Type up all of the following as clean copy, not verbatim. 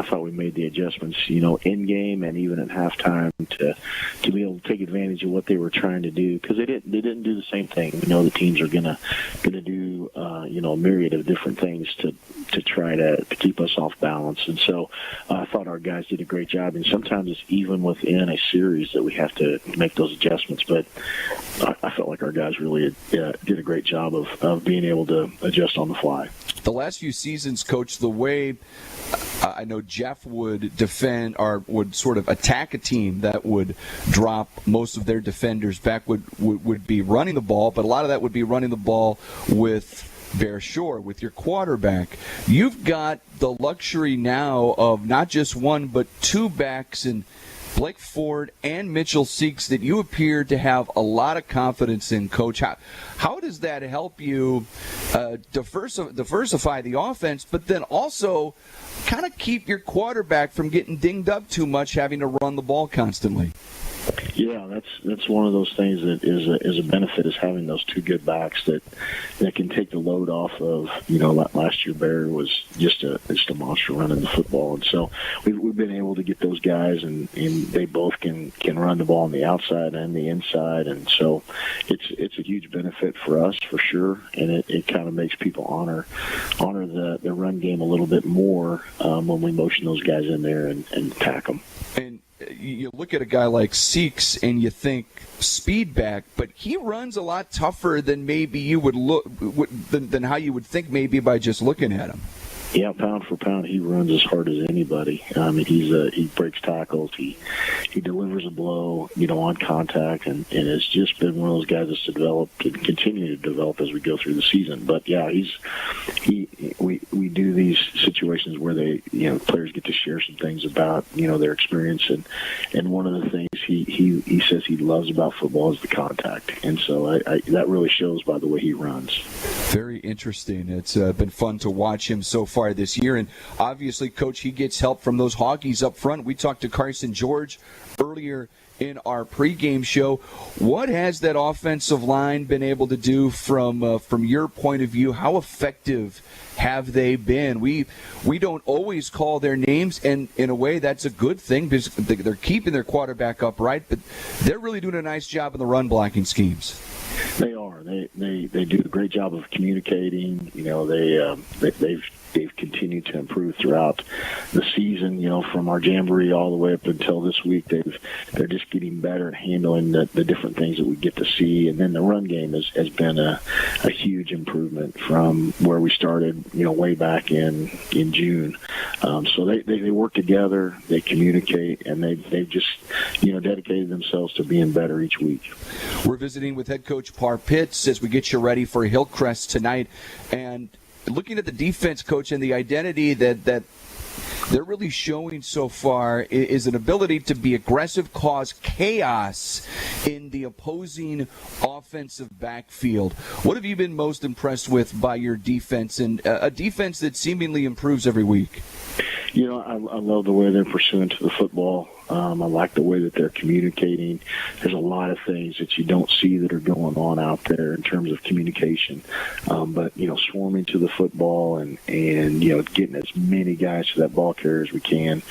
thought we made the adjustments, in game and even at halftime to be able to take advantage of what they were trying to do, because they didn't do the same thing. We know the teams are gonna do a myriad of different things to try to keep us off balance, and so I thought our guys did a great job. And sometimes it's even within a series that we have to make those adjustments, but I felt like our guys really did a great job of being able to adjust on the fly. The last few seasons, Coach, the way I know Jeff would defend or would sort of attack a team that would drop most of their defenders back would be running the ball, but a lot of that would be running the ball with Bear Shore, with your quarterback. You've got the luxury now of not just one but two backs in Blake Ford and Mitchell Seeks that you appear to have a lot of confidence in, Coach. How does that help you diversify the offense, but then also kind of keep your quarterback from getting dinged up too much, having to run the ball constantly? Yeah, that's one of those things that is a benefit, is having those two good backs that can take the load off of. Last year Bear was just a monster running the football, and so we've been able to get those guys, and they both can run the ball on the outside and the inside, and so it's a huge benefit for us for sure, and it kind of makes people honor the run game a little bit more when we motion those guys in there and attack them. And you look at a guy like Seeks and you think speed back, but he runs a lot tougher than maybe you would than how you would think maybe by just looking at him. Yeah, pound for pound, he runs as hard as anybody. I mean, he breaks tackles, he delivers a blow, on contact, and it's just been one of those guys that's developed and continue to develop as we go through the season. But yeah, we do these situations where they, players get to share some things about, their experience, and one of the things he says he loves about football is the contact, and so that really shows by the way he runs. Very interesting. It's been fun to watch him so far this year, and obviously, Coach, he gets help from those Hoggies up front. We talked to Carson George earlier in our pregame show. What has that offensive line been able to do from your point of view? How effective have they been? We don't always call their names, and in a way that's a good thing because they're keeping their quarterback upright, but they're really doing a nice job in the run blocking schemes. They are. They do a great job of communicating. They've continued to improve throughout the season. From our jamboree all the way up until this week, they're just getting better at handling the different things that we get to see. And then the run game has been a huge improvement from where we started, way back in June. So they work together, they communicate, and they've just dedicated themselves to being better each week. We're visiting with head coach Par Pitts as we get you ready for Hillcrest tonight, and looking at the defense, Coach, and the identity that they're really showing so far is an ability to be aggressive, cause chaos in the opposing offensive backfield. What have you been most impressed with by your defense, and a defense that seemingly improves every week? I love the way they're pursuing to the football. I like the way that they're communicating. There's a lot of things that you don't see that are going on out there in terms of communication. But swarming to the football and getting as many guys to that ball carrier as we can.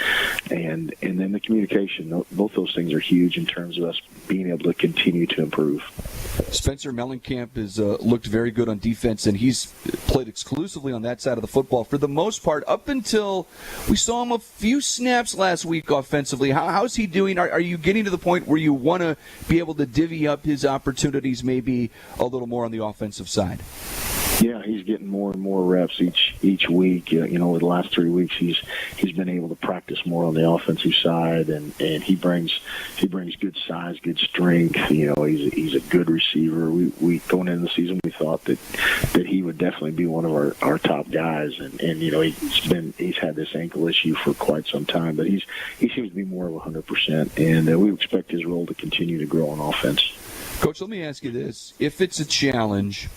And then the communication. Both those things are huge in terms of us being able to continue to improve. Spencer Mellencamp has looked very good on defense, and he's played exclusively on that side of the football for the most part up until we saw him a few snaps last week offensively. How's he doing? Are you getting to the point where you want to be able to divvy up his opportunities maybe a little more on the offensive side? Yeah, he's getting more and more reps each week. Over the last 3 weeks, he's been able to practice more on the offensive side, and he brings good size, good strength. He's a good receiver. We going into the season, we thought that he would definitely be one of our top guys, and he's had this ankle issue for quite some time, but he seems to be more of 100%, and we expect his role to continue to grow on offense. Coach, let me ask you this. If it's a challenge,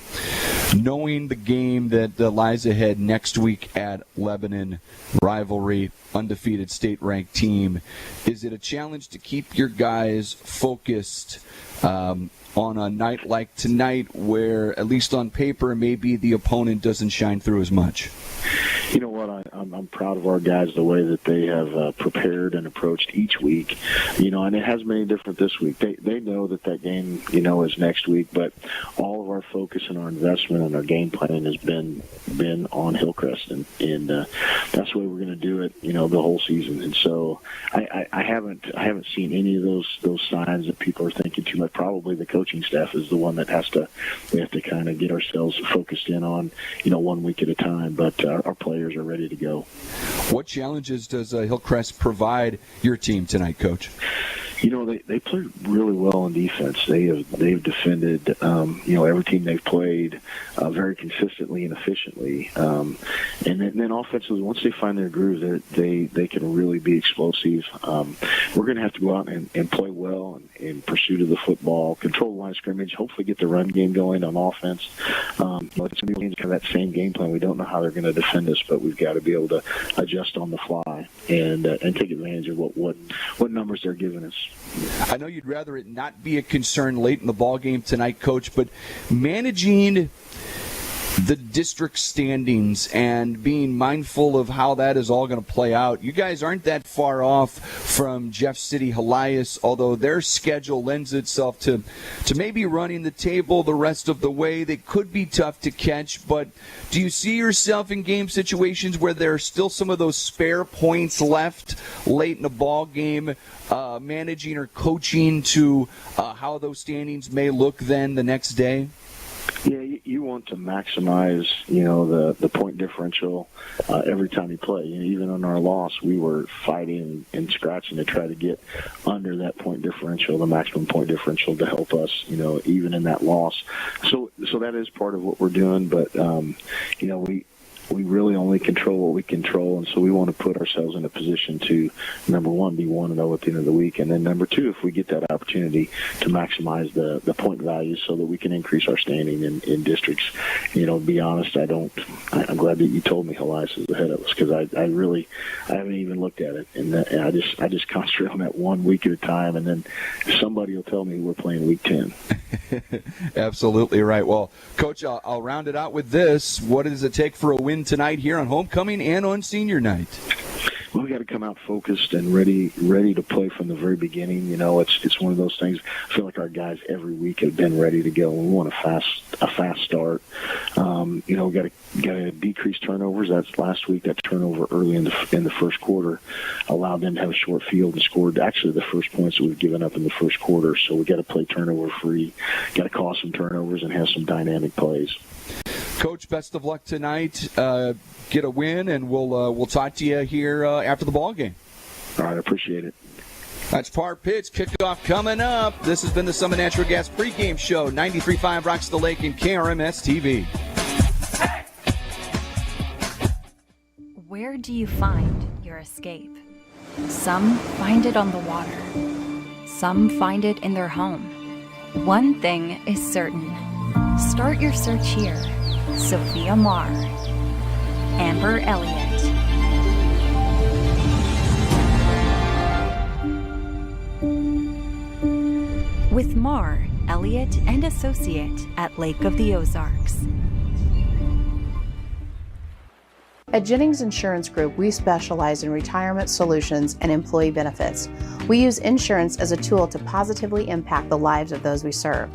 knowing the game that lies ahead next week at Lebanon, rivalry, undefeated state-ranked team, is it a challenge to keep your guys focused on a night like tonight where, at least on paper, maybe the opponent doesn't shine through as much? You know what? I'm proud of our guys, the way that they have prepared and approached each week. And it has been any different this week. They know that game, is next week, but all of our focus and our investment and our game planning has been on Hillcrest, and that's the way we're going to do it, the whole season. And so I haven't seen any of those signs that people are thinking too much. Probably the coaching staff is the one that we have to kind of get ourselves focused in on, 1 week at a time. But our players are ready to go. What challenges does Hillcrest provide your team tonight, Coach? They played really well on defense. They've defended, every team they've played very consistently and efficiently. And then offensively, once they find their groove, they can really be explosive. We're going to have to go out and play well in pursuit of the football, control the line of scrimmage, hopefully get the run game going on offense. It's going to be kind of that same game plan. We don't know how they're going to defend us, but we've got to be able to adjust on the fly and take advantage of what numbers they're giving us. I know you'd rather it not be a concern late in the ball game tonight, Coach, but managing the district standings and being mindful of how that is all going to play out. You guys aren't that far off from Jeff City Helias, although their schedule lends itself to maybe running the table the rest of the way. They could be tough to catch, but do you see yourself in game situations where there are still some of those spare points left late in the ball game, managing or coaching to how those standings may look then the next day? Yeah, you want to maximize, the point differential every time you play. Even on our loss, we were fighting and scratching to try to get under that point differential, the maximum point differential, to help us, even in that loss. So that is part of what we're doing, but we really only control what we control, and so we want to put ourselves in a position to, number one, be 1-0 at the end of the week, and then number two, if we get that opportunity, to maximize the point value so that we can increase our standing in districts. To be honest, I'm glad that you told me Helias is ahead of us, because I haven't even looked at it, and I just concentrate on that 1 week at a time, and then somebody will tell me we're playing week 10. Absolutely right. Well, Coach, I'll round it out with this. What does it take for a win tonight here on homecoming and on senior night? Well, we got to come out focused and ready to play from the very beginning. It's one of those things. I feel like our guys every week have been ready to go. We want a fast start. We got to decrease turnovers. That's last week. That turnover early in the first quarter allowed them to have a short field and scored actually the first points that we've given up in the first quarter. So we got to play turnover free. Got to cause some turnovers and have some dynamic plays. Coach, best of luck tonight. Get a win, and we'll talk to you here after the ball game. All right, I appreciate it. That's Par Pitch. Kickoff coming up. This has been the Summit Natural Gas pregame show, 93.5 Rocks the Lake and KRMS TV. Where do you find your escape? Some find it on the water. Some find it in their home. One thing is certain. Start your search here. Sophia Marr, Amber Elliott. With Marr, Elliott and Associate at Lake of the Ozarks. At Jennings Insurance Group, we specialize in retirement solutions and employee benefits. We use insurance as a tool to positively impact the lives of those we serve.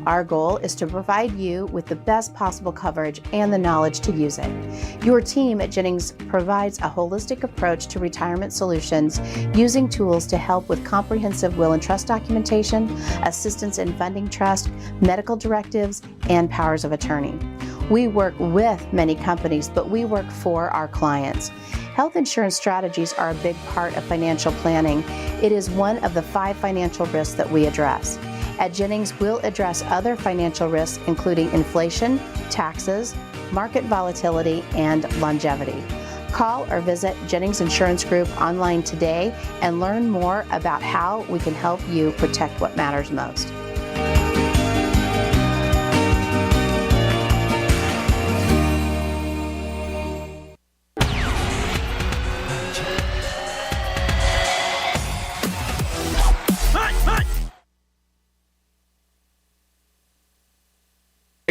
Our goal is to provide you with the best possible coverage and the knowledge to use it. Your team at Jennings provides a holistic approach to retirement solutions using tools to help with comprehensive will and trust documentation, assistance in funding trust, medical directives, and powers of attorney. We work with many companies, but we work for our clients. Health insurance strategies are a big part of financial planning. It is one of the 5 financial risks that we address. At Jennings, we'll address other financial risks, including inflation, taxes, market volatility, and longevity. Call or visit Jennings Insurance Group online today and learn more about how we can help you protect what matters most.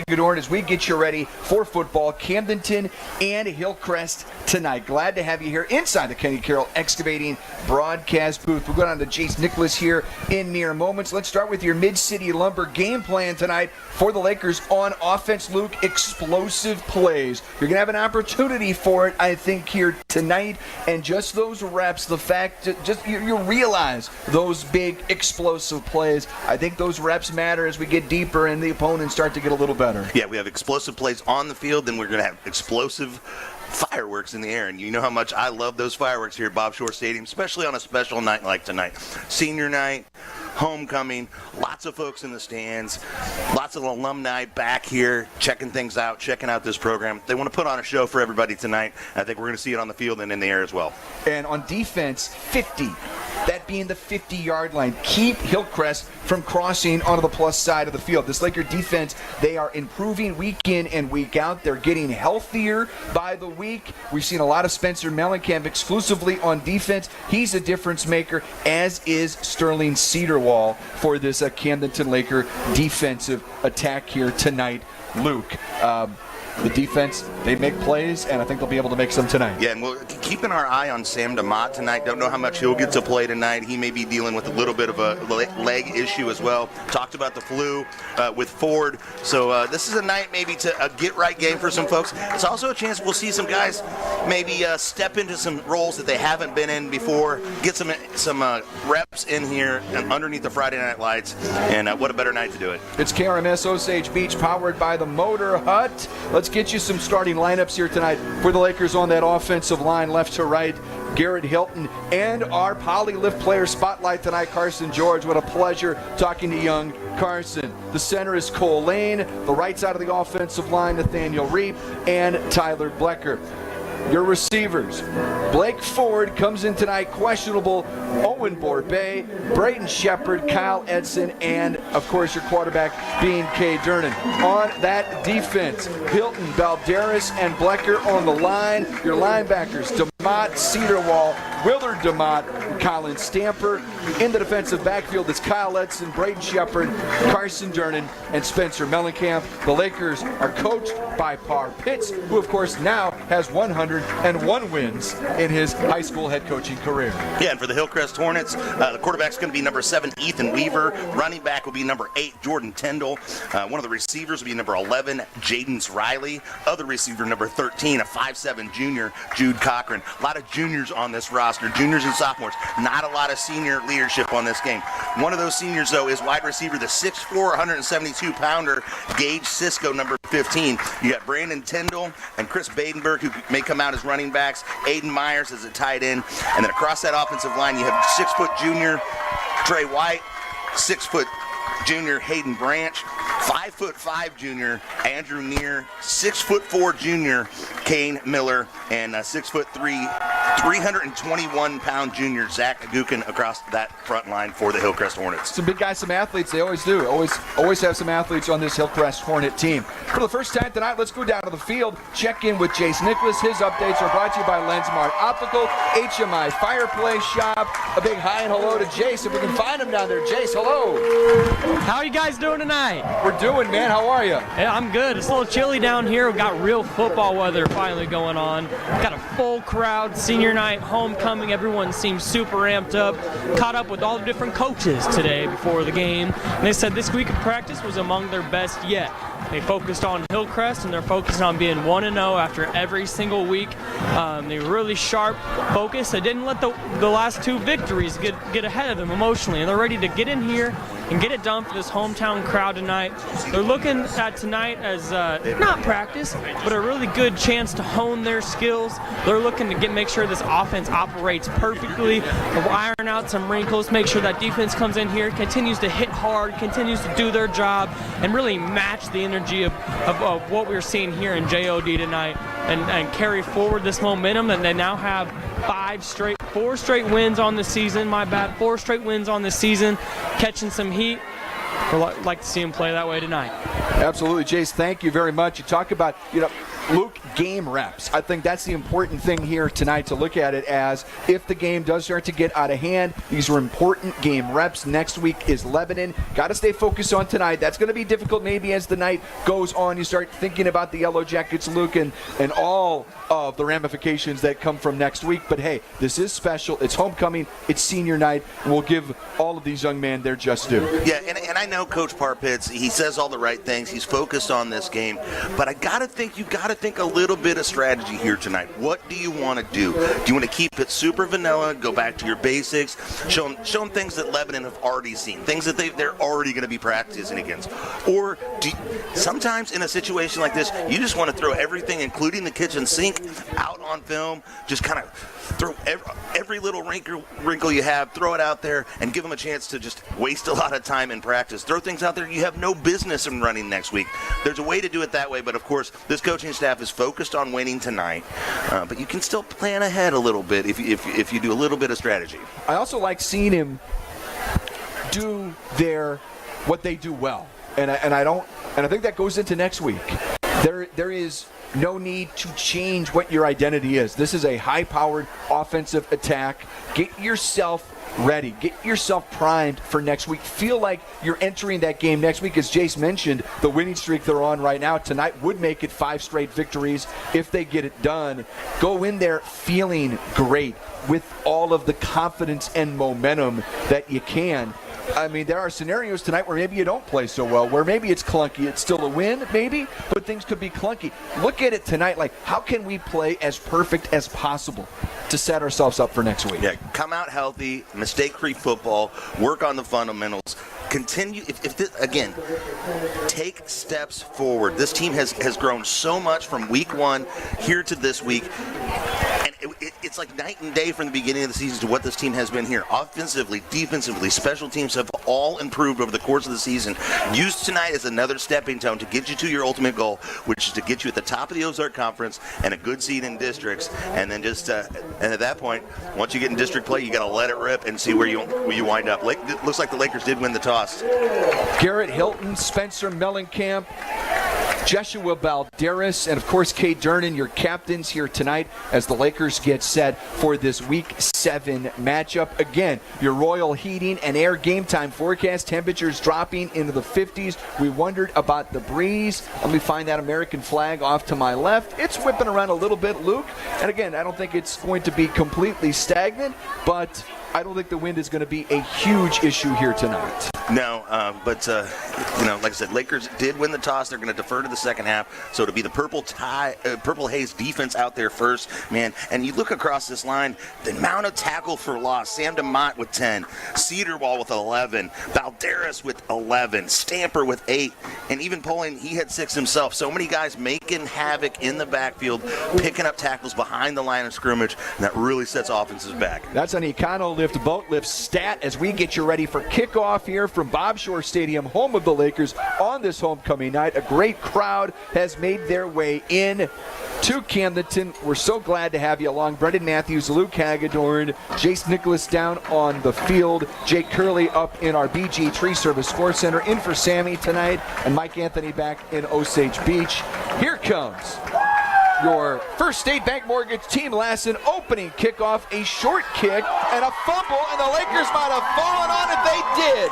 it on as we get you ready for football. Camdenton and Hillcrest tonight. Glad to have you here inside the Kenny Carroll Excavating broadcast booth. We're going on to Jace Nicholas here in mere moments. Let's start with your Mid-City Lumber game plan tonight for the Lakers on offense. Luke, explosive plays. You're going to have an opportunity for it, I think, here tonight. And just those reps, the fact that just you realize those big explosive plays. I think those reps matter as we get deeper and the opponents start to get a little better. Yeah, we have explosive plays on the field, then we're going to have explosive fireworks in the air, and you know how much I love those fireworks here at Bob Shore Stadium, especially on a special night like tonight. Senior night, homecoming, lots of folks in the stands, lots of alumni back here checking things out, checking out this program. They want to put on a show for everybody tonight. I think we're going to see it on the field and in the air as well. And on defense, 50. That being the 50-yard line. Keep Hillcrest from crossing onto the plus side of the field. This Laker defense, they are improving week in and week out. They're getting healthier by the week. We've seen a lot of Spencer Mellencamp exclusively on defense. He's a difference maker, as is Sterling Cedarwall for this Camdenton Laker defensive attack here tonight. Luke, the defense, they make plays, and I think they'll be able to make some tonight. Yeah, and we're keeping our eye on Sam DeMott tonight. Don't know how much he'll get to play tonight. He may be dealing with a little bit of a leg issue as well. Talked about the flu with Ford. So this is a night maybe to a get-right game for some folks. It's also a chance we'll see some guys maybe step into some roles that they haven't been in before, get some reps in here and underneath the Friday Night Lights, and what a better night to do it. It's KRMS Osage Beach, powered by the Motor Hut. Let's get you some starting lineups here tonight for the Lakers on that offensive line, left to right. Garrett Hilton and our poly-lift player spotlight tonight, Carson George. What a pleasure talking to young Carson. The center is Cole Lane. The right side of the offensive line, Nathaniel Reap and Tyler Blecker. Your receivers, Blake Ford comes in tonight questionable, Owen Borbay, Brayton Shepard, Kyle Edson, and of course your quarterback being Kay Durnan. On that defense, Hilton, Balderas, and Blecker on the line. Your linebackers, DeMott, Cedarwall, Willard DeMott, Colin Stamper. In the defensive backfield is Kyle Edson, Brayton Shepard, Carson Durnan, and Spencer Mellencamp. The Lakers are coached by Parr Pitts, who of course now has 101 wins in his high school head coaching career. Yeah, and for the Hillcrest Hornets, the quarterback's going to be number 7, Ethan Weaver. Running back will be number 8, Jordan Tyndall. One of the receivers will be number 11, Jaden Riley. Other receiver, number 13, a 5'7" junior, Jude Cochran. A lot of juniors on this roster, juniors and sophomores. Not a lot of senior leadership on this game. One of those seniors, though, is wide receiver, the 6'4", 172-pounder, Gage Cisco, number 15. You got Brandon Tyndall and Chris Badenberg, who may come out as running backs. Aiden Myers as a tight end. And then across that offensive line, you have 6-foot junior Trey White, 6-foot junior Hayden Branch, 5'5" junior Andrew Neer, 6'4" junior Kane Miller, and 6'3", 321-pound junior Zach Gukin across that front line for the Hillcrest Hornets. Some big guys, some athletes. They always do. Always have some athletes on this Hillcrest Hornet team. For the first time tonight, let's go down to the field. Check in with Jace Nicholas. His updates are brought to you by Lensmart Optical, HMI Fireplace Shop. A big hi and hello to Jace, if we can find him down there. Jace, hello. How are you guys doing tonight? We're doing, man. How are you? Yeah, I'm good. It's a little chilly down here. We've got real football weather finally going on. Got a full crowd, senior night, homecoming. Everyone seems super amped up. Caught up with all the different coaches today before the game. And they said this week of practice was among their best yet. They focused on Hillcrest, and they're focused on being 1-0 after every single week. They were really sharp, focused. They didn't let the last 2 victories get ahead of them emotionally, and they're ready to get in here and get it done for this hometown crowd tonight. They're looking at tonight as not practice, but a really good chance to hone their skills. They're looking to make sure this offense operates perfectly, iron out some wrinkles, make sure that defense comes in here, continues to hit hard, continues to do their job, and really match the energy of what we're seeing here in JOD tonight, and carry forward this momentum. And they now have 4 straight wins on the season. 4 straight wins on the season, catching some heat. We'd like to see him play that way tonight. Absolutely, Jace. Thank you very much. You talk about, Luke, game reps. I think that's the important thing here tonight, to look at it as if the game does start to get out of hand, these are important game reps. Next week is Lebanon. Got to stay focused on tonight. That's going to be difficult maybe as the night goes on. You start thinking about the Yellow Jackets, Luke, and all of the ramifications that come from next week. But hey, this is special. It's homecoming. It's senior night. We'll give all of these young men their just due. Yeah, and I know Coach Parpitz, he says all the right things. He's focused on this game. But you got to think a little bit of strategy here tonight. What do you want to do? Do you want to keep it super vanilla, go back to your basics, show them things that Lebanon have already seen, things that they're already going to be practicing against? Or sometimes in a situation like this, you just want to throw everything, including the kitchen sink, out on film, just kind of throw every little wrinkle you have, throw it out there, and give them a chance to just waste a lot of time in practice. Throw things out there you have no business in running next week. There's a way to do it that way, but of course, this coaching staff is focused on winning tonight. But you can still plan ahead a little bit if you do a little bit of strategy. I also like seeing him do what they do well, and I think that goes into next week. There is no need to change what your identity is. This is a high-powered offensive attack. Get yourself ready. Get yourself primed for next week. Feel like you're entering that game next week. As Jace mentioned, the winning streak they're on right now tonight would make it 5 straight victories if they get it done. Go in there feeling great with all of the confidence and momentum that you can. I mean, there are scenarios tonight where maybe you don't play so well, where maybe it's clunky. It's still a win, maybe, but things could be clunky. Look at it tonight like, how can we play as perfect as possible to set ourselves up for next week? Yeah, come out healthy, mistake-free football, work on the fundamentals. Continue, again, take steps forward. This team has grown so much from week 1 here to this week. And it's like night and day from the beginning of the season to what this team has been here. Offensively, defensively, special teams have all improved over the course of the season. Use tonight as another stepping stone to get you to your ultimate goal, which is to get you at the top of the Ozark Conference and a good seed in districts. And then and at that point, once you get in district play, you got to let it rip and see where you wind up. It looks like the Lakers did win the toss. Garrett Hilton, Spencer Mellencamp, Jeshua Balderas, and of course Kate Durnan, your captains here tonight as the Lakers get set for this Week 7 matchup. Again, your Royal Heating and Air game time forecast, temperatures dropping into the 50s. We wondered about the breeze. Let me find that American flag off to my left. It's whipping around a little bit, Luke. And again, I don't think it's going to be completely stagnant, but I don't think the wind is going to be a huge issue here tonight. No, but like I said, Lakers did win the toss. They're going to defer to the second half. So to be the Purple Haze defense out there first, man. And you look across this line, the amount of tackle for loss. Sam DeMott with 10, Cedarwall with 11, Balderas with 11, Stamper with 8, and even Poling, he had 6 himself. So many guys making havoc in the backfield, picking up tackles behind the line of scrimmage, and that really sets offenses back. That's an Econo Lift boat lift stat as we get you ready for kickoff here from Bob Shore Stadium, home of the Lakers, on this homecoming night. A great crowd has made their way in to Camdenton. We're so glad to have you along. Brendan Matthews, Luke Hagedorn, Jace Nicholas down on the field, Jake Curley up in our BG Tree Service Sports Center, in for Sammy tonight, and Mike Anthony back in Osage Beach. Here comes your First State Bank Mortgage Team Lassen opening kickoff, a short kick and a fumble, and the Lakers might have fallen on it. They did.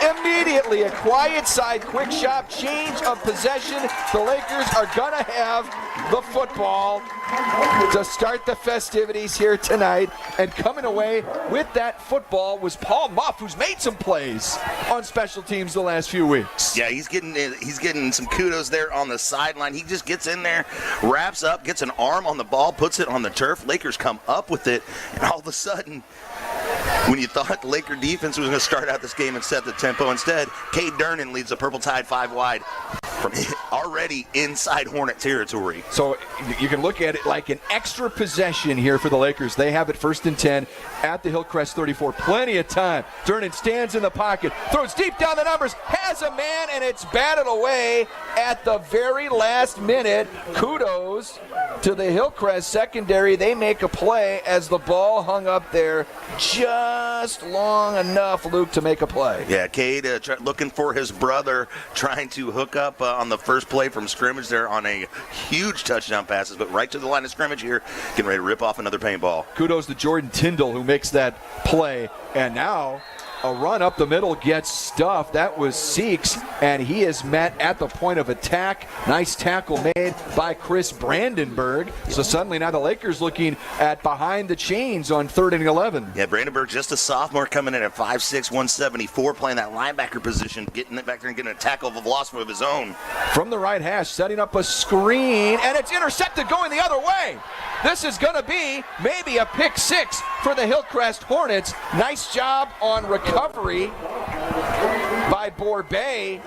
Immediately, a quiet side quick shot, change of possession. The Lakers are going to have the football to start the festivities here tonight. And coming away with that football was Paul Muff, who's made some plays on special teams the last few weeks. Yeah, he's getting some kudos there on the sideline. He just gets in there, wraps up, gets an arm on the ball, puts it on the turf. Lakers come up with it, and all of a sudden, when you thought the Laker defense was going to start out this game and set the tempo, instead, Cade Durnan leads the Purple Tide 5 wide from already inside Hornet territory. So you can look at it like an extra possession here for the Lakers. They have it 1st and 10 at the Hillcrest 34. Plenty of time. Durnan stands in the pocket, throws deep down the numbers, has has a man, and it's batted away at the very last minute. Kudos to the Hillcrest secondary. They make a play as the ball hung up there just long enough, Luke, to make a play. Yeah, Cade looking for his brother, trying to hook up on the first play from scrimmage there on a huge touchdown passes, but right to the line of scrimmage here, getting ready to rip off another paintball. Kudos to Jordan Tyndall, who makes that play, and now a run up the middle gets stuffed. That was Seeks, and he is met at the point of attack. Nice tackle made by Chris Brandenburg. So suddenly now the Lakers looking at behind the chains on 3rd and 11. Yeah, Brandenburg, just a sophomore, coming in at 5'6", 174, playing that linebacker position, getting it back there and getting a tackle of velocity of his own. From the right hash, setting up a screen, and it's intercepted going the other way. This is going to be maybe a pick 6 for the Hillcrest Hornets. Nice job on recovery by Borbay.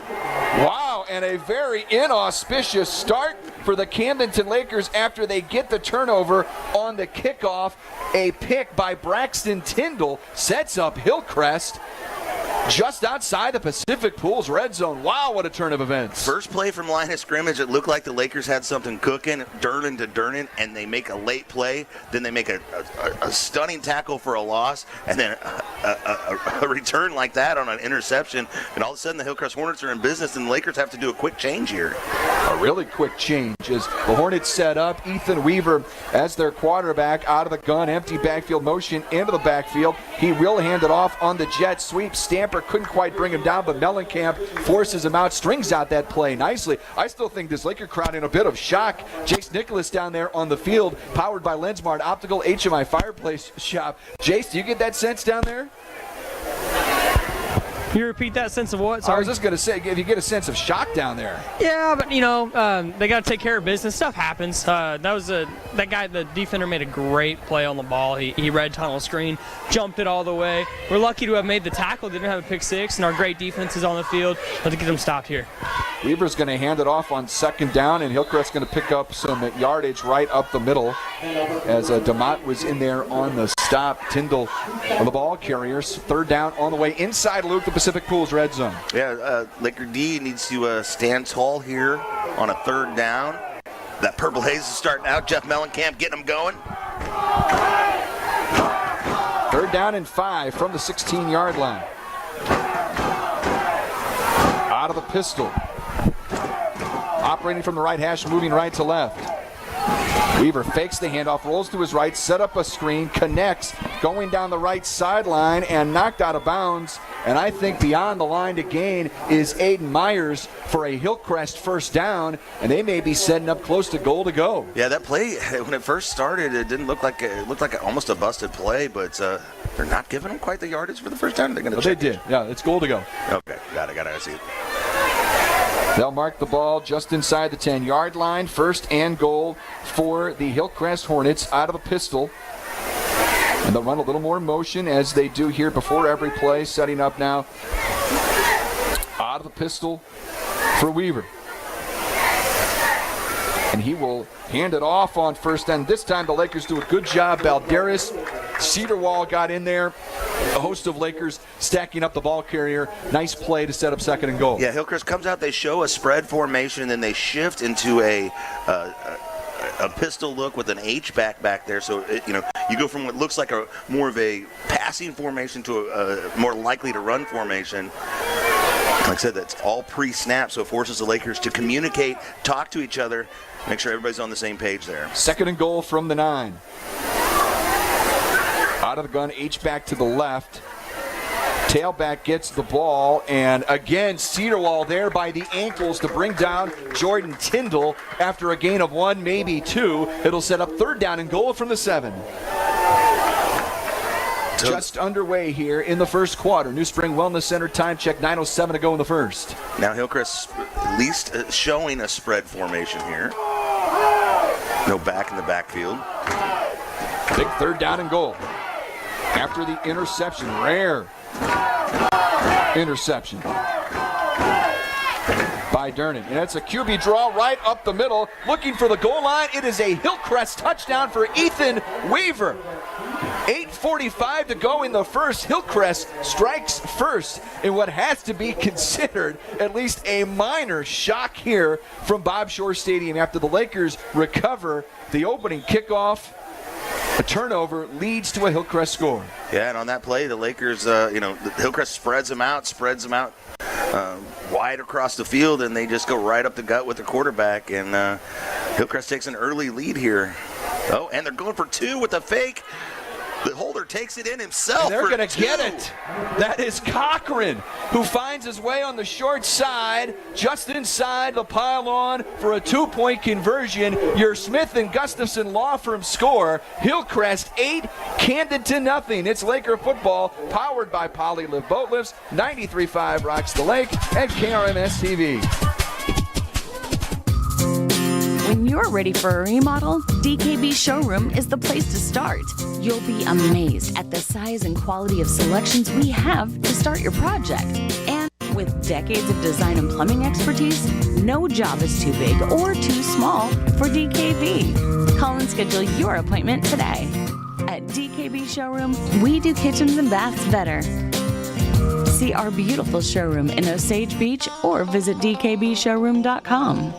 Wow, and a very inauspicious start for the Camdenton Lakers after they get the turnover on the kickoff. A pick by Braxton Tyndall sets up Hillcrest just outside the Pacific Pools red zone. Wow, what a turn of events. First play from line of scrimmage, it looked like the Lakers had something cooking, Durnan to Durnan, and they make a late play. Then they make a stunning tackle for a loss, and then a return like that on an interception. And all of a sudden the Hillcrest Hornets are in business, and the Lakers have to do a quick change here. A really quick change as the Hornets set up Ethan Weaver as their quarterback out of the gun, empty backfield motion into the backfield. He will hand it off on the jet sweep. Stamper couldn't quite bring him down, but Mellencamp forces him out, strings out that play nicely. I still think this Laker crowd in a bit of shock. Jace Nicholas down there on the field, powered by Lensmart Optical HMI Fireplace Shop. Jace, do you get that sense down there? Can you repeat that sense of what? Sorry. I was just going to say, if you get a sense of shock down there. Yeah, but they got to take care of business. Stuff happens. That guy, the defender, made a great play on the ball. He read tunnel screen, jumped it all the way. We're lucky to have made the tackle. Didn't have a pick 6, and our great defense is on the field. Let's get them stopped here. Weaver's going to hand it off on 2nd down, and Hillcrest's going to pick up some yardage right up the middle as DeMott was in there on the stop. Tyndall on the ball carriers. 3rd down on the way inside, Luke, the Pacific Pools red zone. Yeah, Laker D needs to stand tall here on a 3rd down. That purple haze is starting out. Jeff Mellencamp getting them going. 3rd down and 5 from the 16-yard line. Out of the pistol. Operating from the right hash, moving right to left. Weaver fakes the handoff, rolls to his right, set up a screen, connects, going down the right sideline and knocked out of bounds. And I think beyond the line to gain is Aiden Myers for a Hillcrest 1st down, and they may be setting up close to goal to go. Yeah, that play, when it first started, it looked like almost a busted play, but they're not giving them quite the yardage for the 1st down. They're going to check. They did. Yeah, it's goal to go. Okay, got it. I see it. They'll mark the ball just inside the 10-yard line. 1st and goal for the Hillcrest Hornets out of the pistol. And they'll run a little more motion as they do here before every play, setting up now out of the pistol for Weaver. And he will hand it off on 1st down. This time the Lakers do a good job. Balderas Cedarwall got in there. A host of Lakers stacking up the ball carrier. Nice play to set up 2nd and goal. Yeah, Hillcrest comes out. They show a spread formation, then they shift into a pistol look with an H-back there. So, you go from what looks like more of a passing formation to a more likely to run formation. Like I said, that's all pre-snap, so it forces the Lakers to communicate, talk to each other, make sure everybody's on the same page there. 2nd and goal from the 9. Out of the gun, H-back to the left. Tailback gets the ball, and again, Cedarwall there by the ankles to bring down Jordan Tyndall after a gain of 1, maybe 2. It'll set up 3rd down and goal from the 7. Just underway here in the 1st quarter. New Spring Wellness Center time check, 9:07 to go in the 1st. Now Hillcrest at least showing a spread formation here. No back in the backfield. Big 3rd down and goal. After the interception, rare interception by Durnan. And it's a QB draw right up the middle, looking for the goal line. It is a Hillcrest touchdown for Ethan Weaver. 8:45 to go in the first. Hillcrest strikes first in what has to be considered at least a minor shock here from Bob Shore Stadium after the Lakers recover the opening kickoff. A turnover leads to a Hillcrest score. Yeah, and on that play, the Lakers, Hillcrest spreads them out wide across the field, and they just go right up the gut with the quarterback, and Hillcrest takes an early lead here. Oh, and they're going for two with a fake. The holder takes it in himself. And they're going to get it. That is Cochran, who finds his way on the short side, just inside the pylon for a 2-point conversion. Your Smith and Gustafson Law Firm score. Hillcrest 8, Camdenton nothing. It's Laker football, powered by Polylift Boat Lifts, 93.5 Rocks the Lake, and KRMS TV. When you're ready for a remodel, DKB Showroom is the place to start. You'll be amazed at the size and quality of selections we have to start your project. And with decades of design and plumbing expertise, no job is too big or too small for DKB. Call and schedule your appointment today. At DKB Showroom, we do kitchens and baths better. See our beautiful showroom in Osage Beach or visit dkbshowroom.com.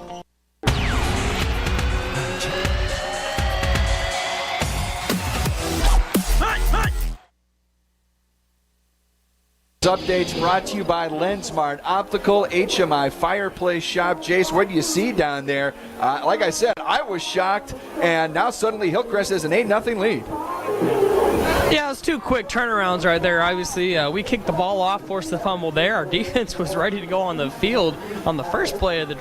Updates brought to you by Lensmart Optical, HMI Fireplace Shop. Jace, what do you see down there? Like I said, I was shocked, and now suddenly Hillcrest has an 8-0 lead. Yeah, it was two quick turnarounds right there. Obviously, we kicked the ball off, forced the fumble there. Our defense was ready to go on the field on the first play of the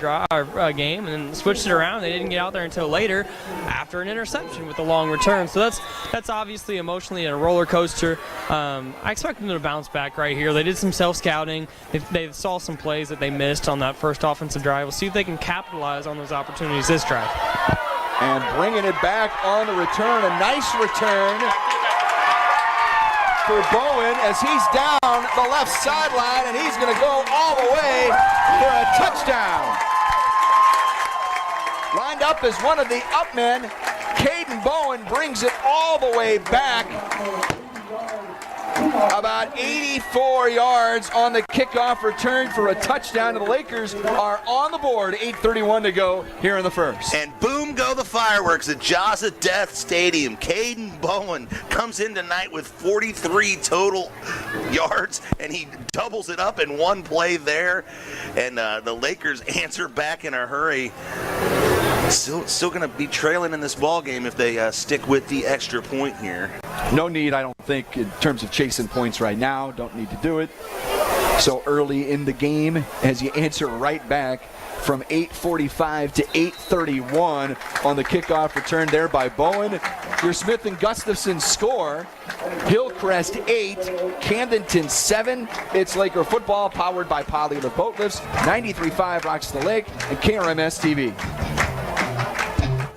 game, and then switched it around. They didn't get out there until later after an interception with a long return. So that's obviously emotionally a roller coaster. I expect them to bounce back right here. They did some self-scouting. They saw some plays that they missed on that first offensive drive. We'll see if they can capitalize on those opportunities this drive. And bringing it back on the return, a nice return for Bowen as he's down the left sideline, and he's going to go all the way for a touchdown. Lined up as one of the up men, Caden Bowen brings it all the way back. About 84 yards on the kickoff return for a touchdown, and the Lakers are on the board. 8:31 to go here in the first. And boom go the fireworks at Jaws of Death Stadium. Caden Bowen comes in tonight with 43 total yards, and he doubles it up in one play there. And the Lakers answer back in a hurry. Still going to be trailing in this ball game if they stick with the extra point here. No need, I don't think, in terms of chasing points right now. Don't need to do it so early in the game as you answer right back from 8:45 to 8:31 on the kickoff return there by Bowen. Your Smith and Gustafson score. Hillcrest 8, Camdenton 7. It's Laker football powered by Polylift Boat Lifts, 93.5 Rocks the Lake, and KRMS TV.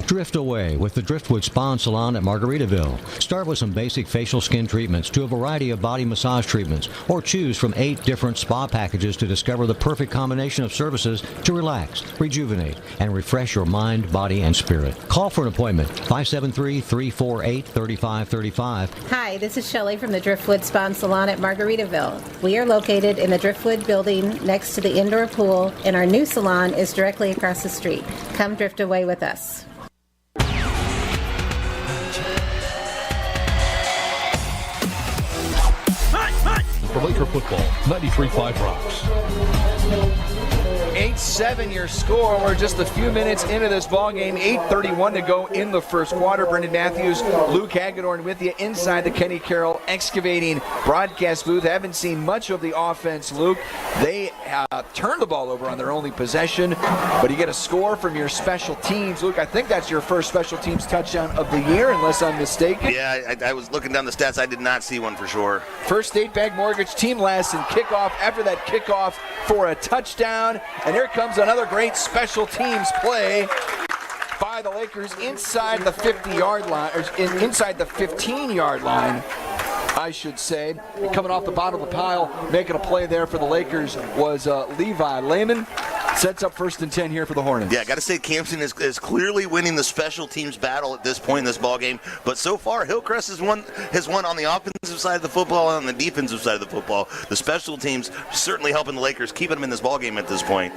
Drift away with the Driftwood Spa and Salon at Margaritaville. Start with some basic facial skin treatments to a variety of body massage treatments, or choose from 8 different spa packages to discover the perfect combination of services to relax, rejuvenate, and refresh your mind, body, and spirit. Call for an appointment, 573-348-3535. Hi, this is Shelley from the Driftwood Spa and Salon at Margaritaville. We are located in the Driftwood building next to the indoor pool, and our new salon is directly across the street. Come drift away with us. For Laker football, 93.5 Rocks. 8-7 your score. We're just a few minutes into this ball game. 8:31 to go in the first quarter. Brendan Matthews, Luke Hagedorn with you inside the Kenny Carroll Excavating broadcast booth. Haven't seen much of the offense, Luke. They turned the ball over on their only possession, but you get a score from your special teams. Luke, I think that's your first special teams touchdown of the year, unless I'm mistaken. Yeah, I was looking down the stats. I did not see one for sure. First State Bank Mortgage team last in kickoff. After that kickoff for a touchdown. And here comes another great special teams play by the Lakers inside the 50-yard line, or inside the 15-yard line, I should say. Coming off the bottom of the pile, making a play there for the Lakers was Levi Lehman. Sets up 1st and 10 here for the Hornets. Yeah, got to say Camden is clearly winning the special teams battle at this point in this ball game. But so far, Hillcrest has won on the offensive side of the football and on the defensive side of the football. The special teams certainly helping the Lakers, keeping them in this ball game at this point.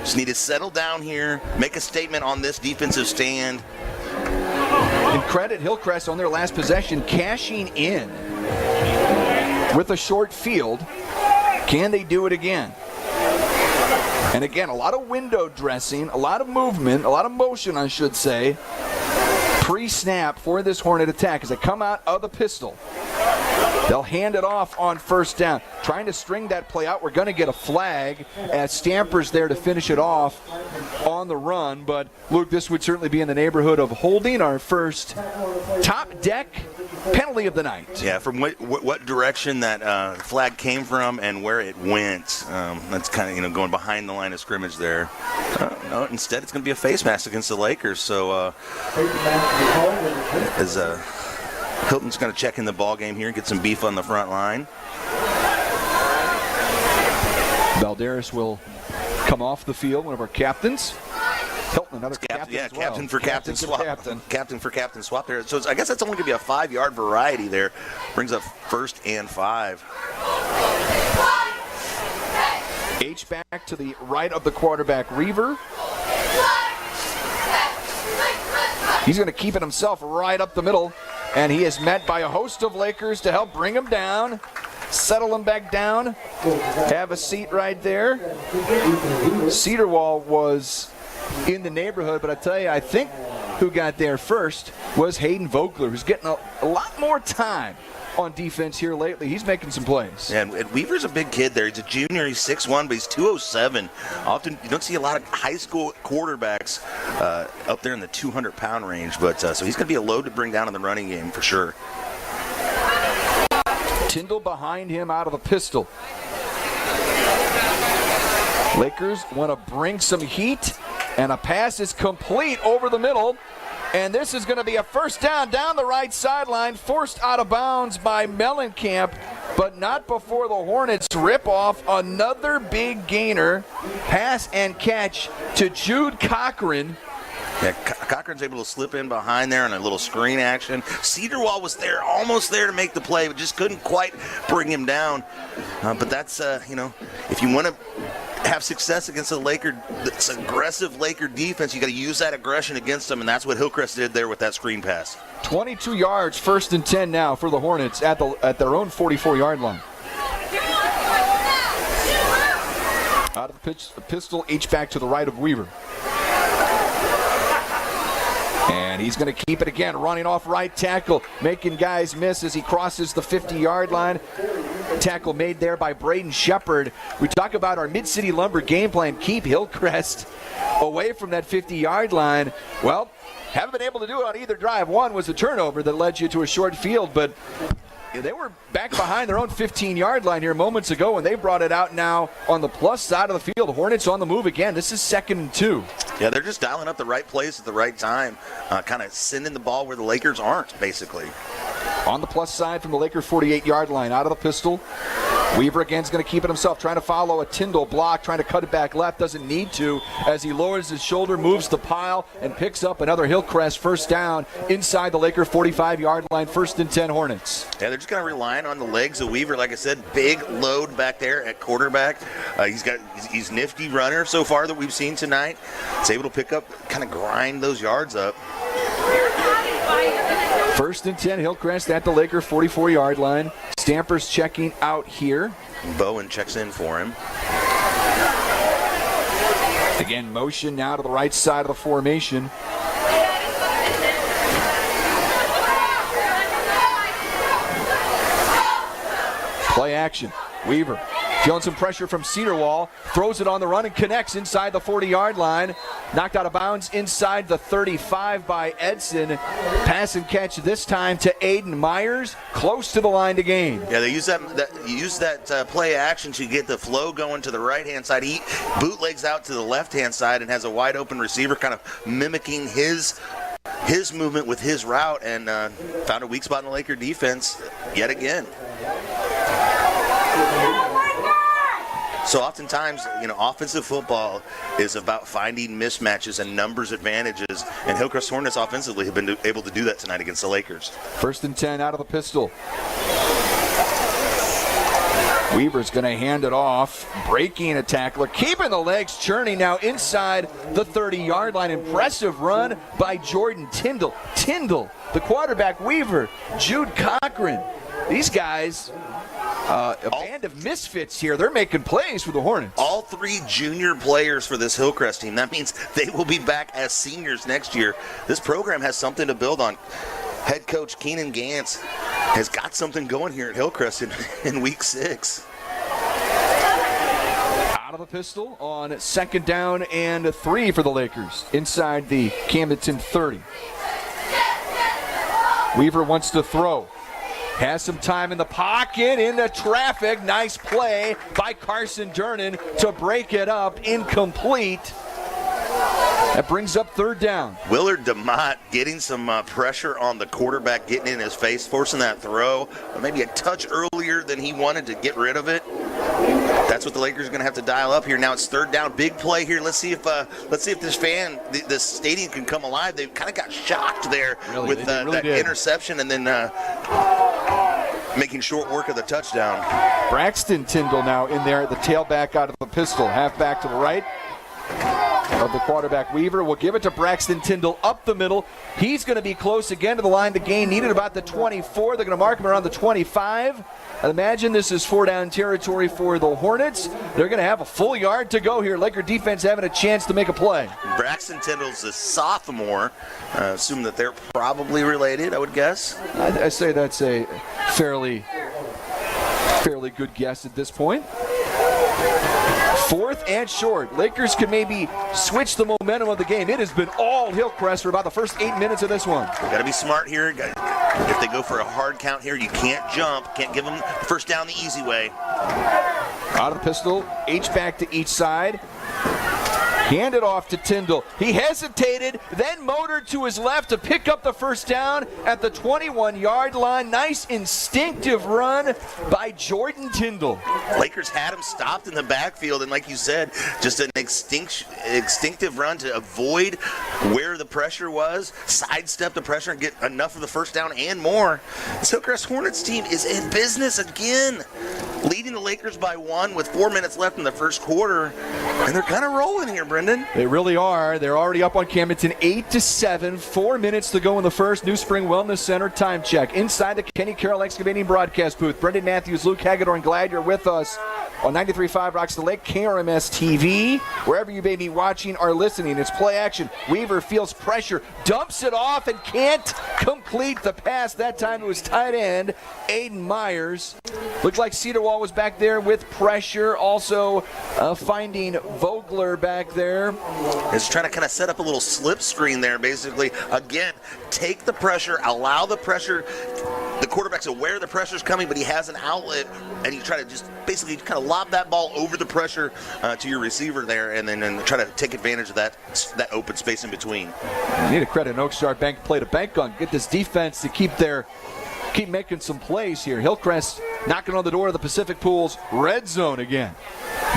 Just need to settle down here, make a statement on this defensive stand. And credit Hillcrest on their last possession, cashing in with a short field. Can they do it again? And again, a lot of window dressing, a lot of movement, a lot of motion, I should say, pre-snap for this Hornet attack as they come out of the pistol. They'll hand it off on 1st down. Trying to string that play out. We're going to get a flag as Stamper's there to finish it off on the run. But, Luke, this would certainly be in the neighborhood of holding our first top deck penalty of the night. Yeah, from what direction that flag came from and where it went. That's kind of going behind the line of scrimmage there. No, instead it's going to be a face mask against the Lakers. So as Hilton's going to check in the ball game here and get some beef on the front line. Balderas will come off the field, one of our captains. Hilton, another captain. Yeah, as well. captain for captain swap. Captain. Captain for captain swap there. So I guess that's only going to be a 5-yard variety there. Brings up 1st and 5. H-back to the right of the quarterback, Reaver. He's going to keep it himself right up the middle, and he is met by a host of Lakers to help bring him down, settle him back down, have a seat right there. Cedarwall was in the neighborhood, but I tell you, I think who got there first was Hayden Vogler, who's getting a lot more time on defense here lately. He's making some plays. Yeah, and Weaver's a big kid there. He's a junior. He's 6'1", but he's 207. Often you don't see a lot of high school quarterbacks up there in the 200-pound range, but so he's going to be a load to bring down in the running game for sure. Tyndall behind him out of the pistol. Lakers want to bring some heat, and a pass is complete over the middle. And this is going to be a 1st down the right sideline, forced out of bounds by Mellencamp, but not before the Hornets rip off another big gainer. Pass and catch to Jude Cochran. Yeah, Cochran's able to slip in behind there on a little screen action. Cedarwall was there, almost there to make the play, but just couldn't quite bring him down. But that's, if you want to have success against this aggressive Laker defense, you got to use that aggression against them, and that's what Hillcrest did there with that screen pass. 22 yards, 1st and 10 now for the Hornets at their own 44-yard line. Out of the pistol, H-back to the right of Weaver. And he's going to keep it again, running off right tackle, making guys miss as he crosses the 50-yard line. Tackle made there by Braden Shepard. We talk about our Mid-City Lumber game plan, keep Hillcrest away from that 50-yard line. Well, haven't been able to do it on either drive. One was a turnover that led you to a short field, but they were back behind their own 15-yard line here moments ago, and they brought it out now on the plus side of the field. Hornets on the move again. This is 2nd and 2. Yeah, they're just dialing up the right plays at the right time, kind of sending the ball where the Lakers aren't, basically. On the plus side from the Laker 48-yard line, out of the pistol. Weaver again is going to keep it himself, trying to follow a Tyndall block, trying to cut it back left, doesn't need to, as he lowers his shoulder, moves the pile, and picks up another Hillcrest 1st down inside the Laker 45-yard line, 1st and 10 Hornets. Yeah, they're just kind of relying on the legs of Weaver. Like I said, big load back there at quarterback. He's nifty runner so far that we've seen tonight. He's able to pick up, kind of grind those yards up. 1st and 10, Hillcrest at the Laker 44-yard line. Stamper's checking out here. Bowen checks in for him. Again, motion now to the right side of the formation. Play action. Weaver feeling some pressure from Cedarwall, throws it on the run and connects inside the 40-yard line. Knocked out of bounds inside the 35 by Edson. Pass and catch this time to Aiden Myers, close to the line to gain. Yeah, they use that play action to get the flow going to the right-hand side. He bootlegs out to the left-hand side and has a wide-open receiver kind of mimicking his movement with his route, and found a weak spot in the Laker defense yet again. So oftentimes, offensive football is about finding mismatches and numbers advantages, and Hillcrest Hornets offensively have been able to do that tonight against the Lakers. 1st and 10 out of the pistol. Weaver's going to hand it off, breaking a tackler, keeping the legs churning now inside the 30-yard line. Impressive run by Jordan Tyndall. Tyndall, the quarterback, Weaver, Jude Cochran. These guys, a band of misfits here. They're making plays for the Hornets. All 3 junior players for this Hillcrest team. That means they will be back as seniors next year. This program has something to build on. Head coach Keenan Gantz has got something going here at Hillcrest in week 6. Out of the pistol on 2nd down and 3 for the Lakers inside the Camdenton 30. Weaver wants to throw. Has some time in the pocket, into traffic. Nice play by Carson Durnan to break it up. Incomplete. That brings up 3rd down. Willard DeMott getting some pressure on the quarterback, getting in his face, forcing that throw. Maybe a touch earlier than he wanted to get rid of it. That's what the Lakers are going to have to dial up here. Now it's 3rd down, big play here. Let's see if this stadium can come alive. They kind of got shocked there with that interception, and then making short work of the touchdown. Braxton Tyndall now in there at the tailback out of the pistol, halfback to the right of the quarterback Weaver. Will give it to Braxton Tyndall up the middle. He's going to be close again to the line. The gain needed about the 24. They're going to mark him around the 25. I imagine this is 4-down territory for the Hornets. They're going to have a full yard to go here. Laker defense having a chance to make a play. Braxton Tyndall's a sophomore. Assume that they're probably related, I would guess. I say that's a fairly good guess at this point. 4th and short. Lakers can maybe switch the momentum of the game. It has been all Hillcrest for about the first 8 minutes of this one. Got to be smart here. If they go for a hard count here, you can't jump. Can't give them first down the easy way. Out of the pistol, H-back to each side. Hand it off to Tyndall. He hesitated, then motored to his left to pick up the first down at the 21-yard line. Nice instinctive run by Jordan Tyndall. Lakers had him stopped in the backfield, and like you said, just an instinctive run to avoid where the pressure was, sidestep the pressure, and get enough of the first down and more. This Hillcrest Hornets team is in business again, leading the Lakers by 1 with 4 minutes left in the first quarter, and they're kind of rolling here, Brendan. They really are. They're already up on Camdenton 8-7. 4 minutes to go in the first. New Spring Wellness Center time check. Inside the Kenny Carroll Excavating broadcast booth. Brendan Matthews, Luke Hagedorn, glad you're with us on 93.5 Rocks the Lake, KRMS TV. Wherever you may be watching or listening, it's play action. Weaver feels pressure, dumps it off, and can't complete the pass. That time it was tight end Aiden Myers. Looked like Cedarwall was back there with pressure. Also finding Vogler back there. It's trying to kind of set up a little slip screen there, basically. Again, take the pressure, allow the pressure. The quarterback's aware the pressure's coming, but he has an outlet, and you try to just basically kind of lob that ball over the pressure to your receiver there, and then try to take advantage of that open space in between. You need to credit an Oakstar Bank play to bank on. Get this defense to keep making some plays here. Hillcrest knocking on the door of the Pacific Pools red zone again.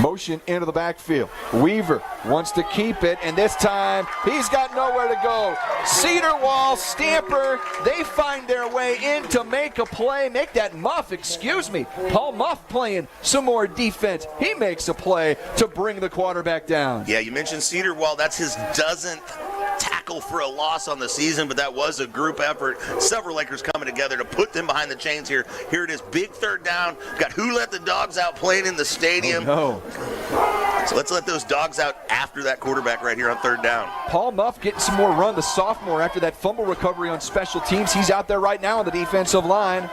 Motion into the backfield. Weaver wants to keep it, and this time he's got nowhere to go. Cedarwall, Stamper, they find their way in to make a play. Make that muff, excuse me. Paul Muff playing some more defense. He makes a play to bring the quarterback down. Yeah, you mentioned Cedarwall. That's his dozenth tackle for a loss on the season, but that was a group effort. Several Lakers coming together to put them behind the chains here. Here it is, big 3rd down. Got Who Let the Dogs Out playing in the stadium. Oh, no. So let's let those dogs out after that quarterback right here on 3rd down. Paul Muff getting some more run, the sophomore, after that fumble recovery on special teams. He's out there right now on the defensive line.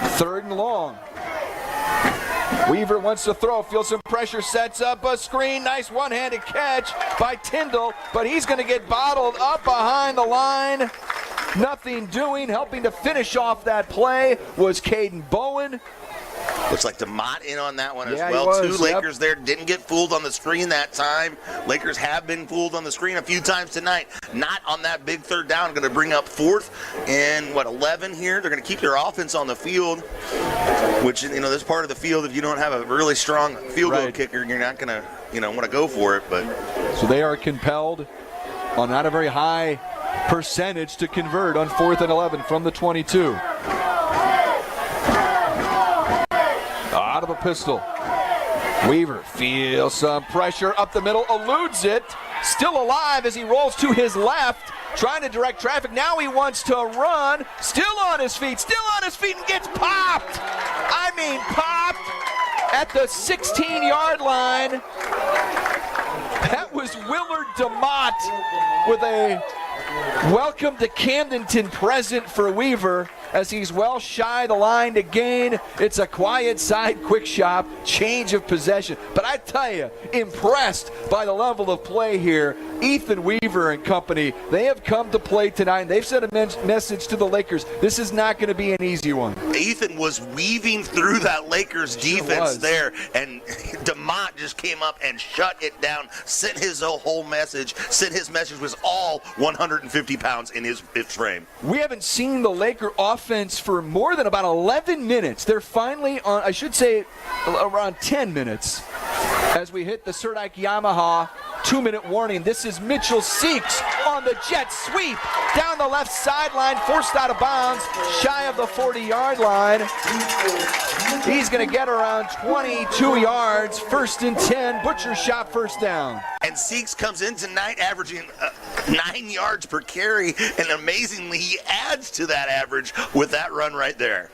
3rd and long. Weaver wants to throw, feels some pressure, sets up a screen. Nice one-handed catch by Tyndall, but he's going to get bottled up behind the line. Nothing doing. Helping to finish off that play was Caden Bowen. Looks like DeMott in on that one Yeah, as well. he was, Two Lakers there. Didn't get fooled on the screen that time. Lakers have been fooled on the screen a few times tonight. Not on that big third down. Going to bring up fourth and 11 here. They're going to keep their offense on the field, which, this part of the field, if you don't have a really strong field goal kicker, you're not going to, want to go for it. But so they are compelled on not a very high percentage to convert on 4th and 11 from the 22. Out of a pistol. Weaver feels some pressure up the middle, eludes it, still alive as he rolls to his left, trying to direct traffic. Now he wants to run, still on his feet, and gets popped. Popped at the 16-yard line. That was Willard DeMott with a welcome to Camdenton present for Weaver, as he's well shy the line to gain. It's a quiet side quick shop, change of possession. But I tell you, impressed by the level of play here. Ethan Weaver and company, they have come to play tonight. They've sent a message to the Lakers. This is not going to be an easy one. Ethan was weaving through that Lakers defense there, and DeMott just came up and shut it down, sent his whole message, his message was all 150 pounds in his frame. We haven't seen the Laker offense for more than about 11 minutes. They're finally on, I should say, around 10 minutes as we hit the Serdike Yamaha 2-minute warning. This is Mitchell Seeks on the jet sweep down the left sideline, forced out of bounds, shy of the 40-yard line. He's going to get around 22 yards, 1st and 10, butcher shot first down. And Seeks comes in tonight averaging 9 yards per carry, and amazingly he adds to that average with that run right there.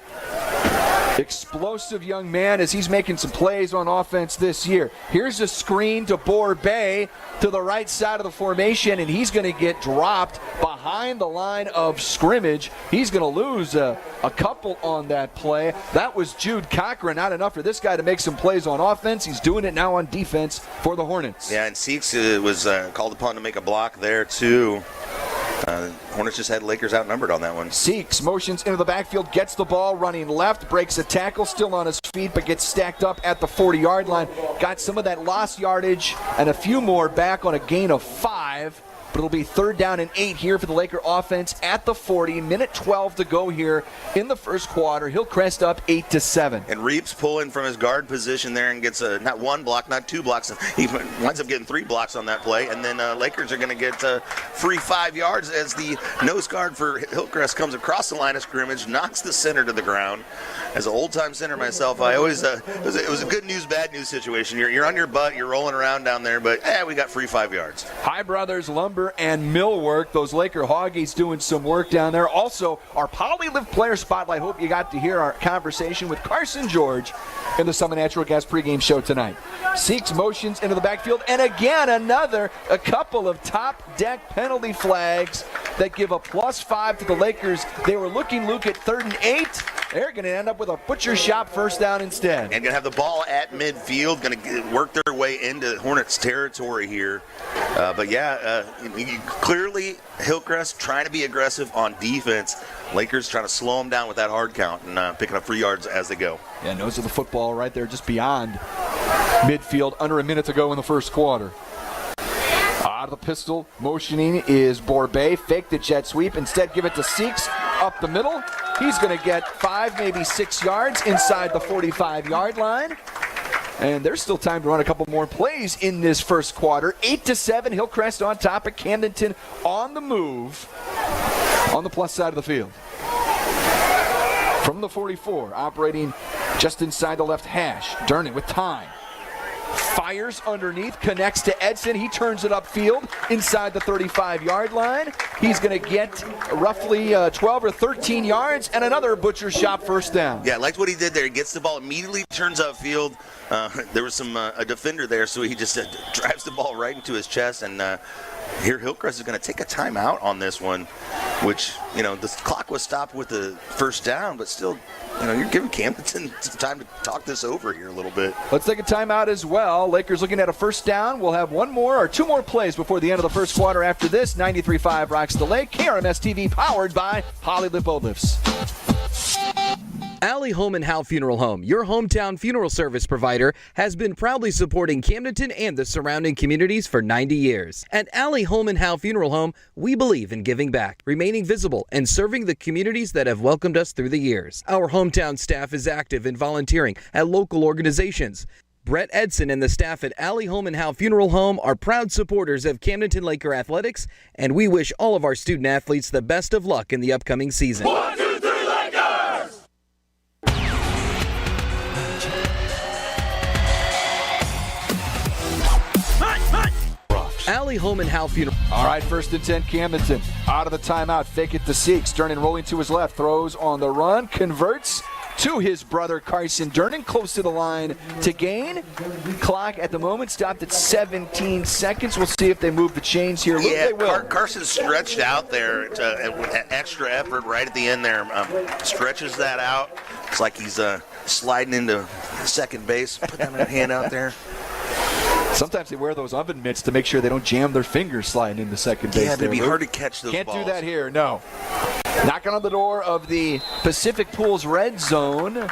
Explosive young man as he's making some plays on offense this year. Here's a screen to Borbay to the right side of the formation, and he's going to get dropped behind the line of scrimmage. He's going to lose a couple on that play. That was Jude Cochran. Not enough for this guy to make some plays on offense. He's doing it now on defense for the Hornets. Yeah, and Seeks was called upon to make a block there too. Hornets just had Lakers outnumbered on that one. Seeks motions into the backfield, gets the ball, running left, breaks a tackle, still on his feet, but gets stacked up at the 40-yard line. Got some of that lost yardage and a few more back on a gain of 5. But it'll be 3rd down and 8 here for the Laker offense at the 40. Minute 12 to go here in the first quarter. Hillcrest up 8-7. And Reeves pulling from his guard position there and gets not one block, not 2 blocks. He winds up getting 3 blocks on that play. And then Lakers are going to get free 5 yards as the nose guard for Hillcrest comes across the line of scrimmage, knocks the center to the ground. As an old-time center myself, I always it was a good news, bad news situation. You're on your butt, you're rolling around down there, but we got free 5 yards. Hi Brothers Lumber and Millwork. Those Laker Hoggies doing some work down there. Also, our Polylift Player Spotlight. Hope you got to hear our conversation with Carson George in the Summit Natural Gas pregame show tonight. Seeks motions into the backfield, and again a couple of top deck penalty flags that give a +5 to the Lakers. They were looking, Luke, at 3rd and 8. They're going to end up with a butcher shot first down instead. And going to have the ball at midfield, going to work their way into Hornets territory here. Clearly Hillcrest trying to be aggressive on defense. Lakers trying to slow them down with that hard count and picking up free yards as they go. Yeah, nose of the football right there just beyond midfield, under a minute to go in the first quarter. Out of the pistol, motioning is Borbay. Fake the jet sweep. Instead, give it to Seeks up the middle. He's going to get 5, maybe 6 yards inside the 45-yard line. And there's still time to run a couple more plays in this first quarter. 8-7, Hillcrest on top of Camdenton on the move on the plus side of the field. From the 44, operating just inside the left hash. Durnin with time. Fires underneath, connects to Edson. He turns it upfield inside the 35-yard line. He's going to get roughly 12 or 13 yards and another butcher shot first down. Yeah, I liked what he did there. He gets the ball, immediately turns upfield. There was a defender there, so he just drives the ball right into his chest. And here Hillcrest is going to take a timeout on this one, which, the clock was stopped with the first down, but still, you're giving Camdenton some time to talk this over here a little bit. Let's take a timeout as well. Lakers looking at a first down. We'll have 1 more or 2 more plays before the end of the first quarter after this. 93.5 Rocks the Lake, KRMS TV, powered by Polylift Boat Lifts. Allie Home and Howe Funeral Home, your hometown funeral service provider, has been proudly supporting Camdenton and the surrounding communities for 90 years. At Allie Home and Howe Funeral Home, we believe in giving back, remaining visible, and serving the communities that have welcomed us through the years. Our hometown staff is active in volunteering at local organizations. Brett Edson and the staff at Allie Home and Howe Funeral Home are proud supporters of Camdenton Laker athletics, and we wish all of our student athletes the best of luck in the upcoming season. 1, 2, 3, Lakers! Allie Home and Howe Funeral. All right, 1st and 10, Camdenton. Out of the timeout, fake it to Seeks. Durnin rolling to his left, throws on the run, converts to his brother Carson Durnin, close to the line to gain. Clock at the moment stopped at 17 seconds. We'll see if they move the chains here. Look, Yeah, they will. Carson stretched out there to extra effort right at the end there. Stretches that out. It's like he's sliding into second base. Put that hand out there. Sometimes they wear those oven mitts to make sure they don't jam their fingers sliding into second base. Yeah, it'd be hard to catch those Can't balls. do that here, no. Knocking on the door of the Pacific Pools red zone.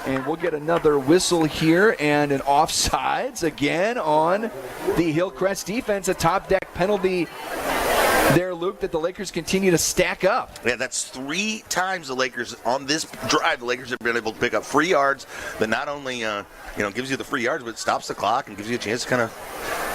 And we'll get another whistle here and an offsides again on the Hillcrest defense. A top deck penalty there, Luke, that the Lakers continue to stack up. Yeah, that's 3 times the Lakers on this drive. The Lakers have been able to pick up free yards that not only gives you the free yards, but stops the clock and gives you a chance to kind of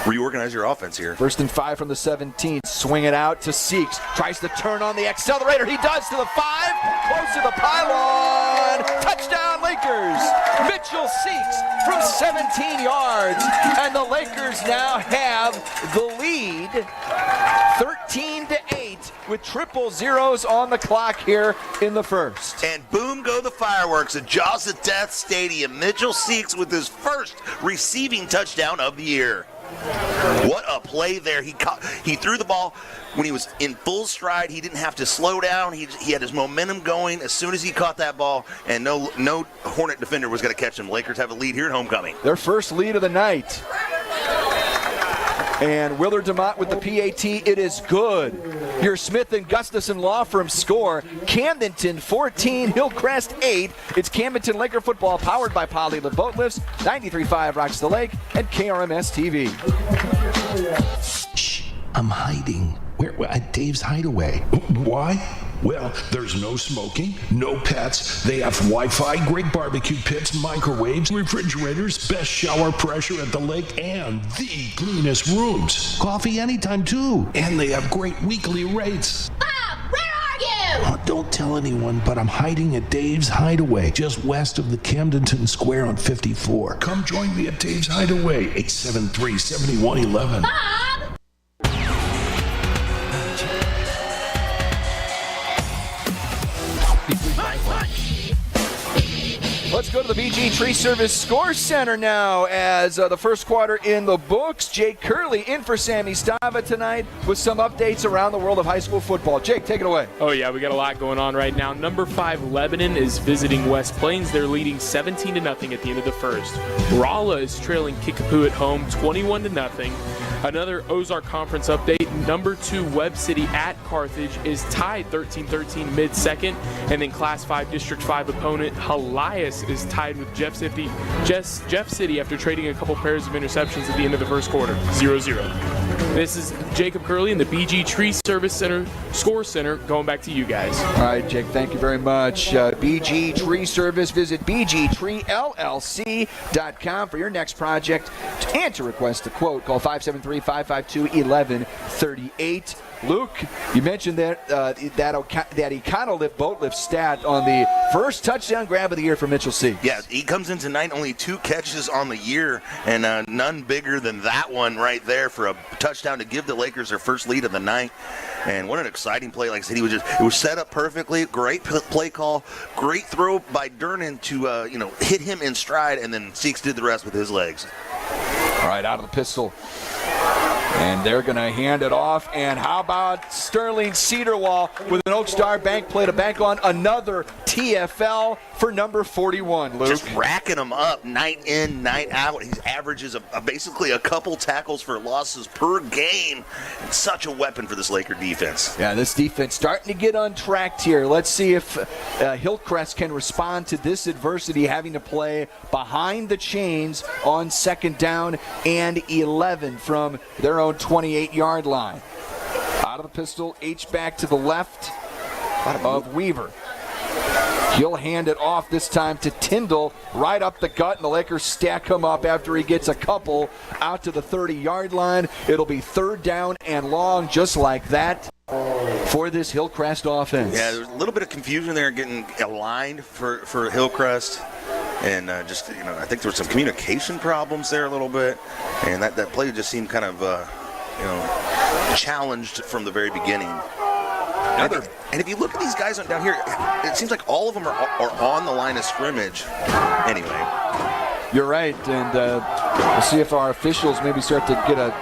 reorganize your offense here. 1st and 5 from the 17. Swing it out to Seeks. Tries to turn on the accelerator. He does to the 5. Close to the pylon. Touchdown, Lakers. Mitchell Seeks from 17 yards. And the Lakers now have the lead 13-8 with triple zeros on the clock here in the first. And boom go the fireworks at Jaws of Death Stadium. Mitchell Seeks with his first receiving touchdown of the year. What a play there. He threw the ball when he was in full stride. He didn't have to slow down. He had his momentum going as soon as he caught that ball, and no Hornet defender was going to catch him. Lakers have a lead here at homecoming. Their first lead of the night. And Willard DeMott with the PAT. It is good. Your Smith & Gustafson Law Firm score. Camdenton 14, Hillcrest 8. It's Camdenton Laker football powered by Poly-Live Boat Lifts, 93.5 Rocks the Lake, and KRMS TV. Shh, I'm hiding. Where? At Dave's Hideaway. Why? Well, there's no smoking, no pets. They have Wi-Fi, great barbecue pits, microwaves, refrigerators, best shower pressure at the lake, and the cleanest rooms. Coffee anytime, too. And they have great weekly rates. Bob, where are you? Oh, don't tell anyone, but I'm hiding at Dave's Hideaway, just west of the Camdenton Square on 54. Come join me at Dave's Hideaway, 873-7111. Bob! Let's go to the BG Tree Service Score Center now as the first quarter in the books. Jake Curley in for Sammy Stava tonight with some updates around the world of high school football. Jake, take it away. Oh, yeah, we got a lot going on right now. Number 5, Lebanon is visiting West Plains. They're leading 17-0 at the end of the first. Rolla is trailing Kickapoo at home 21-0. Another Ozark Conference update. Number 2, Webb City at Carthage is tied 13-13 mid-second. And then Class 5 District 5 opponent Helias is tied with Jeff City after trading a couple pairs of interceptions at the end of the first quarter. 0-0. This is Jacob Curley in the BG Tree Service Center Score Center. Going back to you guys. All right, Jake, thank you very much. BG Tree Service. Visit bgtreellc.com for your next project and to request a quote. Call 573-552-1138. Luke, you mentioned that Econolift boat lift stat on the first touchdown grab of the year for Mitchell C. Yeah, he comes in tonight, only 2 catches on the year, and none bigger than that one right there for a touchdown to give the Lakers their first lead of the night. And what an exciting play. Like I said, it was set up perfectly. Great play call. Great throw by Durnin to hit him in stride, and then Seeks did the rest with his legs. All right, out of the pistol. And they're going to hand it off. And how about Sterling Cedarwall with an Oak Star Bank play to bank on another TFL for number 41, Luke. Just racking them up night in, night out. He averages basically a couple tackles for losses per game. It's such a weapon for this Laker defense. Yeah, this defense starting to get untracked here. Let's see if Hillcrest can respond to this adversity, having to play behind the chains on 2nd down and 11 from their own 28-yard line. Out of the pistol, H-back to the left of Weaver. He'll hand it off this time to Tyndall, right up the gut, and the Lakers stack him up after he gets a couple out to the 30-yard line. It'll be 3rd down and long, just like that, for this Hillcrest offense. Yeah, there's a little bit of confusion there getting aligned for Hillcrest. And I think there were some communication problems there a little bit. And that play just seemed kind of, challenged from the very beginning. And if you look at these guys down here, it seems like all of them are on the line of scrimmage. Anyway. You're right, and we'll see if our officials maybe start to get a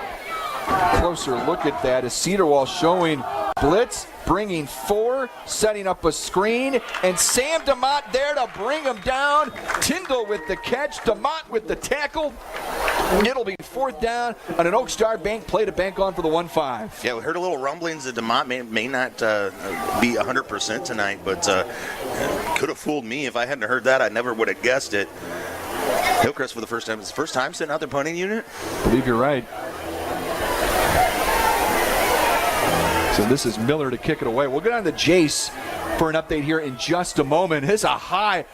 closer look at that. As Cedarwall showing blitz, bringing 4, setting up a screen, and Sam DeMott there to bring him down. Tyndall with the catch, DeMott with the tackle. It'll be 4th down on an Oak Star Bank play to bank on for the 1-5. Yeah, we heard a little rumblings that DeMott may not be 100% tonight, but could have fooled me. If I hadn't heard that, I never would have guessed it. Hillcrest for the first time. It's the first time sitting out their punting unit? I believe you're right. So this is Miller to kick it away. We'll get on to Jace for an update here in just a moment. It's a high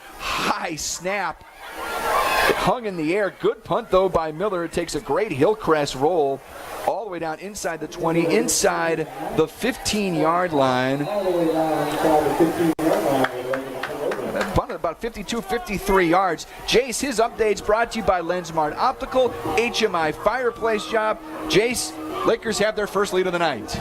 snap. It hung in the air. Good punt, though, by Miller. It takes a great Hillcrest roll all the way down inside the 20, inside the 15-yard line. That punted about 52, 53 yards. Jace, his updates brought to you by Lensmart Optical, HMI Fireplace Job. Jace, Lakers have their first lead of the night.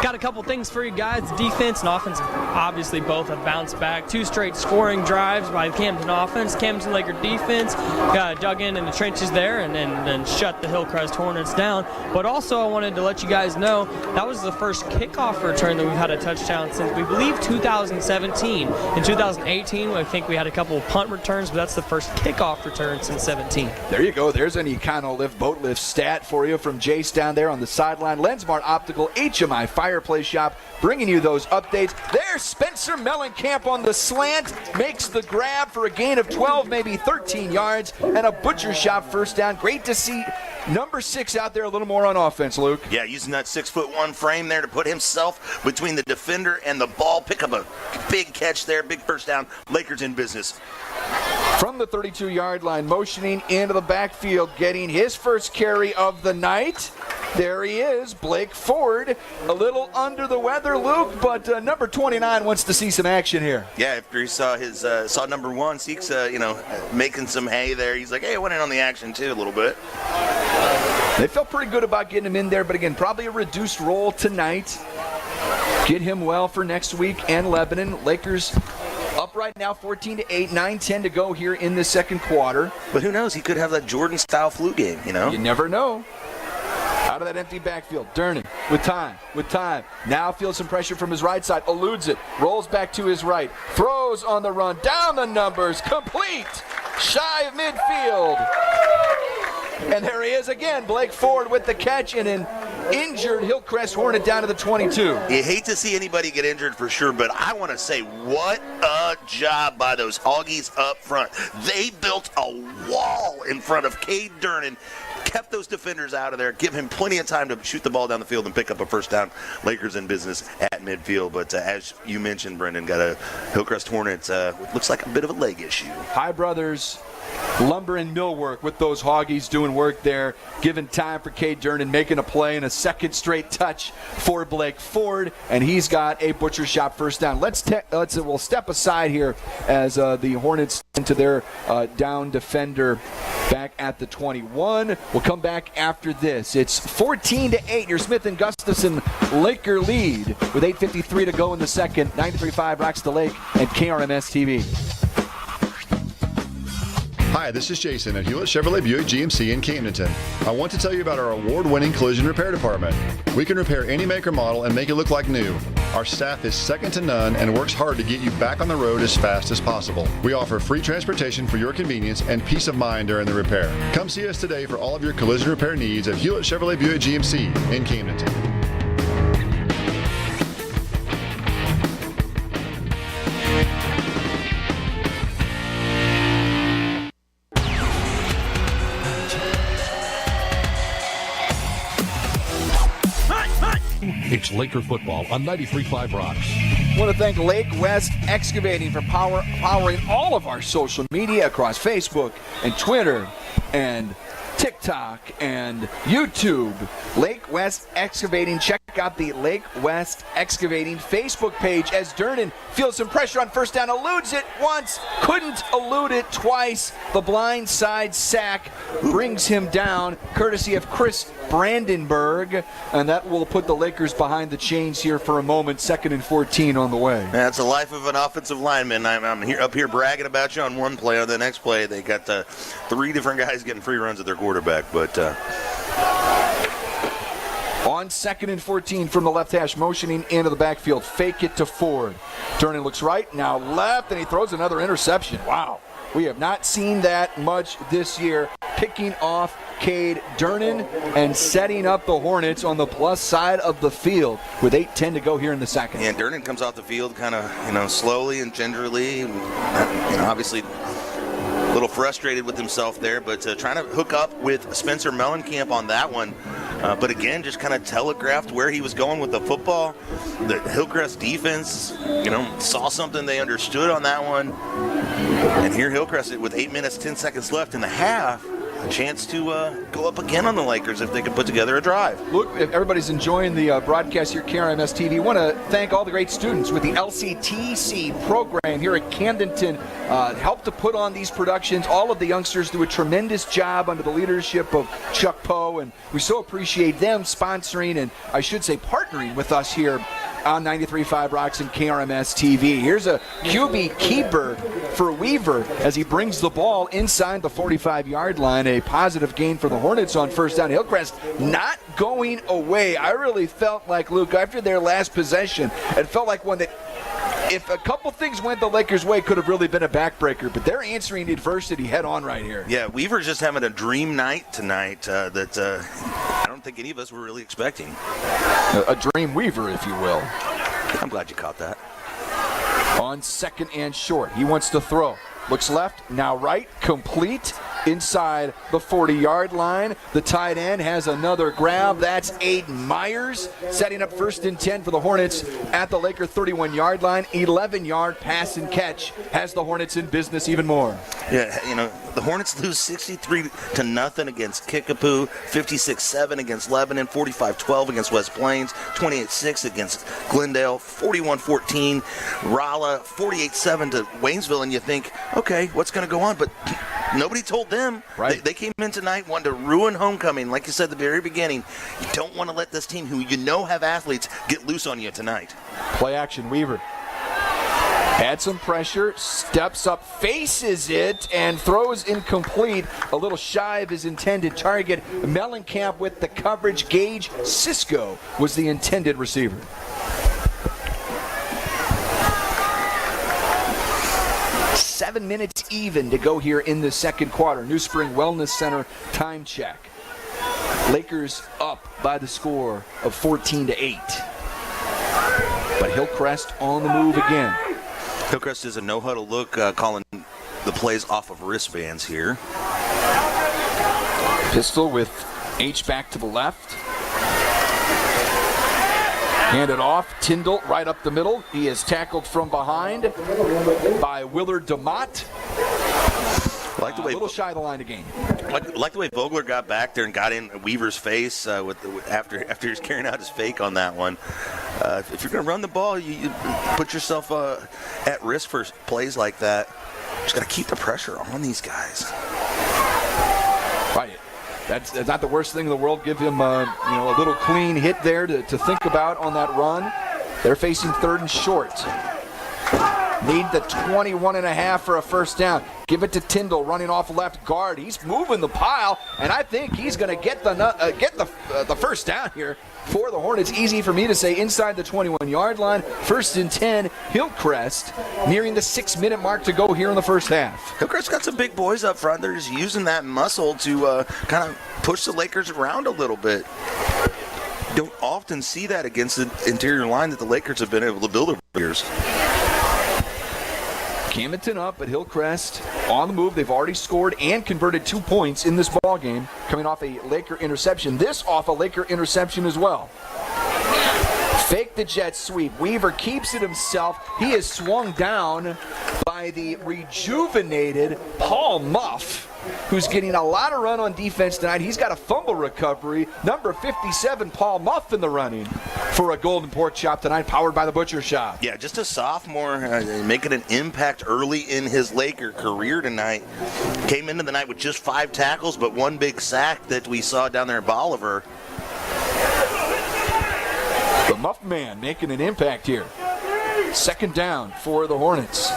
Got a couple things for you guys. Defense and offense obviously both have bounced back. 2 straight scoring drives by the Camden offense. Camden Laker defense got dug in the trenches there and then shut the Hillcrest Hornets down. But also I wanted to let you guys know that was the first kickoff return that we've had a touchdown since, we believe, 2017. In 2018, I think we had a couple of punt returns, but that's the first kickoff return since 17. There you go. There's an Econo Lift boat lift stat for you from Jace down there on the sideline. Lensmart Optical, HMI Fireplace Shop, bringing you those updates. There's Spencer Mellencamp on the slant, makes the grab for a gain of 12, maybe 13 yards, and a Butcher Shop first down. Great to see number 6 out there a little more on offense, Luke. Yeah, using that 6'1" frame there to put himself between the defender and the ball, pick up a big catch there, big first down. Lakers in business. From the 32-yard line, motioning into the backfield, getting his first carry of the night. There he is, Blake Ford. A little under the weather, Luke, but number 29 wants to see some action here. Yeah, after he saw saw number 1, Seeks, making some hay there. He's like, hey, I went in on the action too a little bit. They felt pretty good about getting him in there, but again, probably a reduced role tonight. Get him well for next week and Lebanon. Lakers up right now 14-8, 9-10 to go here in the second quarter. But who knows? He could have that Jordan-style flu game, you know? You never know. Out of that empty backfield, Durnin with time. Now feels some pressure from his right side, eludes it, rolls back to his right, throws on the run, down the numbers, complete, shy of midfield. And there he is again, Blake Ford with the catch and an injured Hillcrest Hornet down to the 22. You hate to see anybody get injured for sure, but I want to say what a job by those Hoggies up front. They built a wall in front of Cade Durnin, kept those defenders out of there, give him plenty of time to shoot the ball down the field and pick up a first down. Lakers in business at midfield, but as you mentioned, Brendan, got a Hillcrest Hornets, looks like a bit of a leg issue. Hi, brothers. Lumber and millwork with those Hoggies doing work there, giving time for Cade Durnin, making a play and a second straight touch for Blake Ford, and he's got a Butcher Shop first down. We'll step aside here as the Hornets into their down defender back at the 21. We'll come back after this. It's 14-8. Your Smith and Gustafson Laker lead with 8:53 to go in the second. 93.5 Rocks the Lake and KRMS TV. Hi, this is Jason at Hewlett Chevrolet Buick GMC in Camdenton. I want to tell you about our award-winning collision repair department. We can repair any make or model and make it look like new. Our staff is second to none and works hard to get you back on the road as fast as possible. We offer free transportation for your convenience and peace of mind during the repair. Come see us today for all of your collision repair needs at Hewlett Chevrolet Buick GMC in Camdenton. It's Laker football on 93.5 Rocks. I want to thank Lake West Excavating for powering all of our social media across Facebook and Twitter and TikTok and YouTube. Lake West Excavating. Check out the Lake West Excavating Facebook page as Durnan feels some pressure on first down. Eludes it once. Couldn't elude it twice. The blind side sack brings him down, courtesy of Chris Brandenburg. And that will put the Lakers behind the chains here for a moment. 2nd and 14 on the way. That's the life of an offensive lineman. I'm up here bragging about you on one play. On the next play, they got 3 different guys getting free runs at their quarterback. But on 2nd and 14 from the left hash, motioning into the backfield. Fake it to Ford. Durnan looks right, now left, and he throws another interception. Wow. We have not seen that much this year. Picking off Cade Durnan and setting up the Hornets on the plus side of the field with 8:10 to go here in the second. Yeah, Durnan comes off the field kind of, slowly and gingerly. Obviously a little frustrated with himself there, but trying to hook up with Spencer Mellencamp on that one. But again, just kind of telegraphed where he was going with the football. The Hillcrest defense, saw something they understood on that one. And here Hillcrest, with 8 minutes, 10 seconds left in the half, a chance to go up again on the Lakers if they could put together a drive. Look, if everybody's enjoying the broadcast here at KRMS TV, I want to thank all the great students with the LCTC program here at Camdenton. Helped to put on these productions. All of the youngsters do a tremendous job under the leadership of Chuck Poe, and we so appreciate them sponsoring and, I should say, partnering with us here on 93.5 Rocks and KRMS TV. Here's a QB keeper for Weaver as he brings the ball inside the 45-yard line. A positive gain for the Hornets on first down. Hillcrest not going away. I really felt like, Luke, after their last possession, it felt like one that, if a couple things went the Lakers' way, could have really been a backbreaker, but they're answering adversity head on right here. Yeah, Weaver's just having a dream night tonight that I don't think any of us were really expecting. A dream Weaver, if you will. I'm glad you caught that. On 2nd and short, he wants to throw. Looks left, now right, complete. Inside the 40-yard line. The tight end has another grab. That's Aiden Myers setting up 1st and 10 for the Hornets at the Laker 31-yard line. 11-yard pass and catch has the Hornets in business even more. Yeah, the Hornets lose 63-0 against Kickapoo, 56-7 against Lebanon, 45-12 against West Plains, 28-6 against Glendale, 41-14 Rolla, 48-7 to Waynesville, and you think, okay, what's going to go on? But nobody told them. Right. They came in tonight, wanted to ruin homecoming. Like you said at the very beginning, you don't want to let this team, who have athletes, get loose on you tonight. Play action, Weaver. Had some pressure, steps up, faces it, and throws incomplete. A little shy of his intended target. Mellencamp with the coverage. Gage Cisco was the intended receiver. Seven minutes even to go here in the second quarter. New Spring Wellness Center time check. Lakers up by the score of 14-8. But Hillcrest on the move again. Hillcrest is a no-huddle look, calling the plays off of wristbands here. Pistol with H-back to the left. Handed off, Tyndall right up the middle. He is tackled from behind by Willard DeMott. Like the way a little shy of the line to gain. Like the way Vogler got back there and got in Weaver's face after he was carrying out his fake on that one. If you're going to run the ball, you put yourself at risk for plays like that. Just got to keep the pressure on these guys. Right. That's not the worst thing in the world. Give him a little clean hit there to think about on that run. They're facing 3rd and short. Need the 21.5 for a first down. Give it to Tyndall running off left guard. He's moving the pile, and I think he's going to get the first down here for the Hornets. Easy for me to say, inside the 21-yard line. 1st and 10, Hillcrest, nearing the 6-minute mark to go here in the first half. Hillcrest got some big boys up front. They're just using that muscle to kind of push the Lakers around a little bit. Don't often see that against the interior line that the Lakers have been able to build over the years. Camdenton up, but Hillcrest on the move. They've already scored and converted 2 points in this ball game, coming off a Laker interception. This off a Laker interception as well. Fake the jet sweep. Weaver keeps it himself. He is swung down by the rejuvenated Paul Muff, who's getting a lot of run on defense tonight. He's got a fumble recovery. Number 57, Paul Muff, in the running for a golden pork chop tonight, powered by the Butcher Shop. Yeah, just a sophomore making an impact early in his Laker career tonight. Came into the night with just 5 tackles, but 1 big sack that we saw down there at Bolivar. The Muff man making an impact here. 2nd down for the Hornets.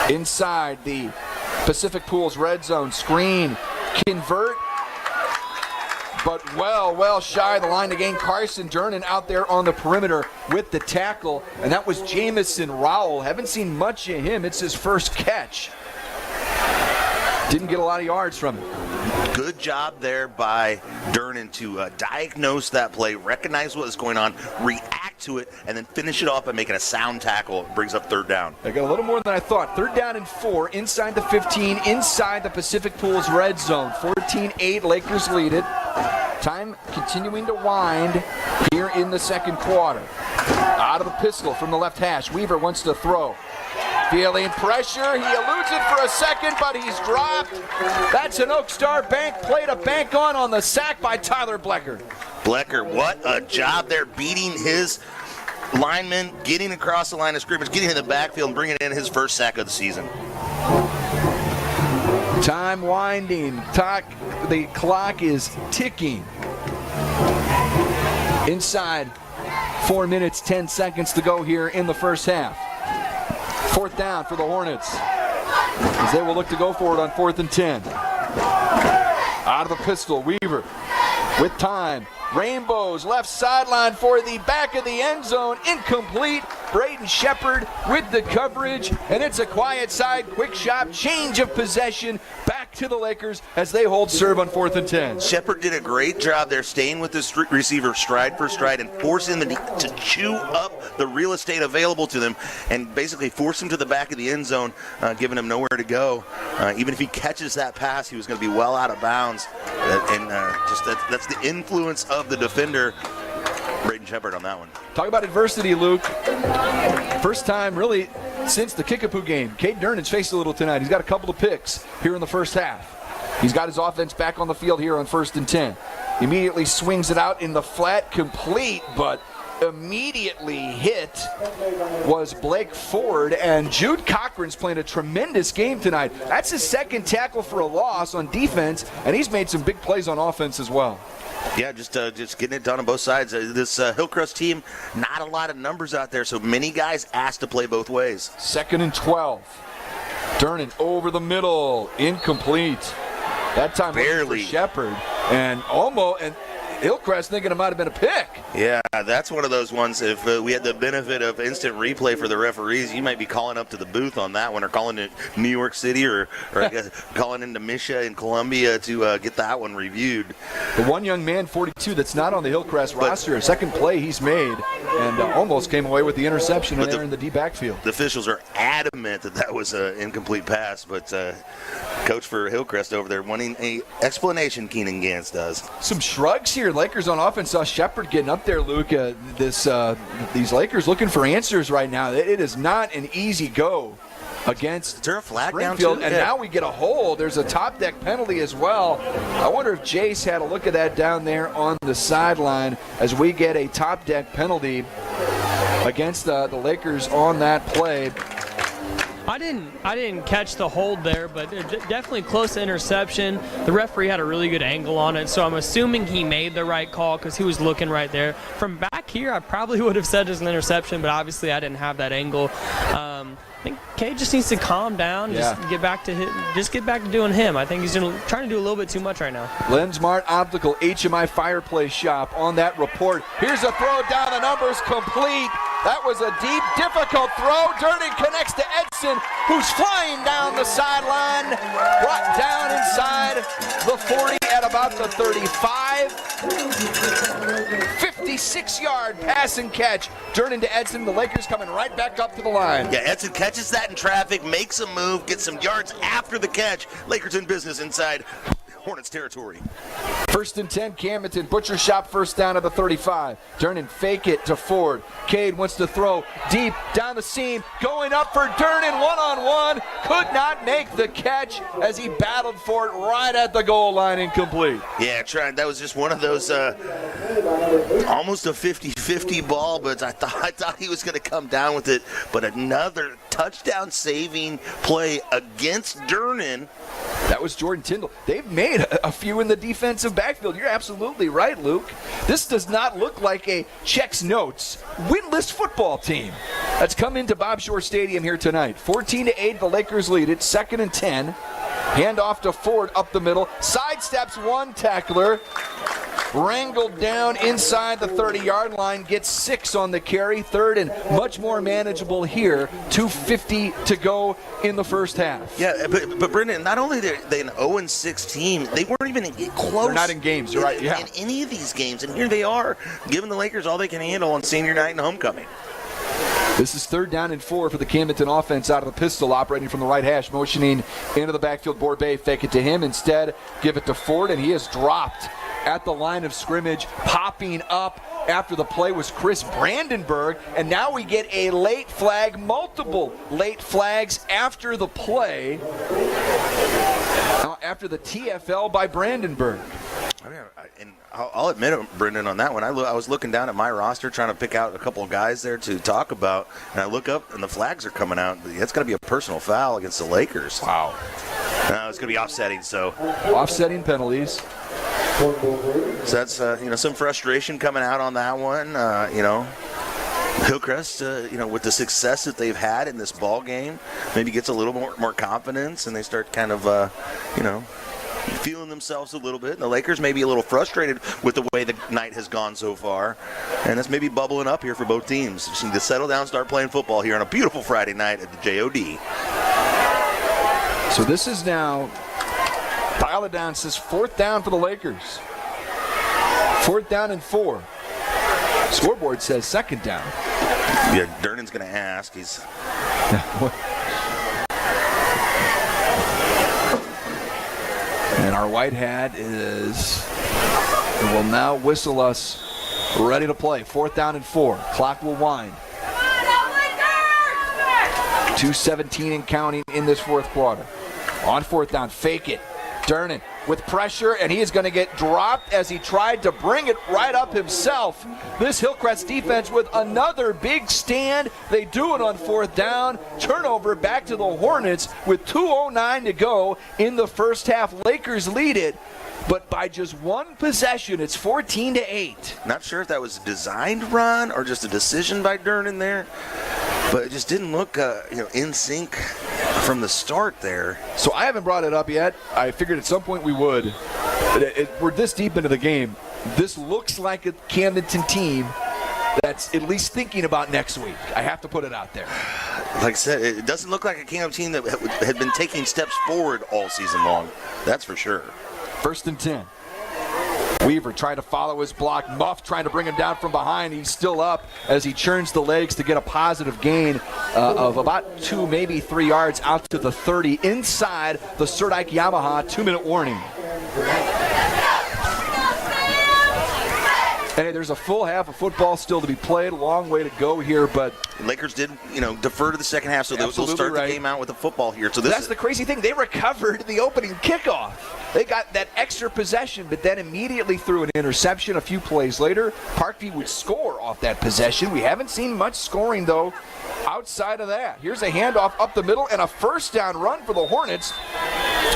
Inside the Pacific Pools red zone, screen, convert, but well shy of the line to gain. Carson Durnan out there on the perimeter with the tackle, and that was Jamison Rowell. Haven't seen much of him. It's his first catch. Didn't get a lot of yards from it. Good job there by Durnan to diagnose that play, recognize what was going on, react to it, and then finish it off by making a sound tackle. Brings up 3rd down. I got a little more than I thought. 3rd down and 4, inside the 15, inside the Pacific Pools red zone. 14-8, Lakers lead it. Time continuing to wind here in the 2nd quarter. Out of the pistol from the left hash. Weaver wants to throw. Feeling pressure. He eludes it for a second, but he's dropped. That's an Oak Star Bank play to bank on the sack by Tyler Blecker. Blecker, what a job there, beating his lineman, getting across the line of scrimmage, getting in the backfield, and bringing in his first sack of the season. Time winding. The clock is ticking. Inside 4 minutes, 10 seconds to go here in the first half. 4th down for the Hornets, as they will look to go for it on 4th and 10. Out of the pistol, Weaver with time. Rainbows left sideline for the back of the end zone. Incomplete. Braden Shepard with the coverage, and it's a quiet side, quick shot, change of possession back to the Lakers as they hold serve on 4th and 10. Shepard did a great job there, staying with this receiver stride for stride and forcing them to chew up the real estate available to them and basically force him to the back of the end zone, giving him nowhere to go. Even if he catches that pass, he was going to be well out of bounds. That's the influence of the defender, Braden Shepard, on that one. Talk about adversity, Luke. First time really since the Kickapoo game. Cade Durnan's faced a little tonight. He's got a couple of picks here in the first half. He's got his offense back on the field here on 1st and 10. Immediately swings it out in the flat, complete, but immediately hit was Blake Ford, and Jude Cochran's playing a tremendous game tonight. That's his 2nd tackle for a loss on defense, and he's made some big plays on offense as well. Yeah, just getting it done on both sides. This Hillcrest team, not a lot of numbers out there, so many guys asked to play both ways. 2nd and 12. Durnan over the middle, incomplete. That time barely. For Shepard, and Hillcrest thinking it might have been a pick. Yeah, that's one of those ones. If we had the benefit of instant replay for the referees, you might be calling up to the booth on that one, or calling it New York City, or I guess calling into Misha in Columbia to get that one reviewed. The one young man, 42, that's not on the Hillcrest roster, a second play he's made, and almost came away with the interception there in the deep backfield. The officials are adamant that was an incomplete pass, but coach for Hillcrest over there wanting an explanation. Keenan Gantz does. Some shrugs here. Lakers on offense saw Shepard getting up there, Luke. These Lakers looking for answers right now. It is not an easy go against is there a flag Springfield, down too? And now we get a hold. There's a top deck penalty as well. I wonder if Jace had a look at that down there on the sideline as we get a top deck penalty against the Lakers on that play. I didn't catch the hold there, but definitely close to interception. The referee had a really good angle on it, so I'm assuming he made the right call because he was looking right there. From back here, I probably would have said it was an interception, but obviously I didn't have that angle. I think Cade just needs to calm down, just get back to doing him. I think he's trying to do a little bit too much right now. Lensmart Optical, HMI Fireplace Shop on that report. Here's a throw down, the numbers complete. That was a deep, difficult throw. Durden connects to Edson, who's flying down the sideline, brought down inside the 40 at about the 35. 56-yard pass and catch. Durden to Edson. The Lakers coming right back up to the line. Yeah, Edson catches that in traffic, makes a move, gets some yards after the catch. Lakers in business inside Hornets territory. 1st and 10, Camdenton. Butcher Shop first down at the 35. Durden fake it to Ford. Cade wants to throw deep down the seam. Going up for Durden one-on-one. Could not make the catch as he battled for it right at the goal line, incomplete. Yeah, that was just one of those almost a 50-50 ball, but I thought he was going to come down with it. But another touchdown saving play against Durden. That was Jordan Tyndall. They've made a few in the defensive backfield. You're absolutely right, Luke. This does not look like a checks notes winless football team that's come into Bob Shore Stadium here tonight. 14-8, the Lakers lead it. 2nd and 10. Hand off to Ford up the middle. Sidesteps one tackler. Wrangled down inside the 30-yard line, gets 6 on the carry. 3rd and much more manageable here. 2:50 to go in the first half. Yeah, but Brendan, not only are they an 0-6 team, they weren't even close. They're not in games, you're right, yeah. In any of these games, and here they are, giving the Lakers all they can handle on senior night and homecoming. This is 3rd down and 4 for the Camdenton offense out of the pistol, operating from the right hash, motioning into the backfield. Borbay fake it to him. Instead, give it to Ford, and he is dropped at the line of scrimmage. Popping up after the play was Chris Brandenburg, and now we get a late flag, multiple late flags after the play, after the TFL by Brandenburg. I mean, and I'll admit it, Brendan, on that one. I was looking down at my roster trying to pick out a couple of guys there to talk about, and I look up and the flags are coming out. It's going to be a personal foul against the Lakers. Wow. It's going to be offsetting. So offsetting penalties. So that's some frustration coming out on that one. Hillcrest, with the success that they've had in this ball game, maybe gets a little more confidence, and they start kind of feeling themselves a little bit. And the Lakers may be a little frustrated with the way the night has gone so far, and that's maybe bubbling up here for both teams. Just need to settle down, start playing football here on a beautiful Friday night at the JOD. So this is now, pile it down, says 4th down for the Lakers. 4th down and 4. Scoreboard says 2nd down. Yeah, Durden's going to ask. He's... And our white hat will now whistle us ready to play. 4th down and 4. Clock will wind. 2:17 and counting in this 4th quarter. On 4th down, fake it. Durden with pressure, and he is going to get dropped as he tried to bring it right up himself. This Hillcrest defense with another big stand. They do it on 4th down. Turnover back to the Hornets with 2:09 to go in the first half. Lakers lead it, but by just one possession. It's 14-8. Not sure if that was a designed run or just a decision by Durden there, but it just didn't look in sync from the start there. So I haven't brought it up yet. I figured at some point we would. We're this deep into the game. This looks like a Camdenton team that's at least thinking about next week. I have to put it out there. Like I said, it doesn't look like a Camdenton team that had been taking steps forward all season long. That's for sure. 1st and 10. Weaver trying to follow his block. Muff trying to bring him down from behind. He's still up as he churns the legs to get a positive gain of about 2, maybe 3 yards out to the 30 inside the Serdike Yamaha 2-minute warning. And hey, there's a full half of football still to be played. A long way to go here, but Lakers did, defer to the second half, so they'll start the game out with the football here. So that's the crazy thing. They recovered the opening kickoff. They got that extra possession, but then immediately threw an interception a few plays later. Parkview would score off that possession. We haven't seen much scoring, though, outside of that. Here's a handoff up the middle and a first down run for the Hornets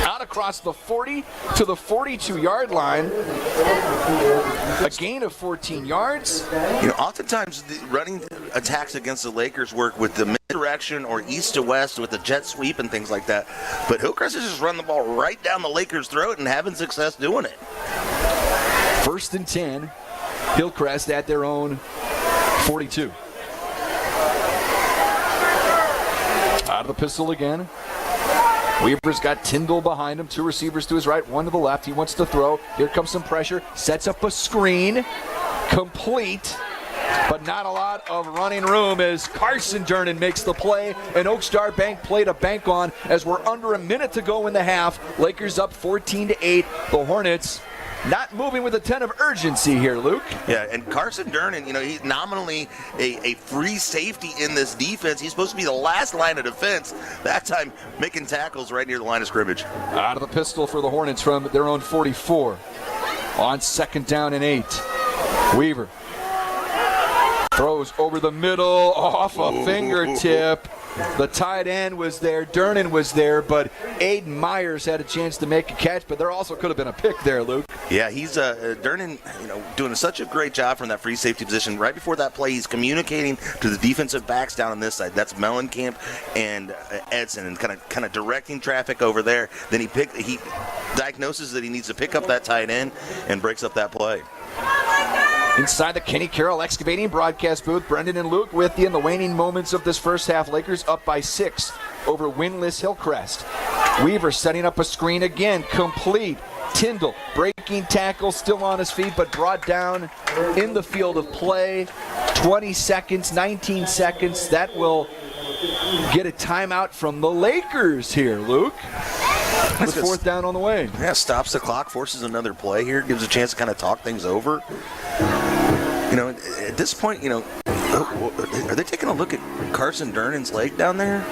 out across the 40 to the 42-yard line. A gain of 14 yards. Oftentimes the running attacks against the Lakers work with the misdirection or east to west with the jet sweep and things like that. But Hillcrest has just run the ball right down the Lakers' throat and having success doing it. 1st and 10. Hillcrest at their own 42. Out of the pistol again. Weaver's got Tyndall behind him. 2 receivers to his right, 1 to the left. He wants to throw. Here comes some pressure. Sets up a screen. Complete. But not a lot of running room as Carson Durnan makes the play. And Oak Star Bank played a bank on as we're under a minute to go in the half. Lakers up 14-8. The Hornets not moving with a ton of urgency here, Luke. Yeah, and Carson Durnan, he's nominally a free safety in this defense. He's supposed to be the last line of defense. That time, making tackles right near the line of scrimmage. Out of the pistol for the Hornets from their own 44. On 2nd down and 8. Weaver throws over the middle, off a fingertip. The tight end was there, Durnan was there, but Aiden Myers had a chance to make a catch, but there also could have been a pick there, Luke. Yeah, he's Durnan, doing such a great job from that free safety position. Right before that play, he's communicating to the defensive backs down on this side. That's Mellencamp and Edson, and kind of directing traffic over there. Then he diagnoses that he needs to pick up that tight end and breaks up that play. Inside the Kenny Carroll Excavating broadcast booth, Brendan and Luke with you in the waning moments of this first half. Lakers up by 6 over winless Hillcrest. Weaver setting up a screen again, complete. Tyndall breaking tackle, still on his feet, but brought down in the field of play. 20 seconds, 19 seconds. That will get a timeout from the Lakers here, Luke. With 4th down on the way. Yeah, stops the clock, forces another play here, gives a chance to kind of talk things over. At this point, are they taking a look at Carson Durnan's leg down there?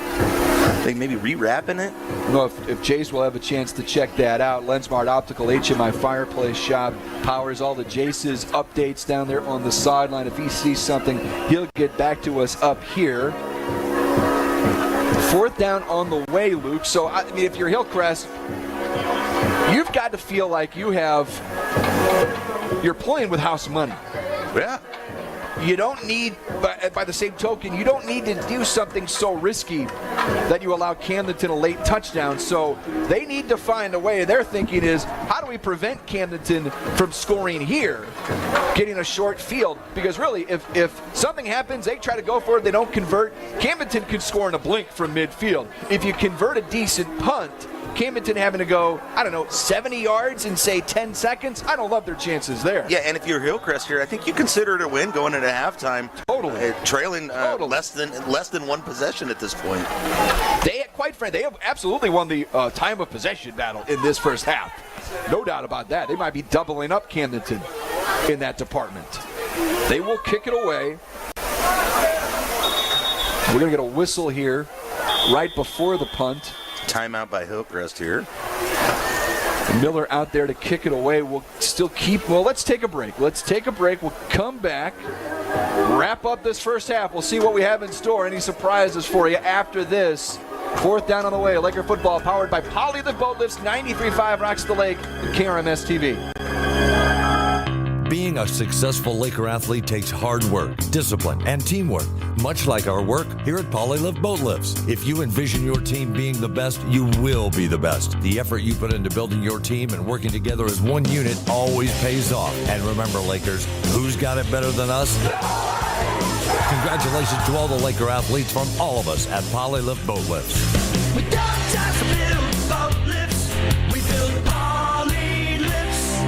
They maybe rewrapping it? Well, if Jace will have a chance to check that out. Lensmart Optical HMI Fireplace Shop powers all the Jace's updates down there on the sideline. If he sees something, he'll get back to us up here. 4th down on the way, Luke. So, if you're Hillcrest, you've got to feel like you're playing with house money. Yeah. You don't need, by the same token, you don't need to do something so risky that you allow Camdenton a late touchdown. So they need to find a way. Their thinking is, how do we prevent Camdenton from scoring here, getting a short field? Because really, if something happens, they try to go for it, they don't convert, Camdenton could score in a blink from midfield. If you convert a decent punt, Camdenton having to go, 70 yards in, say, 10 seconds, I don't love their chances there. Yeah, and if you're Hillcrest here, I think you consider it a win going into halftime. Totally. Trailing less than one possession at this point. Quite frankly, they have absolutely won the time of possession battle in this first half. No doubt about that. They might be doubling up Camdenton in that department. They will kick it away. We're going to get a whistle here right before the punt. Timeout by Hillcrest here. Miller out there to kick it away. We'll still let's take a break. We'll come back, wrap up this first half. We'll see what we have in store. Any surprises for you after this. 4th down on the way. Laker football powered by Polylift Boat Lifts, 93.5 Rocks the Lake, and KRMS TV. Being a successful Laker athlete takes hard work, discipline, and teamwork, much like our work here at Polylift Boat Lifts. If you envision your team being the best, you will be the best. The effort you put into building your team and working together as one unit always pays off. And remember, Lakers, who's got it better than us? Congratulations to all the Laker athletes from all of us at Polylift Boat Lifts. We don't just build boat lifts, we build poly lifts.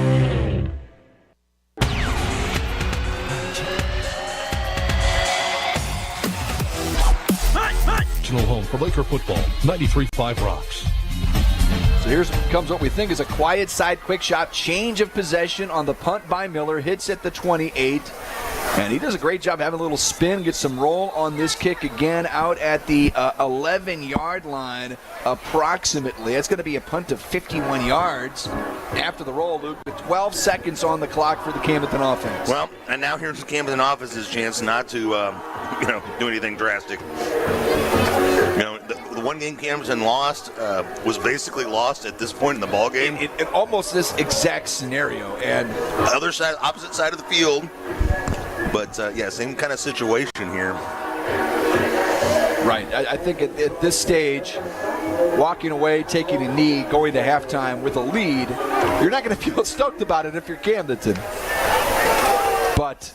Regional home for Laker football, 93.5 Rocks. So here comes what we think is a quiet side quick shot, change of possession on the punt by Miller, hits at the 28. And he does a great job having a little spin, gets some roll on this kick again out at the 11-yard line approximately. It's going to be a punt of 51 yards after the roll, Luke, with 12 seconds on the clock for the Camdenton offense. Well, and now here's the Camdenton offense's chance not to do anything drastic. The one game Camdenton lost was basically lost at this point in the ball game. In almost this exact scenario, and opposite side of the field. But same kind of situation here. Right. I think at this stage, walking away, taking a knee, going to halftime with a lead, you're not going to feel stoked about it if you're Camdenton. But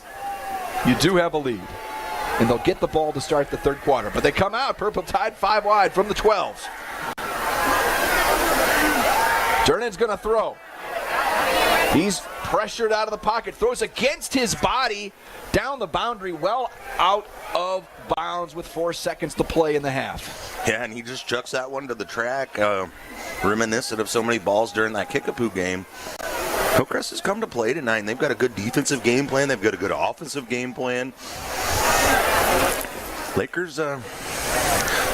you do have a lead. And they'll get the ball to start the third quarter. But they come out, Purple Tide 5 wide from the 12s. Jernan's going to throw. He's pressured out of the pocket, throws against his body, down the boundary, well out of bounds with 4 seconds to play in the half. Yeah, and he just chucks that one to the track, reminiscent of so many balls during that Kickapoo game. Hillcrest has come to play tonight, and they've got a good defensive game plan. They've got a good offensive game plan. Lakers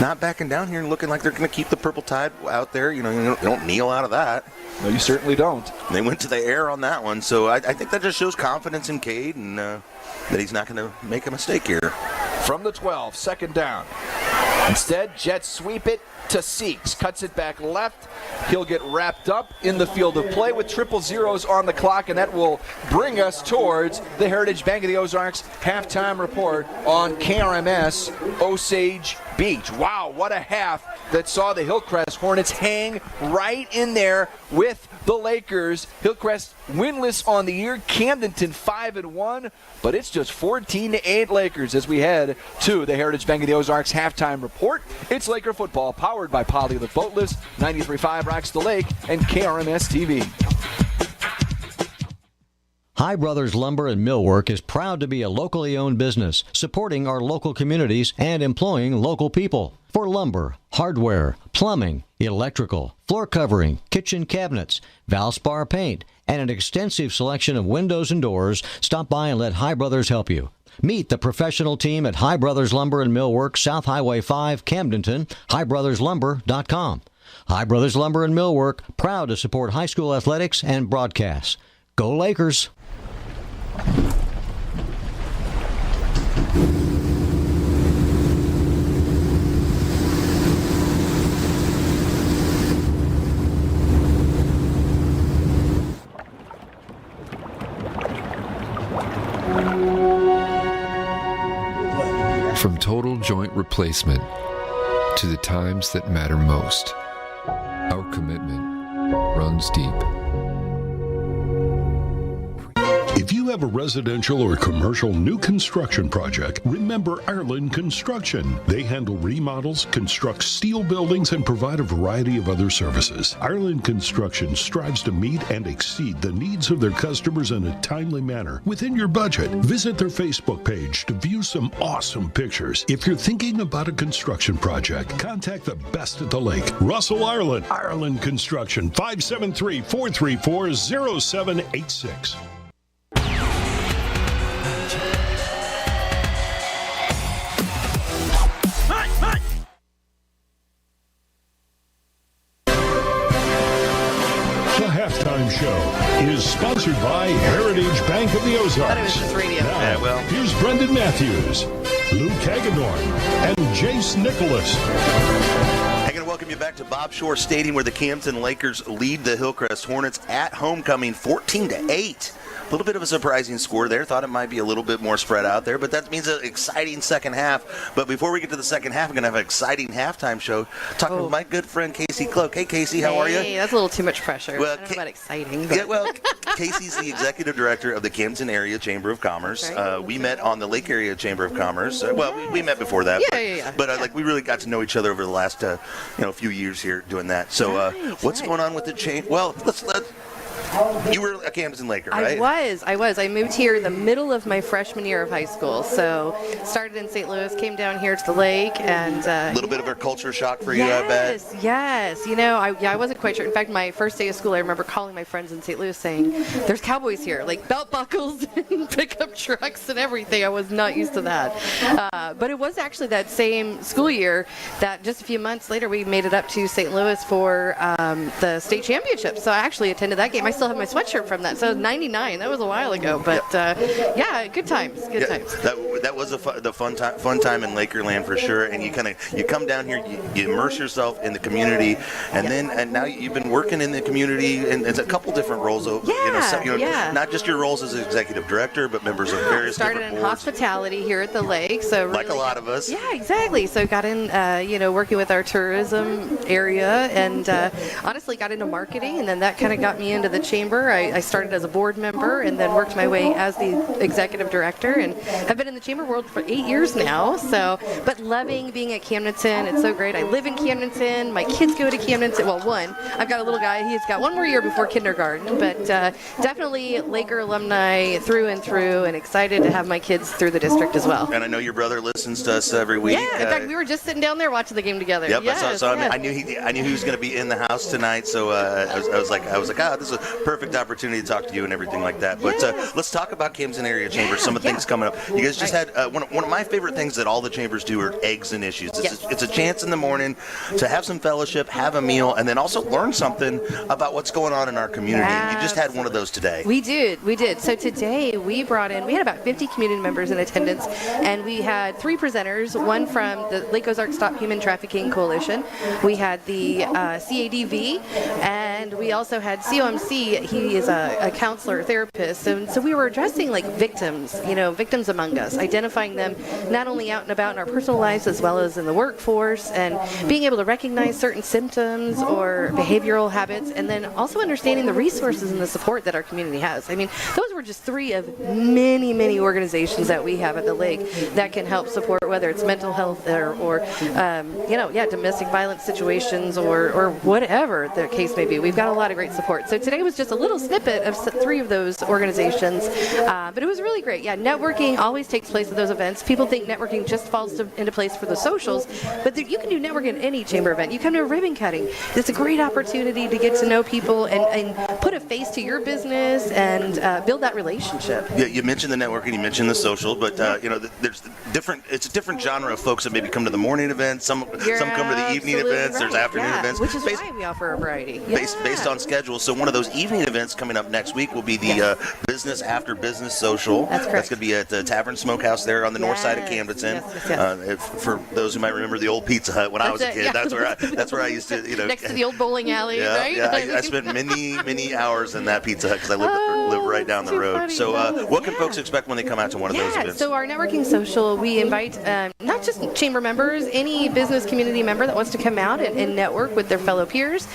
not backing down here and looking like they're going to keep the Purple Tide out there. You don't kneel out of that. No, you certainly don't. They went to the air on that one, so I think that just shows confidence in Cade and that he's not going to make a mistake here. From the 12, second down. Instead, Jets sweep it to Seeks. Cuts it back left. He'll get wrapped up in the field of play with 000 on the clock, and that will bring us towards the Heritage Bank of the Ozarks halftime report on KRMS Osage Beach. Wow, what a half that saw the Hillcrest Hornets hang right in there with the Lakers. Hillcrest winless on the year. Camdenton 5-1, but it's just 14-8 Lakers as we head to the Heritage Bank of the Ozarks halftime report. It's Laker football powered by Poly the Boatless, 93.5 Rocks the Lake, and KRMS TV. High Brothers Lumber and Millwork is proud to be a locally owned business, supporting our local communities and employing local people. For lumber, hardware, plumbing, electrical, floor covering, kitchen cabinets, Valspar paint, and an extensive selection of windows and doors, stop by and let High Brothers help you. Meet the professional team at High Brothers Lumber and Millwork, South Highway 5, Camdenton, highbrotherslumber.com. High Brothers Lumber and Millwork, proud to support high school athletics and broadcasts. Go Lakers! From total joint replacement to the times that matter most, our commitment runs deep. If you have a residential or commercial new construction project, remember Ireland Construction. They handle remodels, construct steel buildings, and provide a variety of other services. Ireland Construction strives to meet and exceed the needs of their customers in a timely manner within your budget. Visit their Facebook page to view some awesome pictures. If you're thinking about a construction project, contact the best at the lake. Russell, Ireland. Ireland Construction, 573-434-0786. Show is sponsored by Heritage Bank of the Ozarks. That was just radio. Now, here's Brendan Matthews, Luke Hagedorn, and Jace Nicholas. I'm going to welcome you back to Bob Shore Stadium, where the Camdenton Lakers lead the Hillcrest Hornets at homecoming 14-8. A little bit of a surprising score there. Thought it might be a little bit more spread out there, but that means an exciting second half. But before we get to the second half, I'm going to have an exciting halftime show talking with my good friend Casey Cloak. Hey, Casey, how are you? Hey, that's a little too much pressure. Well, I don't know about exciting. But. Yeah, well, Casey's the executive director of the Camdenton Area Chamber of Commerce. Okay. We met on the Lake Area Chamber of Commerce. We met before that. But we really got to know each other over the last few years here doing that. So what's going on with the chamber? Well, let's you were a Camdenton Laker, right? I was. I moved here in the middle of my freshman year of high school. So started in St. Louis, came down here to the lake, and a little bit of a culture shock for you, I bet. Yes. I wasn't quite sure. In fact, my first day of school, I remember calling my friends in St. Louis saying, "There's cowboys here, like belt buckles and pickup trucks and everything." I was not used to that. But it was actually that same school year that just a few months later we made it up to St. Louis for the state championship. So I actually attended that game. I still have my sweatshirt from that. So 99. That was a while ago. But good times. Good times. that was the fun time in Lakerland for sure. And you come down here, you immerse yourself in the community, and now you've been working in the community, and it's a couple different roles. Not just your roles as executive director, but members of various started different in boards. hospitality here at the lake, so really, like a lot of us. Yeah, exactly. So got in, working with our tourism area, and honestly got into marketing, and then that kind of got me into the chamber. I started as a board member, and then worked my way as the executive director, and have been in the chamber world for 8 years now. So, but loving being at Camdenton. It's so great. I live in Camdenton. My kids go to Camdenton. Well, one. I've got a little guy. He's got one more year before kindergarten, but definitely Laker alumni through and through, and excited to have my kids through the district as well. And I know your brother listens to us every week. Yeah, in fact, we were just sitting down there watching the game together. Yep. Yes, I knew he was going to be in the house tonight, so I was like, this is a perfect opportunity to talk to you and everything like that. But let's talk about Camden Area Chamber. Some of the things coming up. You guys just had one of my favorite things that all the chambers do are eggs and issues. It's a chance in the morning to have some fellowship, have a meal, and then also learn something about what's going on in our community. You just had one of those today. We did. So today we had about 50 community members in attendance, and we had 3 presenters, one from the Lake Ozark Stop Human Trafficking Coalition. We had the CADV, and we also had COMC. He is a counselor, therapist, and so we were addressing like victims among us, identifying them not only out and about in our personal lives as well as in the workforce, and being able to recognize certain symptoms or behavioral habits, and then also understanding the resources and the support that our community has. I mean, those were just 3 of many, many organizations that we have at the lake that can help support, whether it's mental health or domestic violence situations or whatever the case may be. We've got a lot of great support. So today was just a little snippet of 3 of those organizations, but it was really great. Yeah, networking always takes place at those events. People think networking just falls into place for the socials, but you can do networking at any chamber event. You come to a ribbon cutting. It's a great opportunity to get to know people and put a face to your business and build that relationship. Yeah, you mentioned the networking, you mentioned the social, but there's different. It's a different genre of folks that maybe come to the morning events. Some come to the evening events. Right. There's afternoon events, which is why we offer a variety. Based on schedule. So one of those evening events coming up next week will be the Business After Business Social. That's correct. That's going to be at the Tavern Smokehouse there on the north side of Camdenton. For those who might remember the old Pizza Hut when I was a kid, that's where I used to next to the old bowling alley, right? Yeah, I spent many hours in that Pizza Hut because I live right down the road. Funny. So what can folks expect when they come out to one of those events? So our networking social, we invite not just chamber members, any business community member that wants to come out and network with their fellow peers.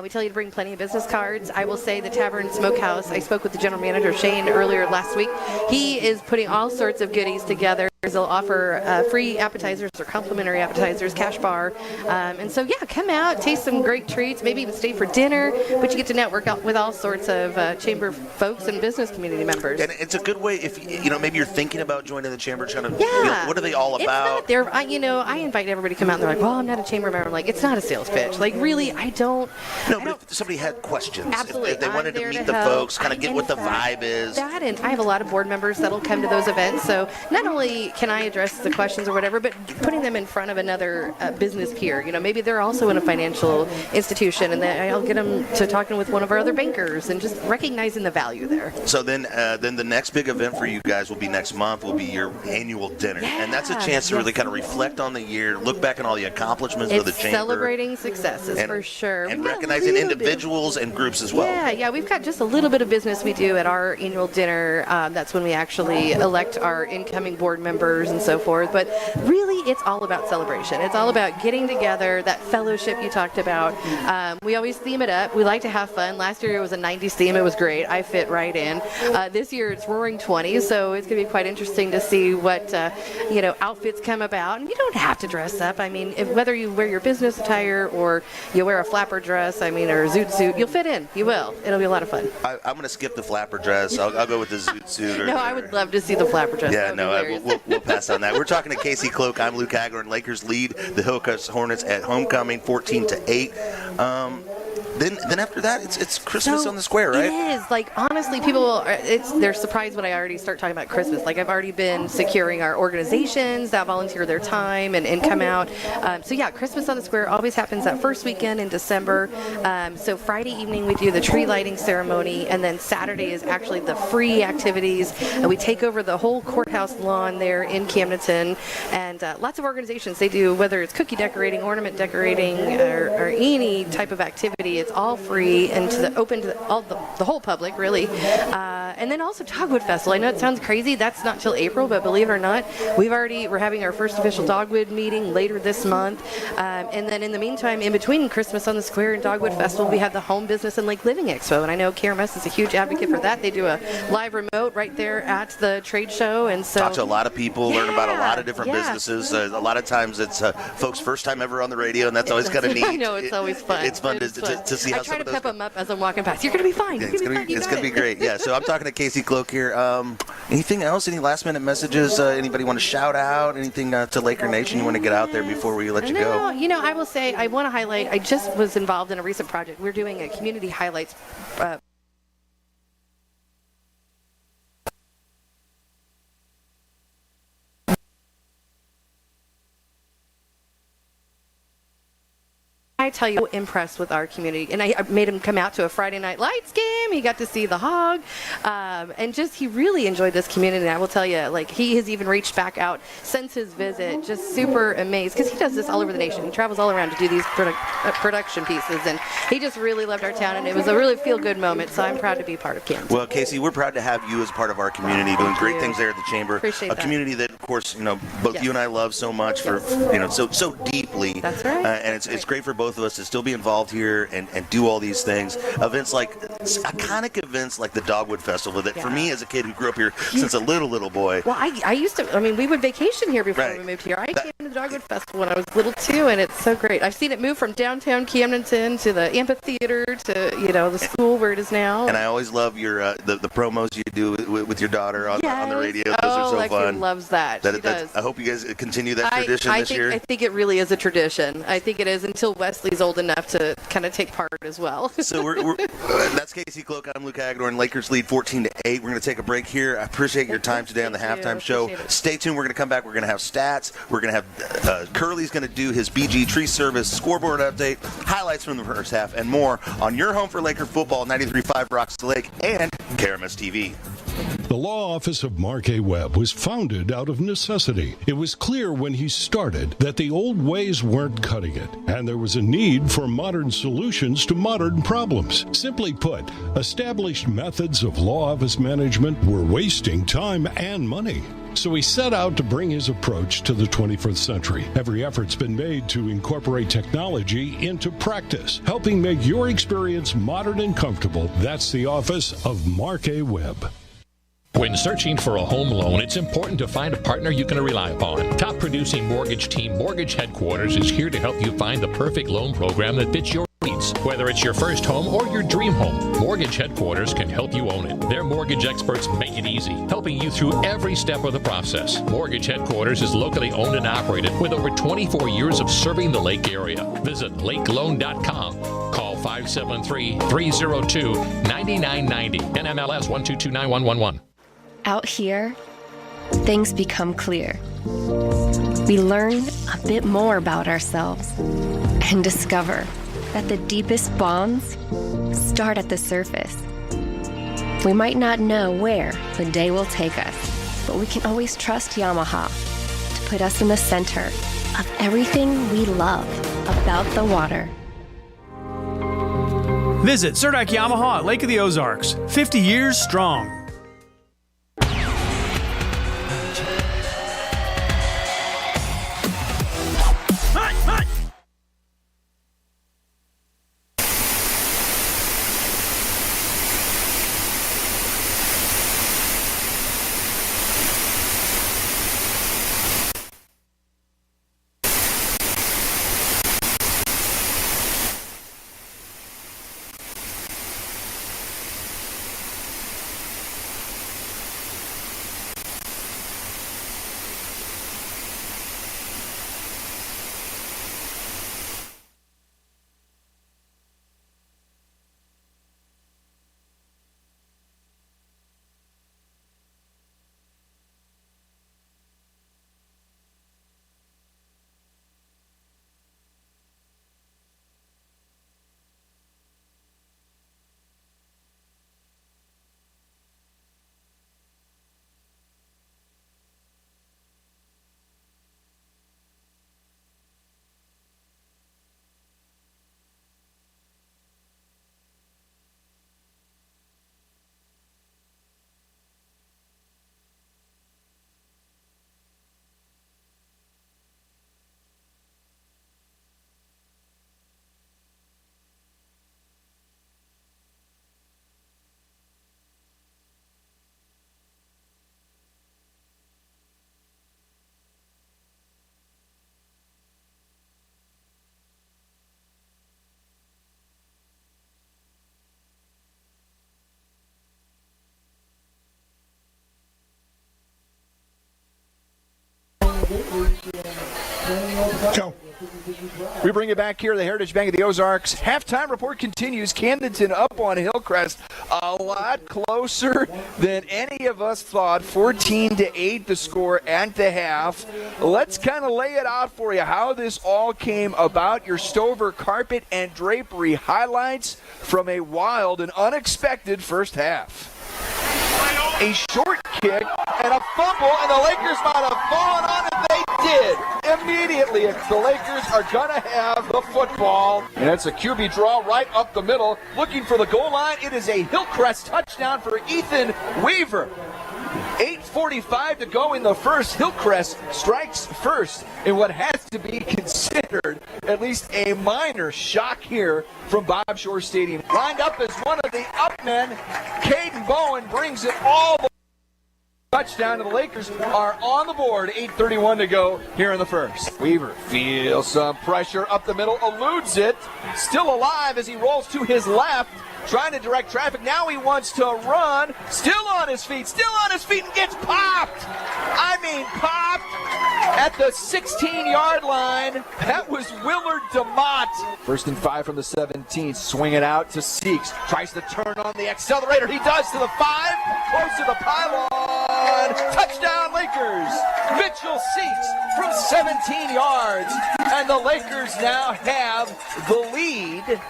We tell you to bring plenty of business cards. I will say the Tavern Smokehouse, I spoke with the general manager, Shane, earlier last week. He is putting all sorts of goodies together. They'll offer free appetizers or complimentary appetizers, cash bar. And so, come out, taste some great treats, maybe even stay for dinner, but you get to network out with all sorts of chamber folks and business community members. And it's a good way if, maybe you're thinking about joining the chamber, what are they all about? I invite everybody to come out and they're like, well, I'm not a chamber member. I'm like, it's not a sales pitch. Like, really, I don't. No, but if somebody had questions, absolutely. If they wanted to meet the folks, kind of get what the vibe is. And I have a lot of board members that'll come to those events. So not only can I address the questions or whatever, but putting them in front of another business peer. Maybe they're also in a financial institution, and then I'll get them to talking with one of our other bankers and just recognizing the value there. So then the next big event for you guys will be next month, will be your annual dinner. And that's a chance to really kind of reflect on the year, look back on all the accomplishments of the chamber. Celebrating successes, for sure. And recognizing individuals and groups as well. Yeah, we've got just a little bit of business we do at our annual dinner. That's when we actually elect our incoming board members and so forth. But really, it's all about celebration. It's all about getting together, that fellowship you talked about. We always theme it up. We like to have fun. Last year it was a 90s theme. It was great. I fit right in. This year it's Roaring 20s, so it's going to be quite interesting to see what outfits come about. And you don't have to dress up. I mean, whether you wear your business attire or you wear a flapper dress, or a zoot suit, you'll fit in. You will. It'll be a lot of fun. I'm going to skip the flapper dress. I'll go with the zoot suit. I would love to see the flapper dress. Yeah, we'll pass on that. We're talking to Casey Cloak. I'm Luke Hagler, and Lakers lead the Hillcrest Hornets at homecoming 14-8. then after that, it's Christmas on the square, right? It is. Like, honestly, people, they're surprised when I already start talking about Christmas. Like, I've already been securing our organizations that volunteer their time and come out. So, yeah, Christmas on the square always happens that first weekend in December. So Friday evening, we do the tree lighting ceremony, and then Saturday is actually the free activities. We take over the whole courthouse lawn there in Camdenton, and lots of organizations, they do, whether it's cookie decorating, ornament decorating, or any type of activity, it's all free and open to the whole public, really. And then also Dogwood Festival. I know it sounds crazy. That's not till April, but believe it or not, we're having our first official Dogwood meeting later this month. And then in the meantime, in between Christmas on the Square and Dogwood Festival, we have the Home Business and Lake Living Expo. And I know KRMS is a huge advocate for that. They do a live remote right there at the trade show. And so talk to a lot of people, learn about a lot of different businesses. A lot of times it's folks' first time ever on the radio, and that's always kind of neat. I know, it's always fun. It's fun to see how I try to pep them up as I'm walking past. You're going to be fine. It's going to be great. Yeah, so I'm talking to Casey Cloak here. Anything else? Any last-minute messages? Anybody want to shout out? Anything to Laker Nation you want to get out there before we let you go? You know, I will say, I want to highlight, I just was involved in a recent project. We're doing a community highlights I tell you, impressed with our community. And I made him come out to a Friday Night Lights game. He got to see the hog. And just, he really enjoyed this community. And I will tell you, like, he has even reached back out since his visit, just super amazed. Because he does this all over the nation. He travels all around to do these production pieces. And he just really loved our town. And it was a really feel-good moment. So I'm proud to be part of Camden. Well, Casey, we're proud to have you as part of our community, doing great things there at the Chamber. Appreciate a that. Community that, of course, you know, both you and I love so much for, so deeply. That's right. And it's great for both of us to still be involved here and do all these things. Events like, iconic events like the Dogwood Festival that for me as a kid who grew up here since a little boy. Well, I used to, we would vacation here before we moved here. I came to the Dogwood Festival when I was little too, and it's so great. I've seen it move from downtown Camdenton to the amphitheater to, the school where it is now. And I always love your the promos you do with your daughter on the radio. Those are so fun. Lexi loves that. She does. I hope you guys continue that tradition this year. I think it really is a tradition. I think it is until Wesley's old enough to kind of take part as well. So we're that's Casey Cloak. I'm Luke Hagedorn. Lakers lead 14-8. We're going to take a break here. I appreciate your time today on the halftime show. Stay tuned. We're going to come back. We're going to have stats. We're going to have Curly's going to do his BG Tree Service scoreboard update, highlights from the first half, and more on your home for Laker football, 93.5 Rocks the Lake and KRMS TV. The law office of Mark A. Webb was founded out of necessity. It was clear when he started that the old ways weren't cutting it, and there was a need for modern solutions to modern problems. Simply put, established methods of law office management were wasting time and money. So he set out to bring his approach to the 21st century. Every effort's been made to incorporate technology into practice, helping make your experience modern and comfortable. That's the office of Mark A. Webb. When searching for a home loan, it's important to find a partner you can rely upon. Top producing mortgage team Mortgage Headquarters is here to help you find the perfect loan program that fits your needs. Whether it's your first home or your dream home, Mortgage Headquarters can help you own it. Their mortgage experts make it easy, helping you through every step of the process. Mortgage Headquarters is locally owned and operated with over 24 years of serving the Lake area. Visit lakeloan.com. Call 573-302-9990. NMLS 1229111. Out here, things become clear. We learn a bit more about ourselves and discover that the deepest bonds start at the surface. We might not know where the day will take us, but we can always trust Yamaha to put us in the center of everything we love about the water. Visit Surdak Yamaha at Lake of the Ozarks, 50 years strong. Go. We bring it back here to the Heritage Bank of the Ozarks. Halftime report continues. Camdenton up on Hillcrest, a lot closer than any of us thought. 14-8 the score at the half. Let's kind of lay it out for you how this all came about. Your Stover carpet and drapery highlights from a wild and unexpected first half. A short kick and a fumble, and the Lakers might have fallen on it. They did. Immediately, the Lakers are going to have the football. And it's a QB draw right up the middle. Looking for the goal line. It is a Hillcrest touchdown for Ethan Weaver. 8:45 to go in the first. Hillcrest strikes first in what has to be considered at least a minor shock here from Bob Shore Stadium. Lined up as one of the up men, Caden Bowen brings it all the touchdown, and the Lakers are on the board. 8:31 to go here in the first. Weaver feels some pressure up the middle, eludes it, still alive as he rolls to his left, trying to direct traffic. Now he wants to run, still on his feet, and gets popped. I mean, popped at the 16-yard line. That was Willard DeMott. 1st and 5 from the 17. Swing it out to Seeks. Tries to turn on the accelerator. He does to the 5. Close to the pylon. Touchdown, Lakers. Mitchell Seeks from 17 yards. And the Lakers now have the lead.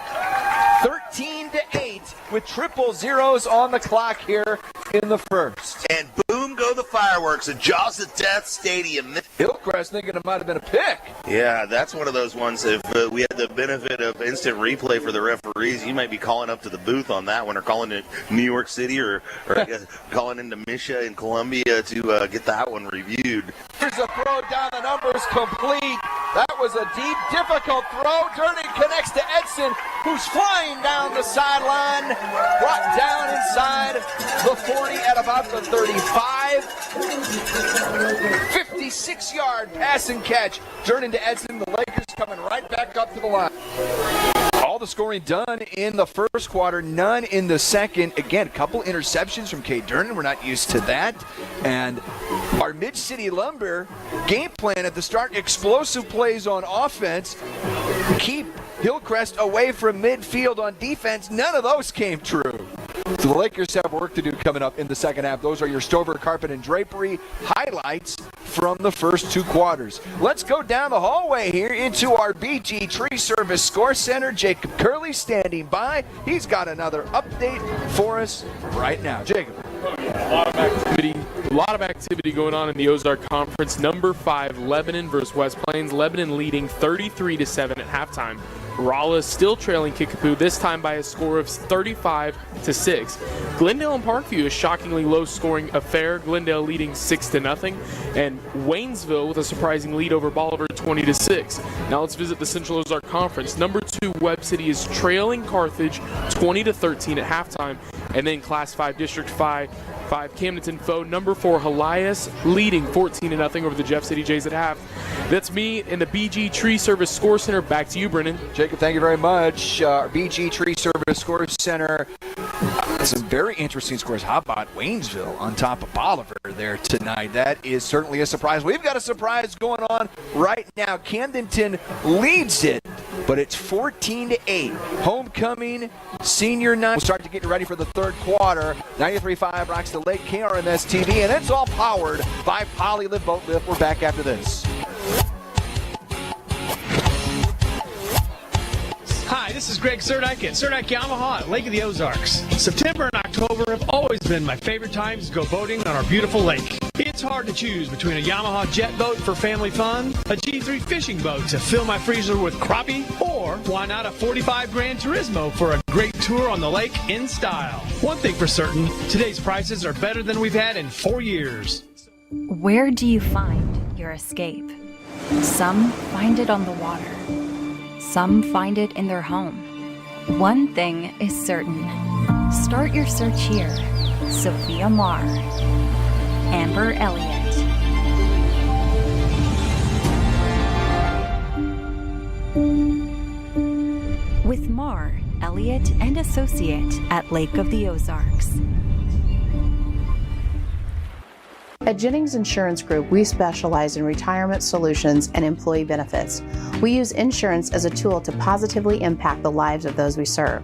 13-8 with triple zeros on the clock here in the first. And boom go the fireworks at Jaws of Death Stadium. Hillcrest thinking it might have been a pick. Yeah, that's one of those ones. If we had the benefit of instant replay for the referees, you might be calling up to the booth on that one, or calling to New York City, or I guess calling into Misha in Columbia to get that one reviewed. Here's a throw down, the numbers complete. That was a deep, difficult throw. Durden connects to Edson, who's flying down the sideline. Brought down inside the 40 at about the 35. 56-yard pass and catch. Durden to Edson. The Lakers coming right back up to the line. All the scoring done in the first quarter, none in the second. Again, a couple interceptions from Kay Durden. We're not used to that. And our Mid-City Lumber game plan at the start, explosive plays on offense, keep Hillcrest away from midfield on defense. None of those came true. So the Lakers have work to do coming up in the second half. Those are your Stover carpet and drapery highlights from the first two quarters. Let's go down the hallway here into our BG Tree Service Score Center. Jacob Curley standing by. He's got another update for us right now. Jacob. A lot of activity going on in the Ozark Conference. Number 5, Lebanon versus West Plains. Lebanon leading 33-7 at halftime. Rolla still trailing Kickapoo, this time by a score of 35-6. Glendale and Parkview, a shockingly low-scoring affair. Glendale leading 6-0, and Waynesville with a surprising lead over Bolivar, 20-6. Now let's visit the Central Ozark Conference. Number 2, Webb City is trailing Carthage, 20-13 at halftime, and then Class 5 District 5 Camdenton foe. Number 4, Helias leading 14-0 over the Jeff City Jays at half. That's me in the BG Tree Service Score Center. Back to you, Brennan. Jacob, thank you very much. BG Tree Service Score Center. Some very interesting scores. How about Waynesville on top of Bolivar there tonight? That is certainly a surprise. We've got a surprise going on right now. Camdenton leads it, but it's 14-8. Homecoming senior night. We'll start to get ready for the third quarter. 93.5 rocks the Lake, KRMS TV, and it's all powered by Poly Live Boat Lift. We're back after this. Hi, this is Greg Surdike at Surdike Yamaha at Lake of the Ozarks. September and October have always been my favorite times to go boating on our beautiful lake. It's hard to choose between a Yamaha jet boat for family fun, a G3 fishing boat to fill my freezer with crappie, or why not a 45 Gran Turismo for a great tour on the lake in style. One thing for certain, today's prices are better than we've had in 4 years. Where do you find your escape? Some find it on the water. Some find it in their home. One thing is certain. Start your search here. Sophia Marr. Amber Elliott. With Marr, Elliott, and Associate at Lake of the Ozarks. At Jennings Insurance Group, we specialize in retirement solutions and employee benefits. We use insurance as a tool to positively impact the lives of those we serve.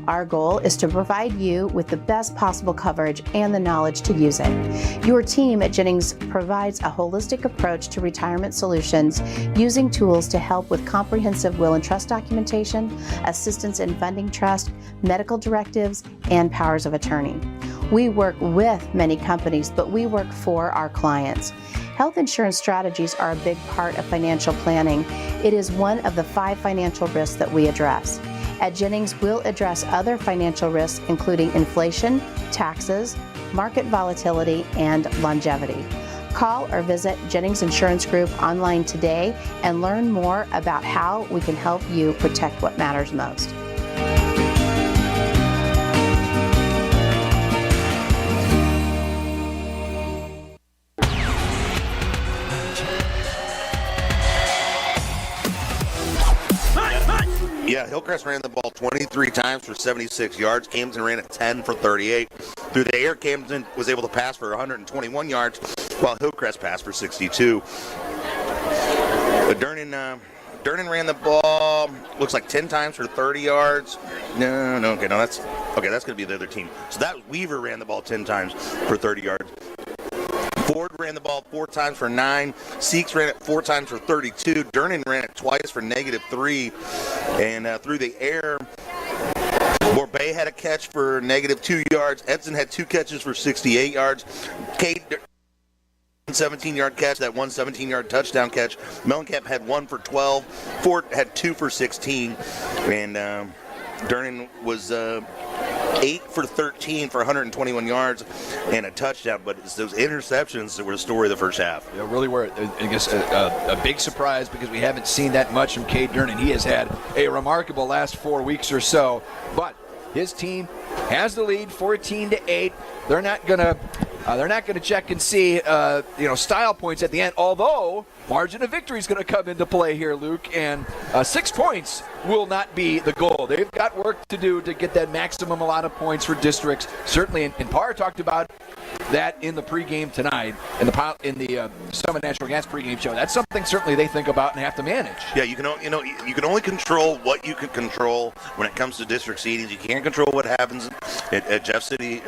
Our goal is to provide you with the best possible coverage and the knowledge to use it. Your team at Jennings provides a holistic approach to retirement solutions using tools to help with comprehensive will and trust documentation, assistance in funding trust, medical directives, and powers of attorney. We work with many companies, but we work for our clients. Health insurance strategies are a big part of financial planning. It is one of the 5 financial risks that we address. At Jennings, we'll address other financial risks, including inflation, taxes, market volatility, and longevity. Call or visit Jennings Insurance Group online today and learn more about how we can help you protect what matters most. Yeah, Hillcrest ran the ball 23 times for 76 yards. Camdenton ran it 10 for 38. Through the air, Camdenton was able to pass for 121 yards, while Hillcrest passed for 62. Durnan ran the ball, looks like 10 times for 30 yards. That's going to be the other team. So Weaver ran the ball 10 times for 30 yards. Ford ran the ball 4 times for 9. Seeks ran it 4 times for 32. Durnan ran it twice for -3. And through the air, Borbay had a catch for -2 yards. Edson had 2 catches for 68 yards. Cade, 17-yard catch, that one 17-yard touchdown catch. Mellencamp had 1 for 12. Ford had 2 for 16. And Durnan was 8 for 13 for 121 yards and a touchdown, but it's those interceptions that were the story of the first half. They really were, I guess, a big surprise because we haven't seen that much from Cade Durnan. He has had a remarkable last 4 weeks or so, but his team has the lead, 14-8. They're not gonna check and see, style points at the end. Although margin of victory is going to come into play here, Luke, and 6 points will not be the goal. They've got work to do to get that maximum amount of points for districts. Certainly, and Parr talked about that in the pregame tonight, in the Summit Natural Gas pregame show. That's something certainly they think about and have to manage. Yeah, you can only control what you can control when it comes to district seedings. You can't control what happens at Jeff City,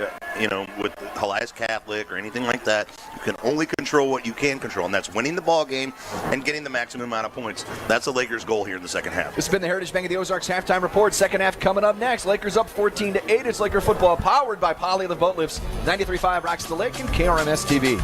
with Helias Catholic or anything like that. You can only control what you can control, and that's winning the ball game and getting the maximum amount of points. That's the Lakers' goal here in the second half. This has been the Heritage Bank of the Ozarks halftime report. Second half coming up next. Lakers up 14-8. It's Laker football powered by Poly Live Boat Lifts. 93.5 Rocks the Lake and KRMS TV.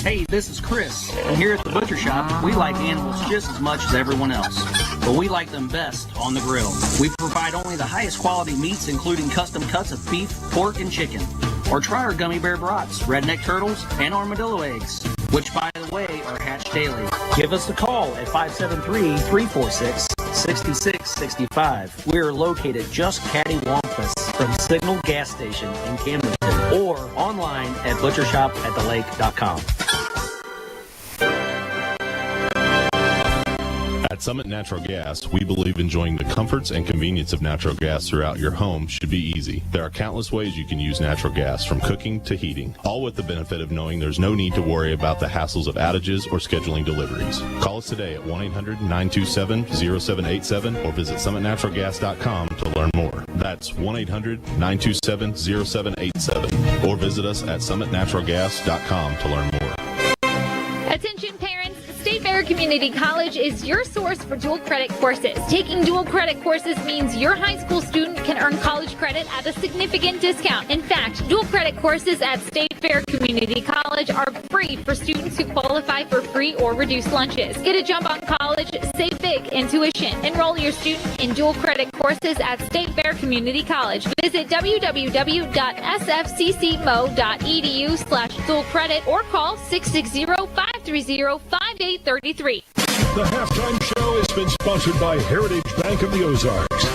Hey, this is Chris, and here at the Butcher Shop, we like animals just as much as everyone else, but we like them best on the grill. We provide only the highest quality meats, including custom cuts of beef, pork, and chicken. Or try our gummy bear brats, redneck turtles, and armadillo eggs, which, by the way, are hatched daily. Give us a call at 573-346-6665. We are located just cattywampus from Signal Gas Station in Camdenton, or online at butchershopatthelake.com. At Summit Natural Gas, we believe enjoying the comforts and convenience of natural gas throughout your home should be easy. There are countless ways you can use natural gas, from cooking to heating, all with the benefit of knowing there's no need to worry about the hassles of outages or scheduling deliveries. Call us today at 1-800-927-0787 or visit summitnaturalgas.com to learn more. That's 1-800-927-0787 or visit us at summitnaturalgas.com to learn more. Attention parents, State Fair Community College is your source for dual credit courses. Taking dual credit courses means your high school student can earn college credit at a significant discount. In fact, dual credit courses at State Fair Community College are free for students who qualify for free or reduced lunches. Get a jump on college, save big in tuition. Enroll your student in dual credit courses at State Fair Community College. Visit www.sfccmo.edu/dual credit or call 660-530-5833. The halftime show has been sponsored by Heritage Bank of the Ozarks.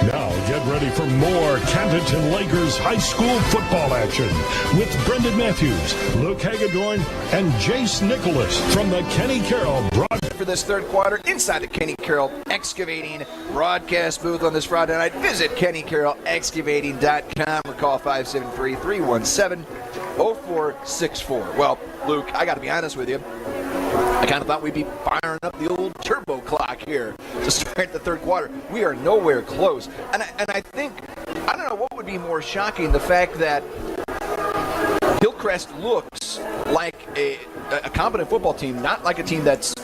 Now get ready for more Camdenton Lakers high school football action with Brendan Matthews, Luke Hagedorn, and Jace Nicholas from the Kenny Carroll Broadcast for this third quarter inside the Kenny Carroll Excavating broadcast booth on this Friday night. Visit KennyCarrollExcavating.com or call 573-317-0464. Well, Luke, I got to be honest with you. I kind of thought we'd be firing up the old turbo clock here to start the third quarter. We are nowhere close. And I think, I don't know what would be more shocking, the fact that Hillcrest looks like a competent football team, not like a team that's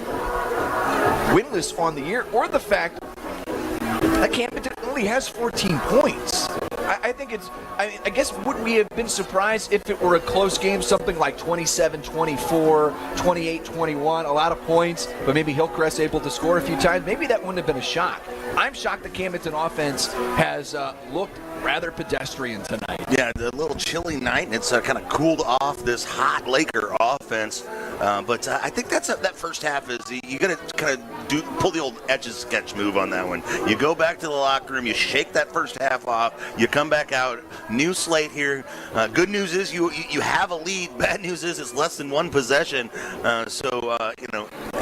winless on the year, or the fact that Camdenton only has 14 points. I think it's, I guess, would we have been surprised if it were a close game, something like 27-24, 28-21, a lot of points, but maybe Hillcrest able to score a few times? Maybe that wouldn't have been a shock. I'm shocked the Camdenton offense has looked rather pedestrian tonight. Yeah, a little chilly night, and it's kind of cooled off this hot Laker offense. But I think that first half is you got to kind of pull the old Etch-a-Sketch move on that one. You go back to the locker room, you shake that first half off, you come back out, new slate here. Good news is you have a lead. Bad news is it's less than one possession. So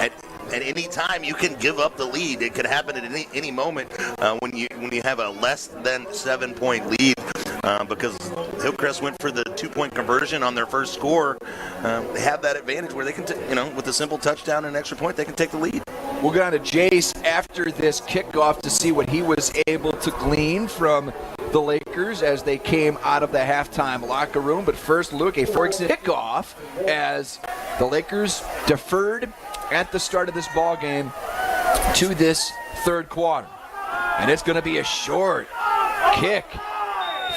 at any time you can give up the lead. It could happen at any moment when you have a less than 7-point lead. Because Hillcrest went for the 2-point conversion on their first score. They have that advantage where they can, with a simple touchdown and an extra point, they can take the lead. We'll go on to Jace after this kickoff to see what he was able to glean from the Lakers as they came out of the halftime locker room. But first, Luke, a Ferguson kickoff as the Lakers deferred at the start of this ball game to this third quarter. And it's going to be a short kick,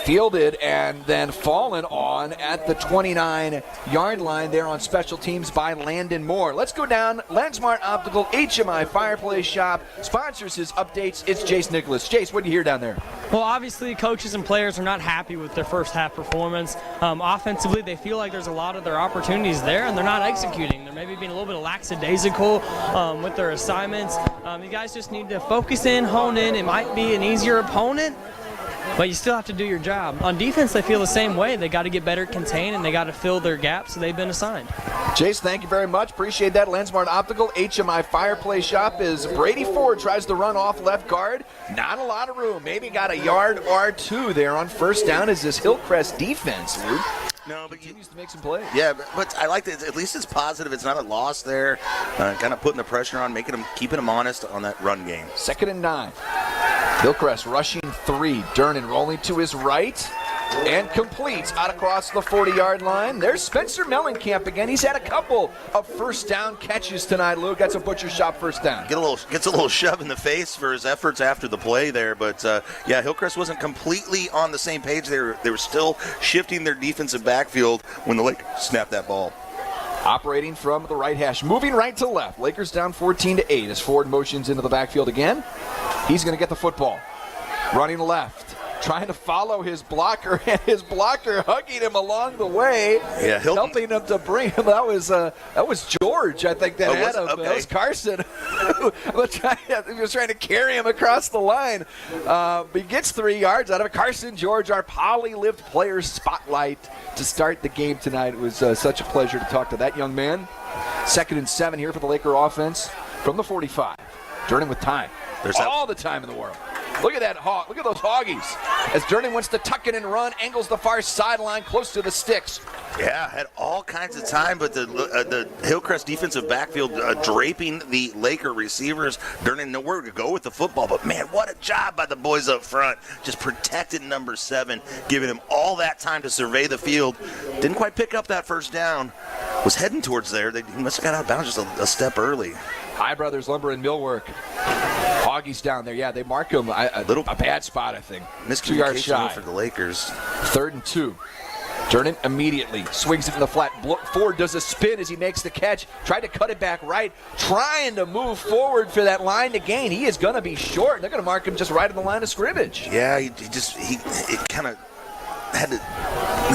fielded and then fallen on at the 29-yard line there on special teams by Landon Moore. Let's go down. Lensmart Optical HMI Fireplace Shop sponsors his updates. It's Jace Nicholas. Jace, what do you hear down there? Well, obviously, coaches and players are not happy with their first half performance. Offensively, they feel like there's a lot of their opportunities there, and they're not executing. They're maybe being a little bit lackadaisical with their assignments. You guys just need to focus in, hone in. It might be an easier opponent, but you still have to do your job. On defense, they feel the same way. They got to get better at contain, and they got to fill their gaps that they've been assigned. Jace, thank you very much. Appreciate that. Lensmart Optical, HMI Fireplace Shop as Brady Ford tries to run off left guard. Not a lot of room. Maybe got a yard or two there on first down as this Hillcrest defense, Luke. No, but continues to make some plays. Yeah, but I like that. At least it's positive. It's not a loss there. Kind of putting the pressure on, keeping them honest on that run game. 2nd and 9. Hillcrest rushing 3. Dernan rolling to his right and completes out across the 40-yard line. There's Spencer Mellencamp again. He's had a couple of first down catches tonight, Luke. That's a Butcher Shop first down. Gets a little shove in the face for his efforts after the play there. But, Hillcrest wasn't completely on the same page. They were still shifting their defensive backfield when the Lakers snapped that ball. Operating from the right hash, moving right to left. Lakers down 14-8 as Ford motions into the backfield again. He's going to get the football. Running left, trying to follow his blocker, and his blocker hugging him along the way, helping him to bring him. That was George, I think, that had him. That was Carson. He was trying to carry him across the line. But he gets 3 yards out of it. Carson George, our Poly-Lift Players Spotlight to start the game tonight. It was such a pleasure to talk to that young man. 2nd and 7 here for the Laker offense from the 45. Durning with time. There's all the time in the world. Look at that hog. Look at those hoggies. As Durning wants to tuck it and run, angles the far sideline close to the sticks. Yeah, had all kinds of time, but the Hillcrest defensive backfield draping the Laker receivers. Durning nowhere to go with the football, but man, what a job by the boys up front. Just protected number 7, giving him all that time to survey the field. Didn't quite pick up that first down. Was heading towards there. He must have got out of bounds just a step early. High Brothers Lumber and Millwork. Hoggies down there. Yeah, they mark him a bad spot, I think. 2 yards shy for the Lakers. 3rd and 2. Durnan immediately swings it in the flat. Ford does a spin as he makes the catch. Tried to cut it back right. Trying to move forward for that line to gain. He is going to be short. They're going to mark him just right on the line of scrimmage. Yeah, he kind of had to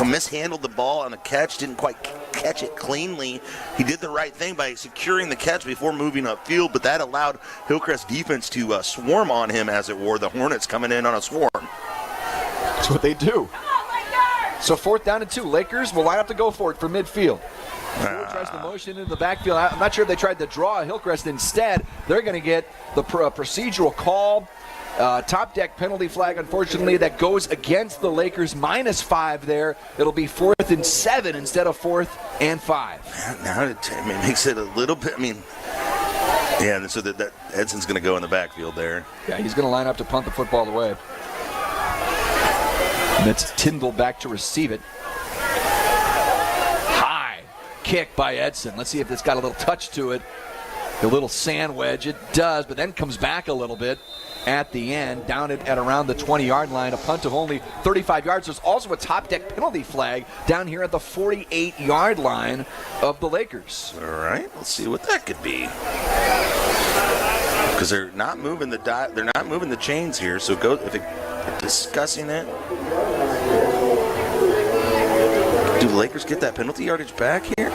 mishandled the ball on the catch. Didn't quite catch it cleanly. He did the right thing by securing the catch before moving upfield, but that allowed Hillcrest defense to swarm on him, as it were. The Hornets coming in on a swarm. That's what they do. So 4th down and 2. Lakers will line up to go for it from midfield. Stewart tries the motion into the backfield. I'm not sure if they tried to draw Hillcrest. Instead, they're going to get the procedural call. Top deck penalty flag, unfortunately, that goes against the Lakers. -5 there. It'll be 4th and 7 instead of 4th and 5. Now it makes it a little bit, yeah, so that Edson's going to go in the backfield there. Yeah, he's going to line up to punt the football away. And it's Tyndall back to receive it. High kick by Edson. Let's see if it's got a little touch to it. A little sand wedge. It does, but then comes back a little bit at the end, down at around the 20-yard line. A punt of only 35 yards. There's also a top deck penalty flag down here at the 48-yard line of the Lakers. All right, let's see what that could be. Because they're not moving the chains here. So go if they're discussing it. Do the Lakers get that penalty yardage back here?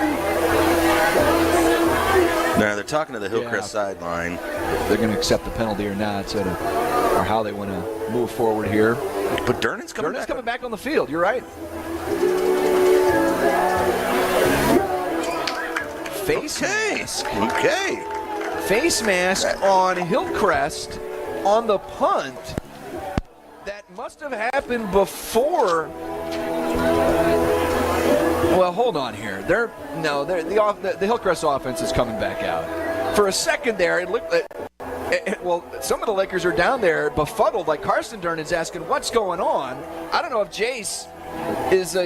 No, they're talking to the Hillcrest sideline. They're going to accept the penalty or not, or how they want to move forward here. But Durnan's coming back on the field. You're right. Face mask. Okay. Face mask on Hillcrest on the punt. That must have happened before. Well, hold on here. The Hillcrest offense is coming back out. For a second there, it looked like, some of the Lakers are down there befuddled, like Carson Durnan's asking, what's going on? I don't know if Jace is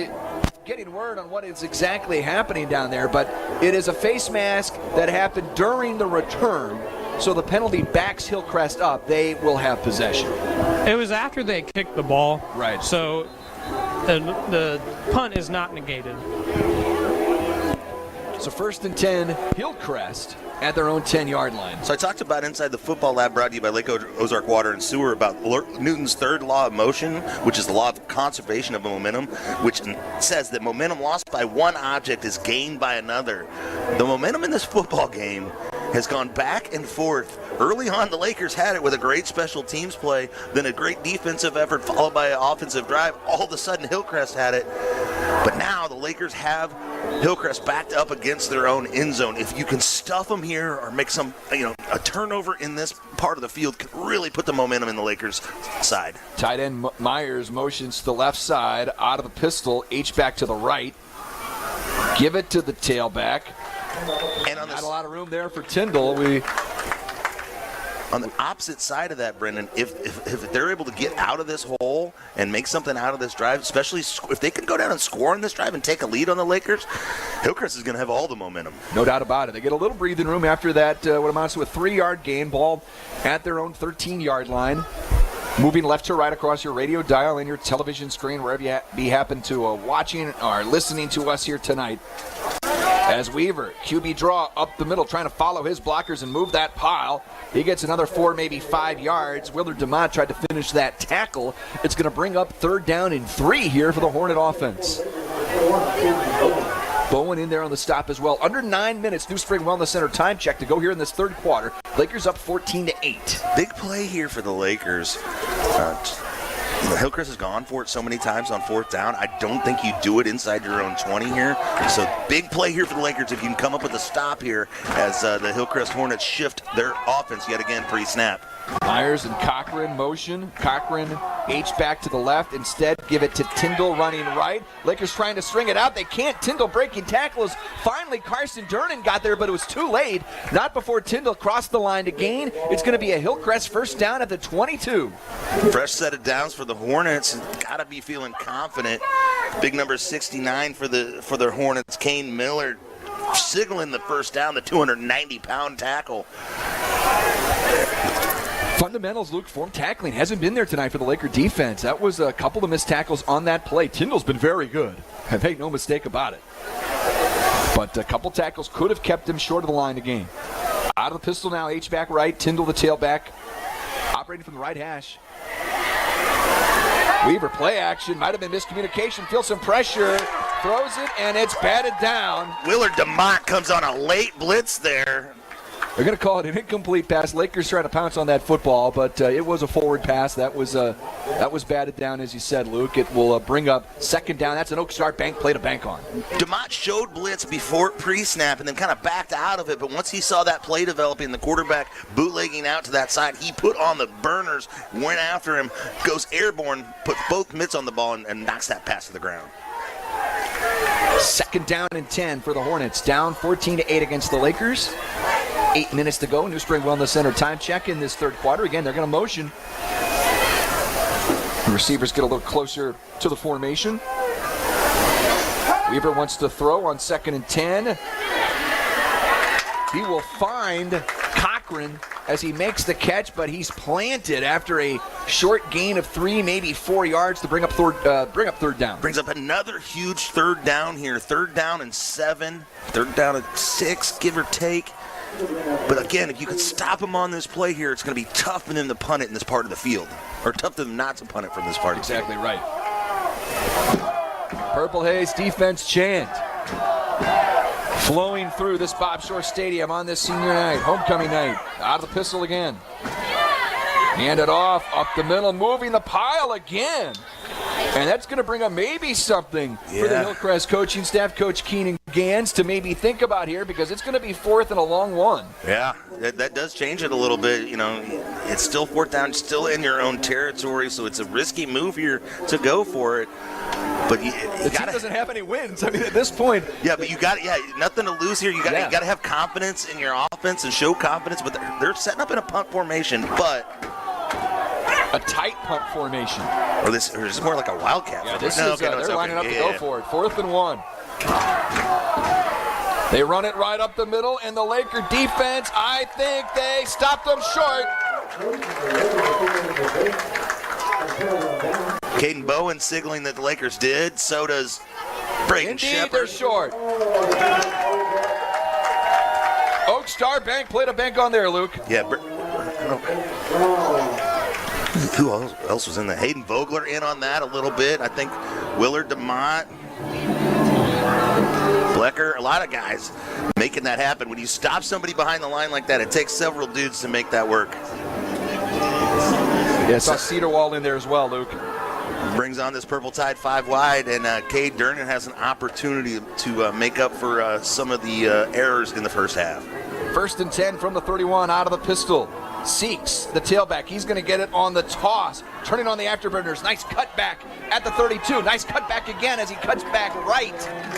getting word on what is exactly happening down there, but it is a face mask that happened during the return, so the penalty backs Hillcrest up. They will have possession. It was after they kicked the ball. Right. So the punt is not negated. So 1st and 10, Hillcrest at their own 10-yard line. So I talked about Inside the Football Lab, brought to you by Lake Ozark Water and Sewer, about Newton's third law of motion, which is the law of conservation of momentum, which says that momentum lost by one object is gained by another. The momentum in this football game has gone back and forth. Early on, the Lakers had it with a great special teams play, then a great defensive effort followed by an offensive drive. All of a sudden, Hillcrest had it. But now the Lakers have Hillcrest backed up against their own end zone. If you can stuff them here or make some, a turnover in this part of the field, can really put the momentum in the Lakers' side. Tight end Myers motions to the left side, out of the pistol, H-back to the right. Give it to the tailback. And not a lot of room there for Tyndall. On the opposite side of that, Brendan, if they're able to get out of this hole and make something out of this drive, especially if they can go down and score on this drive and take a lead on the Lakers, Hillcrest is going to have all the momentum. No doubt about it. They get a little breathing room after that, what amounts to a 3-yard gain, ball at their own 13-yard line. Moving left to right across your radio dial and your television screen, wherever you be happen to watching or listening to us here tonight. As Weaver, QB draw up the middle, trying to follow his blockers and move that pile. He gets another 4, maybe 5 yards. Willard DeMott tried to finish that tackle. It's going to bring up 3rd down and 3 here for the Hornet offense. Bowen in there on the stop as well. Under 9 minutes, New Spring Wellness Center time check to go here in this third quarter. Lakers up 14-8. Big play here for the Lakers. Hillcrest has gone for it so many times on 4th down. I don't think you do it inside your own 20 here. So big play here for the Lakers if you can come up with a stop here as the Hillcrest Hornets shift their offense yet again pre-snap. Myers and Cochran motion. Cochran H-back to the left. Instead, give it to Tyndall running right. Lakers trying to string it out. They can't. Tyndall breaking tackles. Finally, Carson Durnan got there, but it was too late. Not before Tyndall crossed the line to gain. It's going to be a Hillcrest first down at the 22. Fresh set of downs for the Hornets. Got to be feeling confident. Big number 69 for the Hornets. Kane Miller signaling the first down, the 290-pound tackle. Fundamentals, Luke, form tackling hasn't been there tonight for the Laker defense. That was a couple of missed tackles on that play. Tyndall's been very good. I make no mistake about it. But a couple tackles could have kept him short of the line to gain. Out of the pistol now, H-back right, Tyndall the tailback, operating from the right hash. Weaver play action, might have been miscommunication, feels some pressure, throws it, and it's batted down. Willard DeMott comes on a late blitz there. They're going to call it an incomplete pass. Lakers trying to pounce on that football, but it was a forward pass. That was batted down, as you said, Luke. It will bring up second down. That's an Oak Star bank play to bank on. DeMott showed blitz before pre-snap and then kind of backed out of it, but once he saw that play developing, the quarterback bootlegging out to that side, he put on the burners, went after him, goes airborne, puts both mitts on the ball, and knocks that pass to the ground. Second down and 10 for the Hornets. Down 14-8 against the Lakers. 8 minutes to go. New Spring Wellness Center time check in this third quarter. Again, they're going to motion. The receivers get a little closer to the formation. Weaver wants to throw on 2nd and 10. He will find Cochran as he makes the catch, but he's planted after a short gain of 3, maybe 4 yards to bring up third down. Brings up another huge third down here. 3rd down and 7, 3rd down and 6, give or take. But again, if you can stop him on this play here, it's going to be tough for them to punt it in this part of the field. Or tough for them not to punt it from this part of the field. Exactly right. Purple Haze defense chant flowing through this Bob Shore Stadium on this senior night, homecoming night. Out of the pistol again. Hand it off, up the middle, moving the pile again. And that's going to bring up maybe something for the Hillcrest coaching staff, Coach Keenan Gans, to maybe think about here, because it's going to be 4th and a long one. Yeah, that does change it a little bit. You know, it's still 4th down, still in your own territory, so it's a risky move here to go for it. But the team doesn't have any wins. I mean, at this point. Yeah, but you got nothing to lose here. You got to have confidence in your offense and show confidence. But they're setting up in a punt formation, but a tight punt formation. Or this is more like a wildcat. Yeah, they're lining up to go for it. 4th and 1. They run it right up the middle, and the Laker defense, I think they stopped them short. Caden Bowen signaling that the Lakers did. So does Braden Shepard. They're short. Oak Star bank play to bank on there, Luke. Yeah. Who else was in there? Hayden Vogler in on that a little bit. I think Willard DeMott, Blecker, a lot of guys making that happen. When you stop somebody behind the line like that, it takes several dudes to make that work. Yeah, I saw Cedar Wall in there as well, Luke. Brings on this Purple Tide 5 wide, and Cade Durnan has an opportunity to make up for some of the errors in the first half. 1st and 10 from the 31 out of the pistol. Seeks the tailback. He's going to get it on the toss. Turning on the afterburners. Nice cutback at the 32. Nice cutback again as he cuts back right.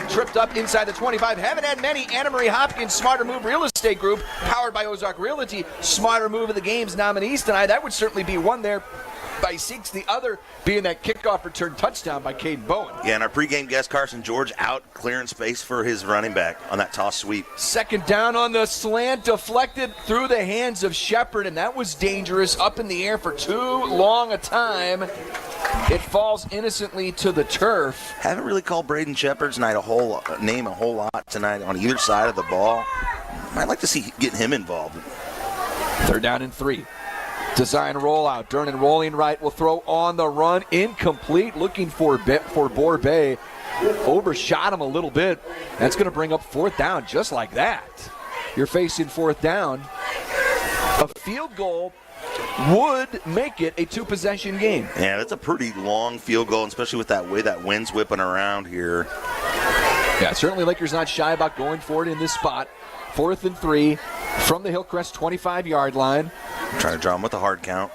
Tripped up inside the 25. Haven't had many. Anna Marie Hopkins, Smarter Move Real Estate Group, powered by Ozark Realty. Smarter Move of the Game's nominees tonight. That would certainly be one there by Seeks, the other being that kickoff return touchdown by Caden Bowen. Yeah, and our pregame guest, Carson George, out clearing space for his running back on that toss sweep. 2nd down on the slant, deflected through the hands of Shepard, and that was dangerous. Up in the air for too long a time. It falls innocently to the turf. Haven't really called Braden Shepard's name a whole lot tonight on either side of the ball. I'd like to see getting him involved. 3rd down and 3. Design rollout. Durnan rolling right. Will throw on the run. Incomplete. Looking for Borbay. Overshot him a little bit. That's going to bring up 4th down just like that. You're facing 4th down. A field goal would make it a 2-possession game. Yeah, that's a pretty long field goal, especially with that way that wind's whipping around here. Yeah, certainly Lakers not shy about going for it in this spot. 4th and 3 from the Hillcrest 25-yard line. Trying to draw him with a hard count.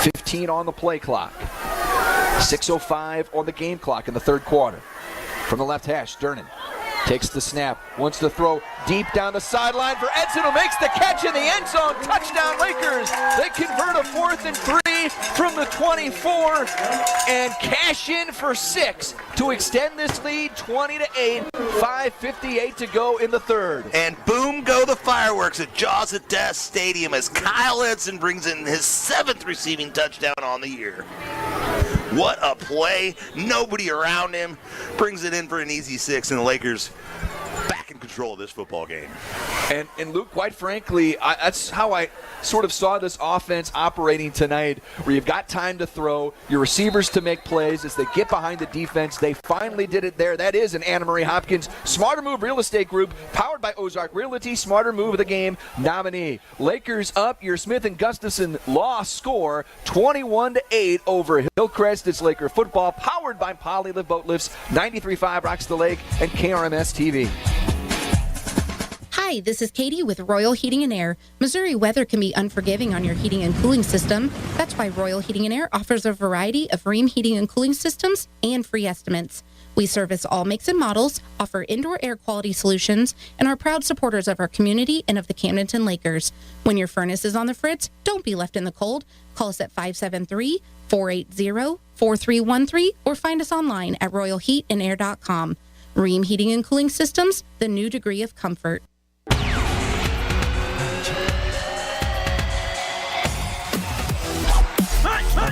15 on the play clock. 6:05 on the game clock in the 3rd quarter. From the left hash, Durnan takes the snap, wants to throw deep down the sideline for Edson, who makes the catch in the end zone. Touchdown Lakers. They convert a 4th and 3 from the 24 and cash in for 6 to extend this lead 20-8. 5:58 to go in the 3rd. And boom go the fireworks at Jaws of Death Stadium as Kyle Edson brings in his 7th receiving touchdown on the year. What a play. Nobody around him. Brings it in for an easy 6, and the Lakers back in control. control of this football game. And Luke, quite frankly, that's how I sort of saw this offense operating tonight, where you've got time to throw, your receivers to make plays as they get behind the defense. They finally did it there. That is an Anna Marie Hopkins Smarter Move Real Estate Group, powered by Ozark Realty, Smarter Move of the Game nominee. Lakers up, your Smith and Gustafson Law score 21-8 over Hillcrest. It's Laker football, powered by Poly Live Boat Lifts, 93.5 Rocks the Lake, and KRMS TV. Hi, this is Katie with Royal Heating and Air. Missouri weather can be unforgiving on your heating and cooling system. That's why Royal Heating and Air offers a variety of Rheem heating and cooling systems and free estimates. We service all makes and models, offer indoor air quality solutions, and are proud supporters of our community and of the Camdenton Lakers. When your furnace is on the fritz, don't be left in the cold. Call us at 573-480-4313 or find us online at royalheatandair.com. Rheem Heating and Cooling Systems, the new degree of comfort.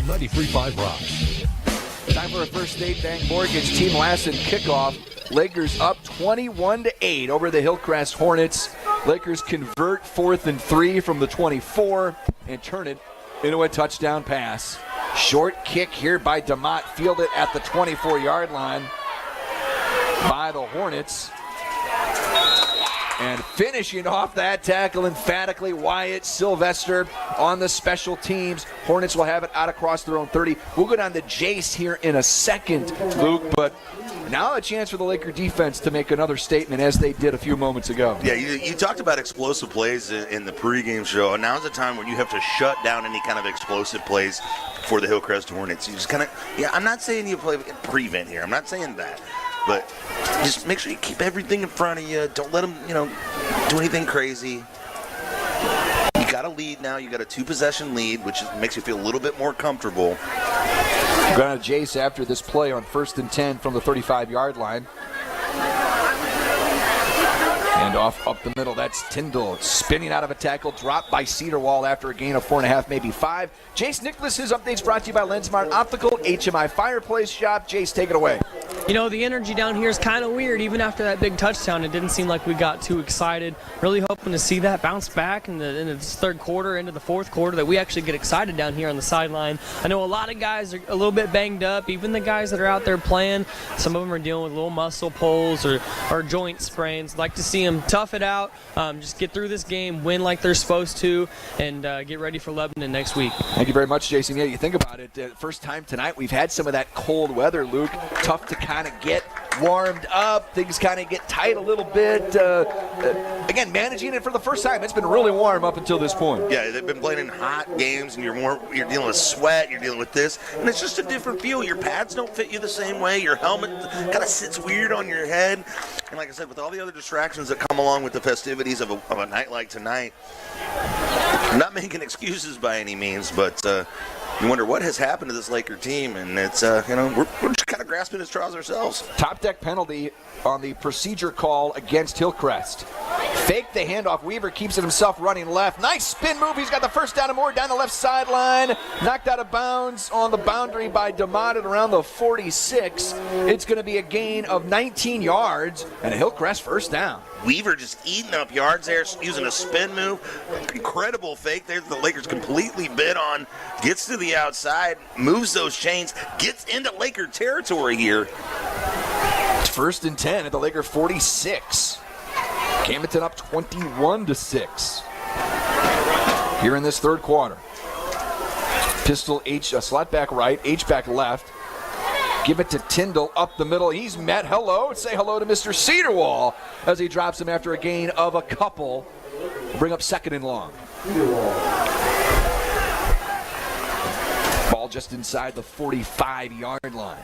93.5 Rocks. Time for a First State Bank Mortgage Team Lassen kickoff. Lakers up 21-8 over the Hillcrest Hornets. Lakers convert 4th and 3 from the 24 and turn it into a touchdown pass. Short kick here by DeMott, fielded at the 24-yard line by the Hornets. And finishing off that tackle emphatically, Wyatt Sylvester on the special teams. Hornets will have it out across their own 30. We'll go down to Jace here in a second, Luke, but now a chance for the Laker defense to make another statement, as they did a few moments ago. Yeah, you talked about explosive plays in the pregame show, and now's the time when you have to shut down any kind of explosive plays for the Hillcrest Hornets. You just kind of, I'm not saying you play prevent here. I'm not saying that. But just make sure you keep everything in front of you. Don't let them, do anything crazy. You got a lead now. You got a 2-possession lead, which makes you feel a little bit more comfortable. Going to Jace after this play on 1st and 10 from the 35-yard line. And off up the middle, that's Tyndall spinning out of a tackle, dropped by Cedarwall after a gain of 4.5, maybe 5. Jace Nicholas, his updates brought to you by Lensmart Optical, HMI Fireplace Shop. Jace, take it away. The energy down here is kind of weird. Even after that big touchdown, it didn't seem like we got too excited. Really hoping to see that bounce back in the third quarter, into the fourth quarter, that we actually get excited down here on the sideline. I know a lot of guys are a little bit banged up. Even the guys that are out there playing, some of them are dealing with little muscle pulls or joint sprains. Like to see them tough it out, just get through this game, win like they're supposed to, and get ready for Lebanon next week. Thank you very much, Jason. Yeah, you think about it, first time tonight we've had some of that cold weather, Luke. Tough to kind of get warmed up. Things kind of get tight a little bit. Again, managing it for the first time. It's been really warm up until this point. Yeah, they've been playing in hot games, and you're dealing with sweat, you're dealing with this, and it's just a different feel. Your pads don't fit you the same way. Your helmet kind of sits weird on your head. And like I said, with all the other distractions that come along with the festivities of a night like tonight, I'm not making excuses by any means, but you wonder what has happened to this Laker team, and it's we're just kind of grasping at straws ourselves. Top deck penalty on the procedure call against Hillcrest. Fake the handoff. Weaver keeps it himself, running left. Nice spin move. He's got the first down and more down the left sideline. Knocked out of bounds on the boundary by DeMott at around the 46. It's going to be a gain of 19 yards and a Hillcrest first down. Weaver just eating up yards there, using a spin move. Incredible fake there that the Lakers completely bid on. Gets to the outside, moves those chains, gets into Laker territory here. It's 1st and 10 at the Laker 46. Camdenton up 21-6 here in this third quarter. Pistol H, slot back right, H back left. Give it to Tyndall up the middle. He's met. Hello. Say hello to Mr. Cedarwall as he drops him after a gain of a couple. Bring up 2nd and long. Ball just inside the 45-yard line.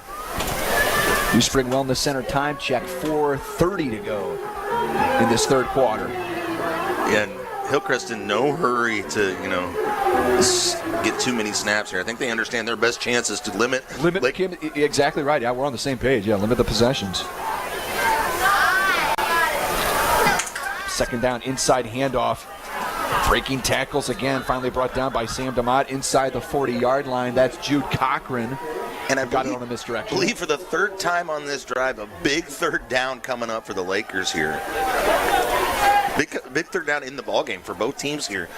New Spring Wellness Center time check, 4:30 to go in this third quarter. And Hillcrest in no hurry to, get too many snaps here. I think they understand their best chances to limit. Exactly right. Yeah, we're on the same page. Yeah, limit the possessions. 2nd down, inside handoff. Breaking tackles again, finally brought down by Sam DeMott inside the 40-yard line. That's Jude Cochran. And I got it on a misdirection. believe for the third time on this drive, a big third down coming up for the Lakers here. Big third down in the ballgame for both teams here.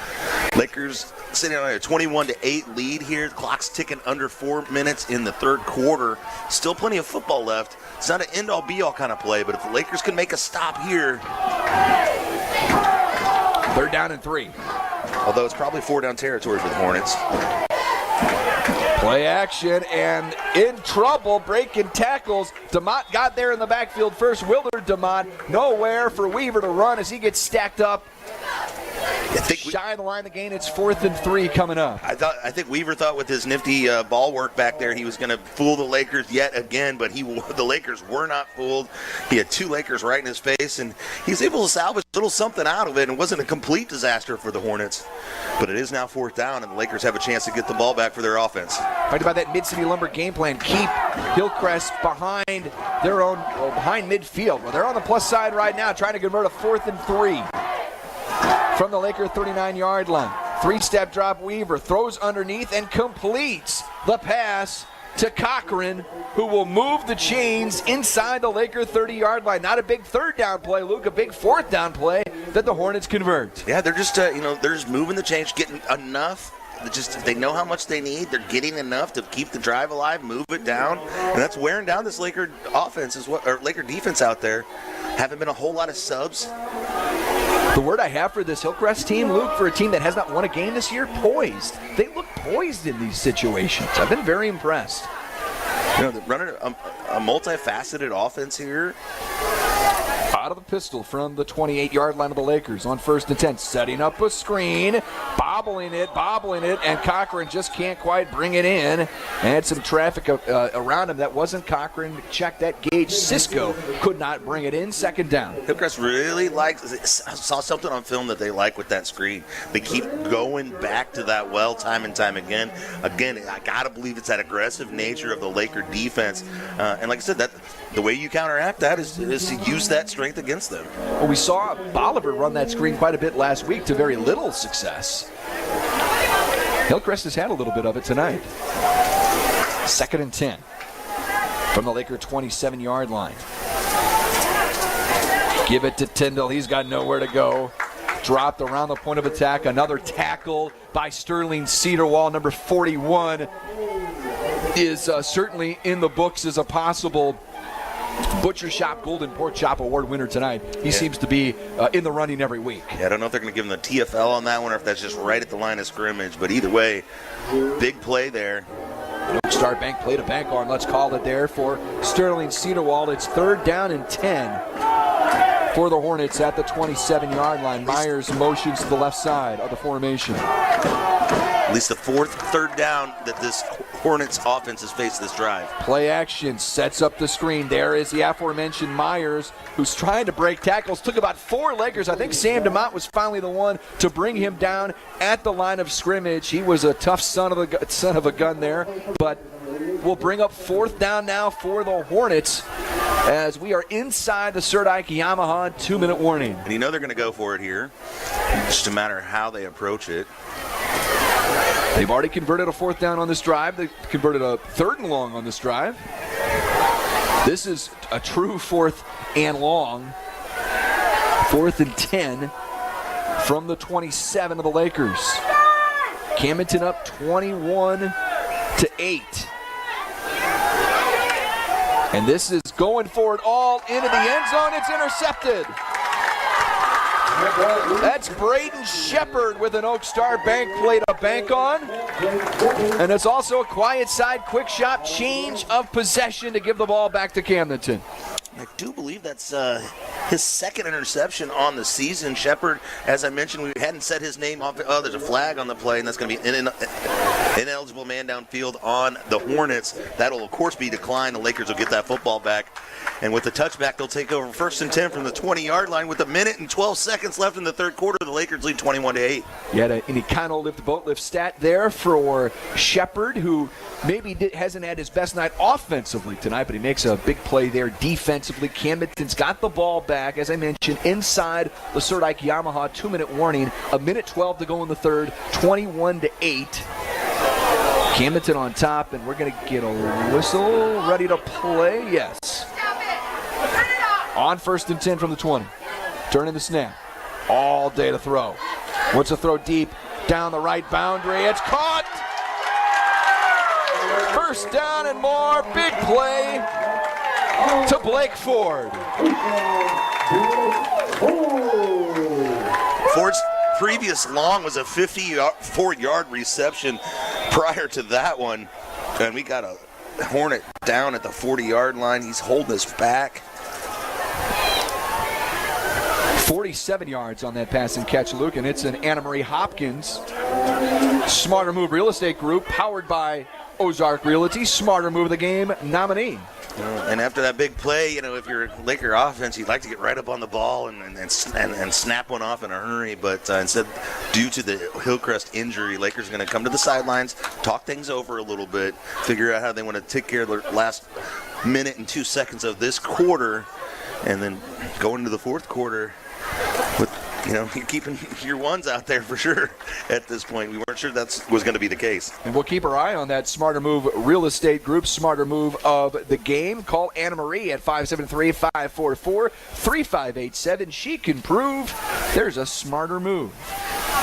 Lakers sitting on a 21-8 lead here. The clock's ticking under 4 minutes in the third quarter. Still plenty of football left. It's not an end-all, be-all kind of play, but if the Lakers can make a stop here. Third down and 3. Although it's probably 4-down territory for the Hornets. Play action and in trouble, breaking tackles. DeMott got there in the backfield first. Willard DeMott, nowhere for Weaver to run as he gets stacked up. Shy of the line of the gain. It's 4th and 3 coming up. I think Weaver thought with his nifty ball work back there he was going to fool the Lakers yet again, but the Lakers were not fooled. He had 2 Lakers right in his face, and he was able to salvage a little something out of it. And it wasn't a complete disaster for the Hornets, but it is now 4th down, and the Lakers have a chance to get the ball back for their offense. Talked about that Mid-City Lumber game plan. Keep Hillcrest behind behind midfield. Well, they're on the plus side right now, trying to convert a 4th and 3. From the Laker 39-yard line. 3-step drop, Weaver throws underneath and completes the pass to Cochran, who will move the chains inside the Laker 30-yard line. Not a big third down play, Luke, a big 4th down play that the Hornets convert. Yeah, they're just they're just moving the chains, getting enough. They know how much they need. They're getting enough to keep the drive alive, move it down, and that's wearing down this Laker offense or Laker defense out there. Haven't been a whole lot of subs. The word I have for this Hillcrest team, Luke, for a team that has not won a game this year, poised. They look poised in these situations. I've been very impressed. They're running a multifaceted offense here. Out of the pistol from the 28-yard line of the Lakers on 1st and 10. Setting up a screen, bobbling it, and Cochran just can't quite bring it in. And some traffic around him. That wasn't Cochran. Check that gauge. Cisco could not bring it in. 2nd down. Hillcrest really saw something on film that they like with that screen. They keep going back to that well time and time again. Again, I got to believe it's that aggressive nature of the Laker defense. And like I said, the way you counteract that is to use that strength against them. Well, we saw Bolivar run that screen quite a bit last week to very little success. Hillcrest has had a little bit of it tonight. 2nd and 10 from the Laker 27-yard line. Give it to Tyndall. He's got nowhere to go. Dropped around the point of attack. Another tackle by Sterling Cedarwall. Number 41 is certainly in the books as a possible Butcher Shop Golden Pork Chop Award winner tonight. He seems to be in the running every week. Yeah, I don't know if they're going to give him the TFL on that one or if that's just right at the line of scrimmage, but either way, big play there. Start bank play to bank arm. Let's call it there for Sterling Cedarwall. It's 3rd down and 10 for the Hornets at the 27-yard line. Myers motions to the left side of the formation. At least the 4th third down that this Hornets offense has faced this drive. Play action sets up the screen. There is the aforementioned Myers, who's trying to break tackles. Took about 4 Lakers. I think Sam DeMott was finally the one to bring him down at the line of scrimmage. He was a tough son of a gun there, but will bring up 4th down now for the Hornets as we are inside the Sir Ike Yamaha 2-minute warning. And you know they're going to go for it here. It's just a matter of how they approach it. They've already converted a 4th down on this drive. They converted a 3rd and long on this drive. This is a true 4th and long. 4th and 10 from the 27 of the Lakers. Camdenton up 21-8. And this is going for it all into the end zone. It's intercepted. That's Braden Shepard with an Oak Star Bank play to bank on. And it's also a quiet side quick shot change of possession to give the ball back to Camdenton. I do believe that's his 2nd interception on the season. Shepard, as I mentioned, we hadn't set his name off. Oh, there's a flag on the play, and that's going to be an ineligible man downfield on the Hornets. That'll, of course, be declined. The Lakers will get that football back. And with the touchback, they'll take over 1st and 10 from the 20-yard line with 1 minute and 12 seconds left in the third quarter. The Lakers lead 21-8. You had an Econo lift boat lift stat there for Shepard, who maybe hasn't had his best night offensively tonight, but he makes a big play there defensively. Camdenton's got the ball back, as I mentioned, inside the Sir Ike Yamaha 2-minute warning. 1 minute 12 to go in the third, 21-8. Camdenton on top, and we're going to get a whistle. Ready to play? Yes. On 1st and 10 from the 20. Turning the snap. All day to throw. Wants to throw deep down the right boundary. It's caught. First down and more. Big play to Blake Ford. Ford's previous long was a 54-yard reception prior to that one. And we got a Hornet down at the 40-yard line. He's holding us back. 47 yards on that pass and catch, Luke, and it's an Anna Marie Hopkins Smarter Move Real Estate Group, powered by Ozark Realty, Smarter Move of the Game nominee. And after that big play, if you're Laker offense, you'd like to get right up on the ball and snap one off in a hurry. But instead, due to the Hillcrest injury, Lakers are going to come to the sidelines, talk things over a little bit, figure out how they want to take care of the last minute and 2 seconds of this quarter, and then go into the fourth quarter with, you're keeping your ones out there for sure at this point. We weren't sure that was going to be the case. And we'll keep our eye on that Smarter Move Real Estate Group, Smarter Move of the Game. Call Anna Marie at 573-544-3587. She can prove there's a smarter move.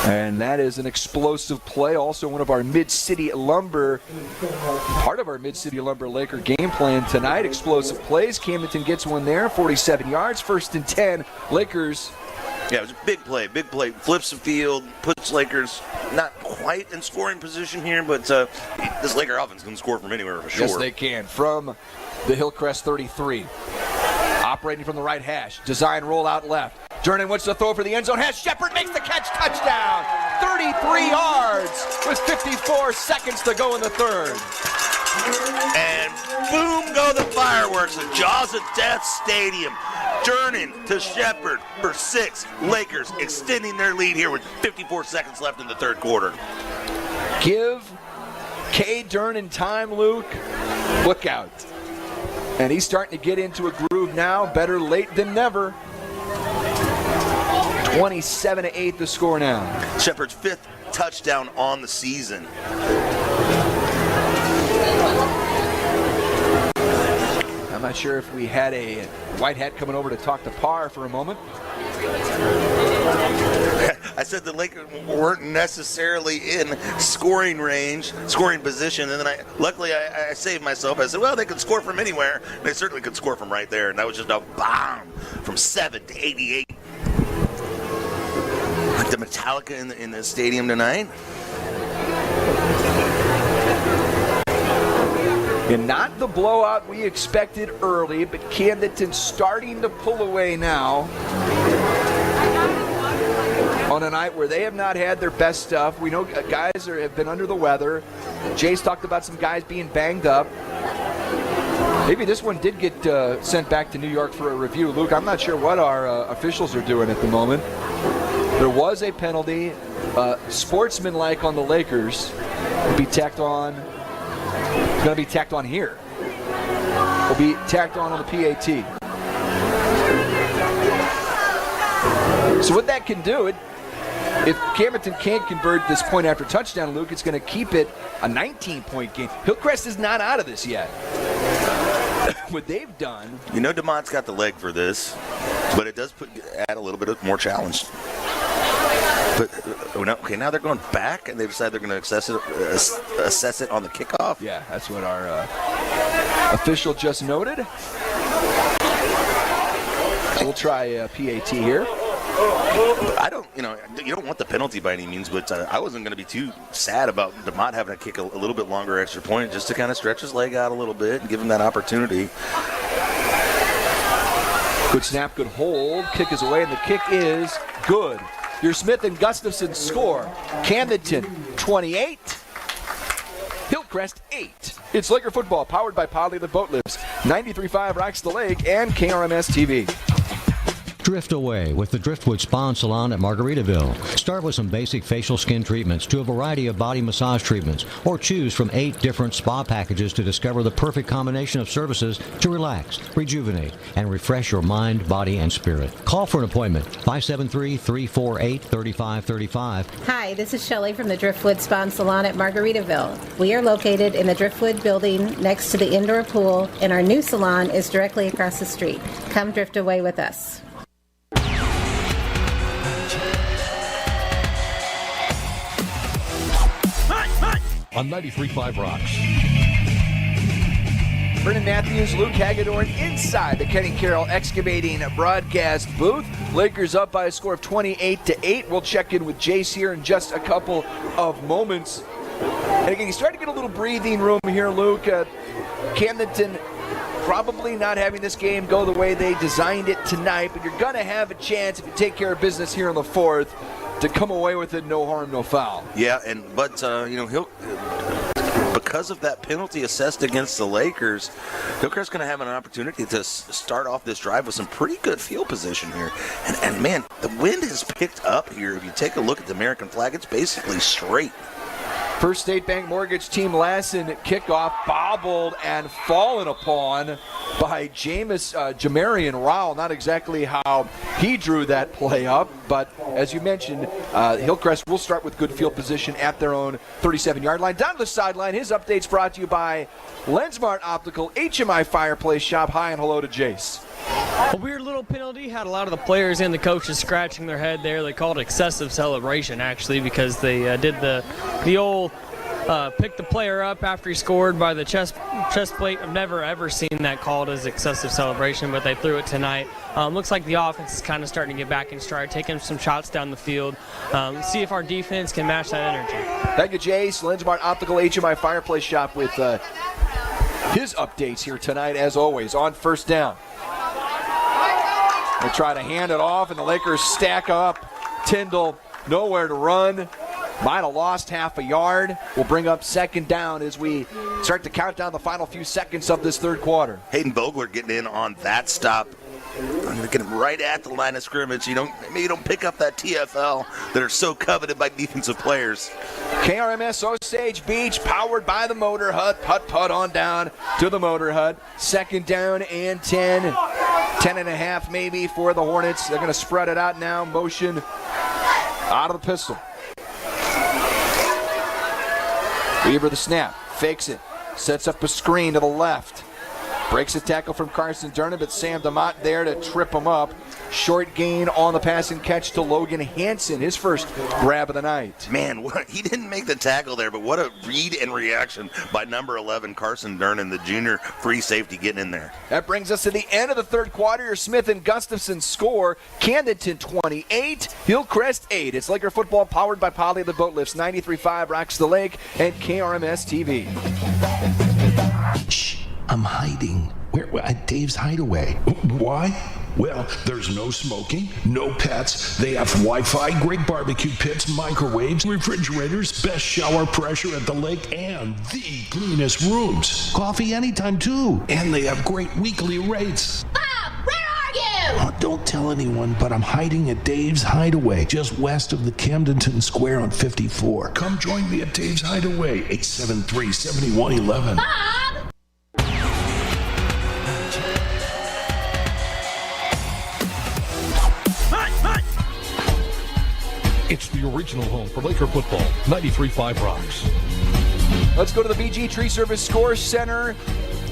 And that is an explosive play. Also one of our Mid-City Lumber, part of our Mid-City Lumber Laker game plan tonight. Explosive plays. Camdenton gets one there, 47 yards, 1st and 10. Lakers. Yeah, it was a big play. Flips the field, puts Lakers not quite in scoring position here, but this Laker offense can score from anywhere for sure. Yes, they can. From the Hillcrest 33. Operating from the right hash. Design roll out left. Durnan wants to throw for the end zone. Shepard makes the catch. Touchdown. 33 yards with 54 seconds to go in the third. And boom go the fireworks at Jaws of Death Stadium. Durnan to Shepard for 6. Lakers extending their lead here with 54 seconds left in the third quarter. Give K. Durnan time, Luke. Look out. And he's starting to get into a groove now. Better late than never. 27-8 the score now. Shepard's 5th touchdown on the season. I'm not sure if we had a white hat coming over to talk to Parr for a moment. I said the Lakers weren't necessarily in scoring range, scoring position, and then luckily I saved myself. I said, well, they could score from anywhere. They certainly could score from right there, and that was just a bomb from 7 to 88. Like the Metallica in the stadium tonight. And not the blowout we expected early, but Camdenton starting to pull away now on a night where they have not had their best stuff. We know guys have been under the weather. Jay's talked about some guys being banged up. Maybe this one did get sent back to New York for a review. Luke, I'm not sure what our officials are doing at the moment. There was a penalty, sportsmanlike on the Lakers, will be tacked on. It's going to be tacked on here. Will be tacked on the PAT. So what that can do, if Camdenton can't convert this point after touchdown, Luke, it's going to keep it a 19-point game. Hillcrest is not out of this yet. What they've done. DeMont's got the leg for this, but it does add a little bit of more challenge. But okay, now they're going back, and they decide they're going to assess it on the kickoff. Yeah, that's what our official just noted. We'll try PAT here. I don't, you don't want the penalty by any means, but I wasn't going to be too sad about DeMont having to kick a little bit longer extra point just to kind of stretch his leg out a little bit and give him that opportunity. Good snap, good hold. Kick is away, and the kick is good. Your Smith and Gustafson score. Camdenton 28, Hillcrest 8. It's Laker football powered by Polly the Boat Lifts, 93.5 Rocks the Lake, and KRMS TV. Drift away with the Driftwood Spa and Salon at Margaritaville. Start with some basic facial skin treatments to a variety of body massage treatments, or choose from 8 different spa packages to discover the perfect combination of services to relax, rejuvenate, and refresh your mind, body, and spirit. Call for an appointment, 573-348-3535. Hi, this is Shelley from the Driftwood Spa and Salon at Margaritaville. We are located in the Driftwood building next to the indoor pool, and our new salon is directly across the street. Come drift away with us. On 93.5 Rocks. Brendan Matthews, Luke Hagedorn inside the Kenny Carroll Excavating broadcast booth. Lakers up by a score of 28-8. We'll check in with Jace here in just a couple of moments. And again, you start to get a little breathing room here, Luke. Camdenton probably not having this game go the way they designed it tonight, but you're going to have a chance if you take care of business here in the fourth to come away with it, no harm, no foul. Yeah, but he'll because of that penalty assessed against the Lakers, Hillcrest's going to have an opportunity to start off this drive with some pretty good field position here. And man, the wind has picked up here. If you take a look at the American flag, it's basically straight. First State Bank Mortgage Team Lassen kickoff bobbled and fallen upon by Jamarian Rowell. Not exactly how he drew that play up, but as you mentioned, Hillcrest will start with good field position at their own 37-yard line. Down to the sideline, his updates brought to you by Lensmart Optical, HMI Fireplace Shop. Hi and hello to Jace. A weird little penalty, had a lot of the players and the coaches scratching their head there. They called it excessive celebration, actually, because they did the old pick the player up after he scored by the chest plate. I've never, ever seen that called as excessive celebration, but they threw it tonight. Looks like the offense is kind of starting to get back in stride, taking some shots down the field. See if our defense can match that energy. Thank you, Jace. Lensmart Optical, HMI Fireplace Shop with his updates here tonight, as always, on first down. They try to hand it off, and the Lakers stack up. Tyndall nowhere to run. Might have lost half a yard. We'll bring up second down as we start to count down the final few seconds of this third quarter. Hayden Vogler getting in on that stop. I'm going to get him right at the line of scrimmage. Maybe you don't pick up that TFL that are so coveted by defensive players. KRMS Osage Beach, powered by the Motor Hut. Putt on down to the Motor Hut. Second down and 10. 10.5 maybe for the Hornets. They're going to spread it out now. Motion out of the pistol. Weaver the snap. Fakes it. Sets up a screen to the left. Breaks a tackle from Carson Durnan, but Sam DeMott there to trip him up. Short gain on the pass and catch to Logan Hansen, his first grab of the night. Man, he didn't make the tackle there, but what a read and reaction by number 11, Carson Durnan, the junior free safety getting in there. That brings us to the end of the third quarter. Your Smith and Gustafson score. Camdenton 28, Hillcrest 8. It's Laker football powered by Poly the Boat Lifts. 93.5 Rocks the Lake and KRMS TV. Shh, I'm hiding. Where? At Dave's Hideaway. Why? Well, there's no smoking, no pets. They have Wi-Fi, great barbecue pits, microwaves, refrigerators, best shower pressure at the lake, and the cleanest rooms. Coffee anytime, too. And they have great weekly rates. Bob, where are you? Oh, don't tell anyone, but I'm hiding at Dave's Hideaway, just west of the Camdenton Square on 54. Come join me at Dave's Hideaway, 873-7111. Bob! It's the original home for Laker football, 93.5 Rocks. Let's go to the BG Tree Service Score Center.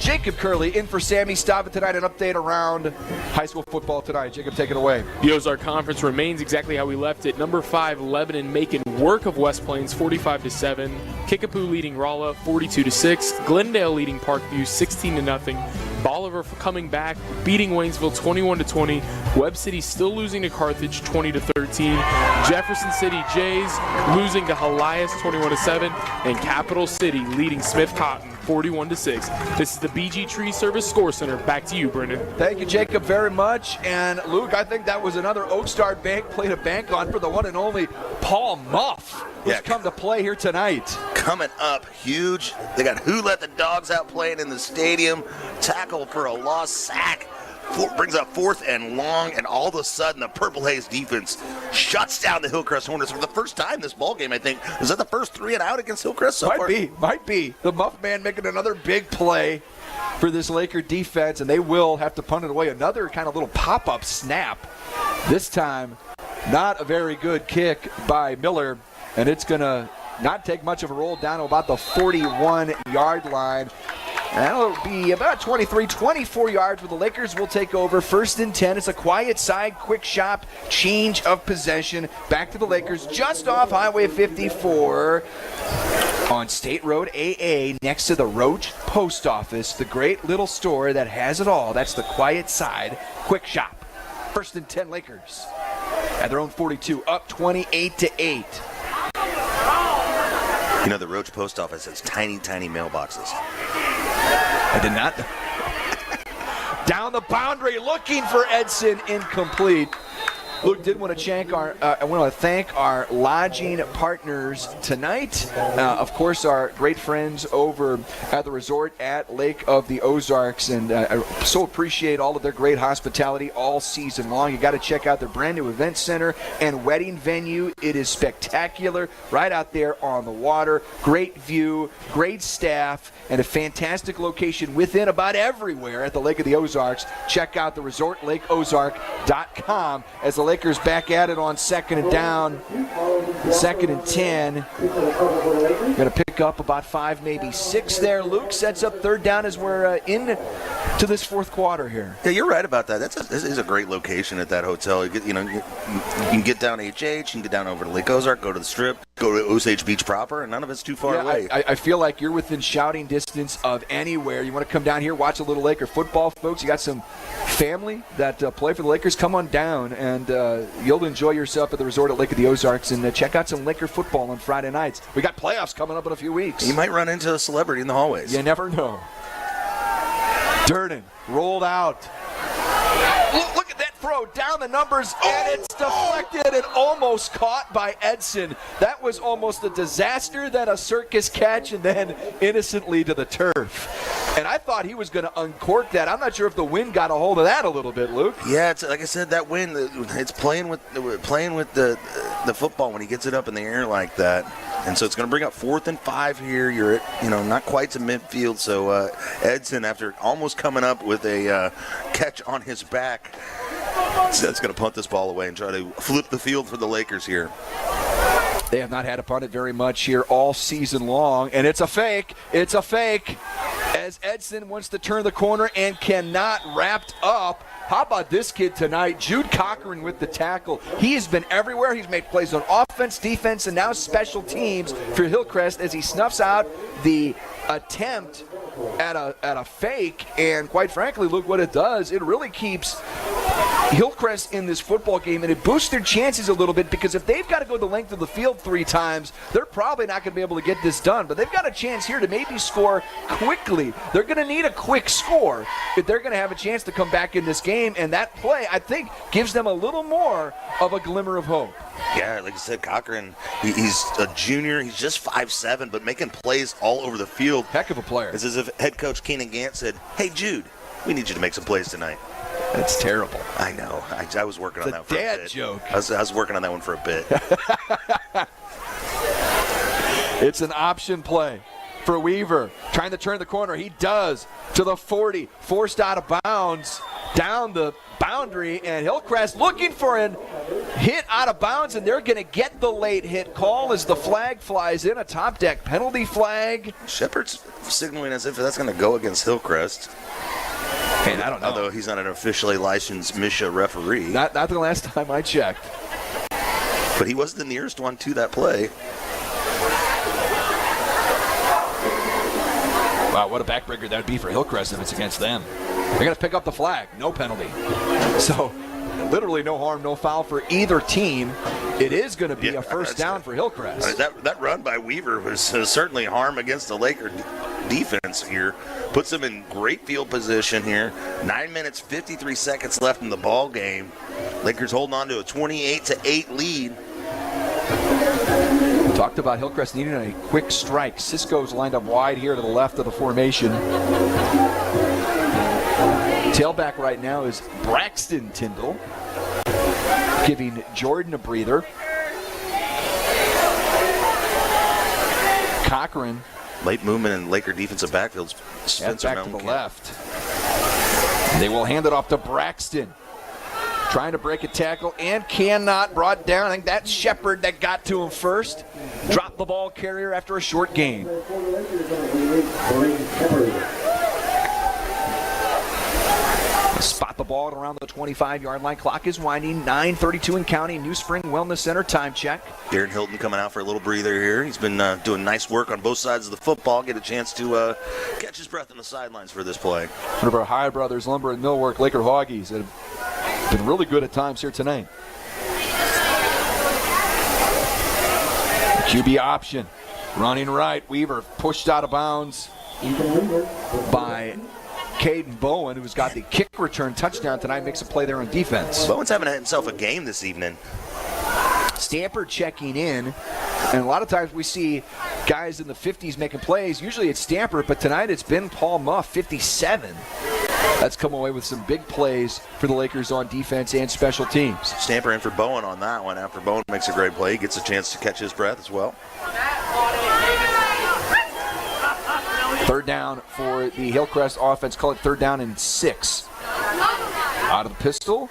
Jacob Curley in for Sammy Stafford tonight. An update around high school football tonight. Jacob, take it away. The Ozark Conference remains exactly how we left it. Number 5, Lebanon making work of West Plains, 45-7. Kickapoo leading Rolla, 42-6. Glendale leading Parkview, 16-0. Bolivar coming back, beating Waynesville 21-20. Webb City still losing to Carthage 20-13. Jefferson City Jays losing to Helias 21-7, and Capital City leading Smith Cotton 41-6. This is the BG Tree Service Score Center. Back to you, Brendan. Thank you, Jacob, very much. And Luke, I think that was another Oakstar Bank play to bank on for the one and only Paul Muff, who's come to play here tonight. Coming up huge. They got Who Let the Dogs Out playing in the stadium. Tackle for a lost sack brings up 4th and long, and all of a sudden the Purple Haze defense shuts down the Hillcrest Hornets for the first time this ball game, I think. Is that the first 3 and out against Hillcrest so far? Might be. The Muff Man making another big play for this Laker defense, and they will have to punt it away. Another kind of little pop-up snap. This time, not a very good kick by Miller, and it's going to not take much of a roll down to about the 41-yard line. And that'll be about 23, 24 yards where the Lakers will take over. 1st and 10. It's a quiet side, quick shop, change of possession. Back to the Lakers just off Highway 54 on State Road AA next to the Roach Post Office, the great little store that has it all. That's the quiet side, quick shop. 1st and 10 Lakers at their own 42, up 28-8. You know, the Roach Post Office has tiny, tiny mailboxes. I did not. Down the boundary, looking for Edson, incomplete. Luke, did want to I want to thank our lodging partners tonight. Of course, our great friends over at the resort at Lake of the Ozarks, and I so appreciate all of their great hospitality all season long. You got to check out their brand new event center and wedding venue. It is spectacular, right out there on the water. Great view, great staff, and a fantastic location within about everywhere at the Lake of the Ozarks. Check out the resort, lakeozark.com, as the Lakers back at it on 2nd and down, 2nd and 10. Going to pick up about 5, maybe 6 there. Luke sets up 3rd down as we're into this 4th quarter here. Yeah, you're right about that. This is a great location at that hotel. You can get down HH, you can get down over to Lake Ozark, go to the Strip, go to Osage Beach proper, and none of it's too far away. I feel like you're within shouting distance of anywhere. You want to come down here, watch a little Laker football, folks. You got some family that play for the Lakers, come on down, and you'll enjoy yourself at the resort at Lake of the Ozarks, and check out some Laker football on Friday nights. We got playoffs coming up in a few weeks. You might run into a celebrity in the hallways. You never know. Durden rolled out. Look at that throw down the numbers, and it's deflected and almost caught by Edson. That was almost a disaster, then a circus catch, and then innocently to the turf. And I thought he was going to uncork that. I'm not sure if the wind got a hold of that a little bit, Luke. Yeah, it's like I said, that wind, it's playing with the football when he gets it up in the air like that. And so it's going to bring up 4th and 5 here. You're at, not quite to midfield. So Edson, after almost coming up with a catch on his back, that's going to punt this ball away and try to flip the field for the Lakers here. They have not had to punt it very much here all season long, and it's a fake. It's a fake as Edson wants to turn the corner and cannot wrapped up. How about this kid tonight? Jude Cochran with the tackle. He has been everywhere. He's made plays on offense, defense, and now special teams for Hillcrest as he snuffs out the attempt at a fake. And quite frankly, look what it does. It really keeps Hillcrest in this football game, and it boosts their chances a little bit, because if they've got to go the length of the field 3 times, they're probably not going to be able to get this done. But they've got a chance here to maybe score quickly. They're going to need a quick score if they're going to have a chance to come back in this game, and that play, I think, gives them a little more of a glimmer of hope. Yeah, like I said, Cochran, he's a junior. He's just 5'7", but making plays all over the field. Heck of a player. It's as if head coach Keenan Gant said, "Hey, Jude, we need you to make some plays tonight." That's terrible. I know. I was working on that for a bit. It's a dad joke. I was working on that one for a bit. It's an option play for Weaver. Trying to turn the corner. He does to the 40. Forced out of bounds. Down the boundary. And Hillcrest looking for a hit out of bounds. And they're going to get the late hit call as the flag flies in. A top deck penalty flag. Shepard's signaling as if that's going to go against Hillcrest. And I don't know. Although he's not an officially licensed MSHA referee. Not the last time I checked. But he was the nearest one to that play. Wow, what a backbreaker that would be for Hillcrest if it's against them. They're going to pick up the flag. No penalty. So, literally no harm, no foul for either team. It is going to be a first down for Hillcrest. That run by Weaver was certainly harm against the Laker defense here. Puts them in great field position here. 9 minutes, 53 seconds left in the ball game. Lakers holding on to a 28-8 lead. We talked about Hillcrest needing a quick strike. Cisco's lined up wide here to the left of the formation. Tailback right now is Braxton Tyndall, giving Jordan a breather. Cochran. Late movement in Laker defensive backfields. Spencer Back to the left. They will hand it off to Braxton. Trying to break a tackle and cannot. Brought down. I think that's Shepard that got to him first. Dropped the ball carrier after a short gain. Spot the ball at around the 25-yard line. Clock is winding. 9:32 and counting. New Spring Wellness Center time check. Darren Hilton coming out for a little breather here. He's been doing nice work on both sides of the football. Get a chance to catch his breath on the sidelines for this play. One of our High Brothers, Lumber and Millwork, Laker Hoggies, that have been really good at times here tonight. QB option. Running right. Weaver pushed out of bounds by Caden Bowen, who's got the kick return touchdown tonight, makes a play there on defense. Bowen's having himself a game this evening. Stamper checking in, and a lot of times we see guys in the 50s making plays. Usually it's Stamper, but tonight it's been Paul Muff, 57. That's come away with some big plays for the Lakers on defense and special teams. Stamper in for Bowen on that one. After Bowen makes a great play, he gets a chance to catch his breath as well. Third down for the Hillcrest offense. Call it 3rd down and 6. Out of the pistol.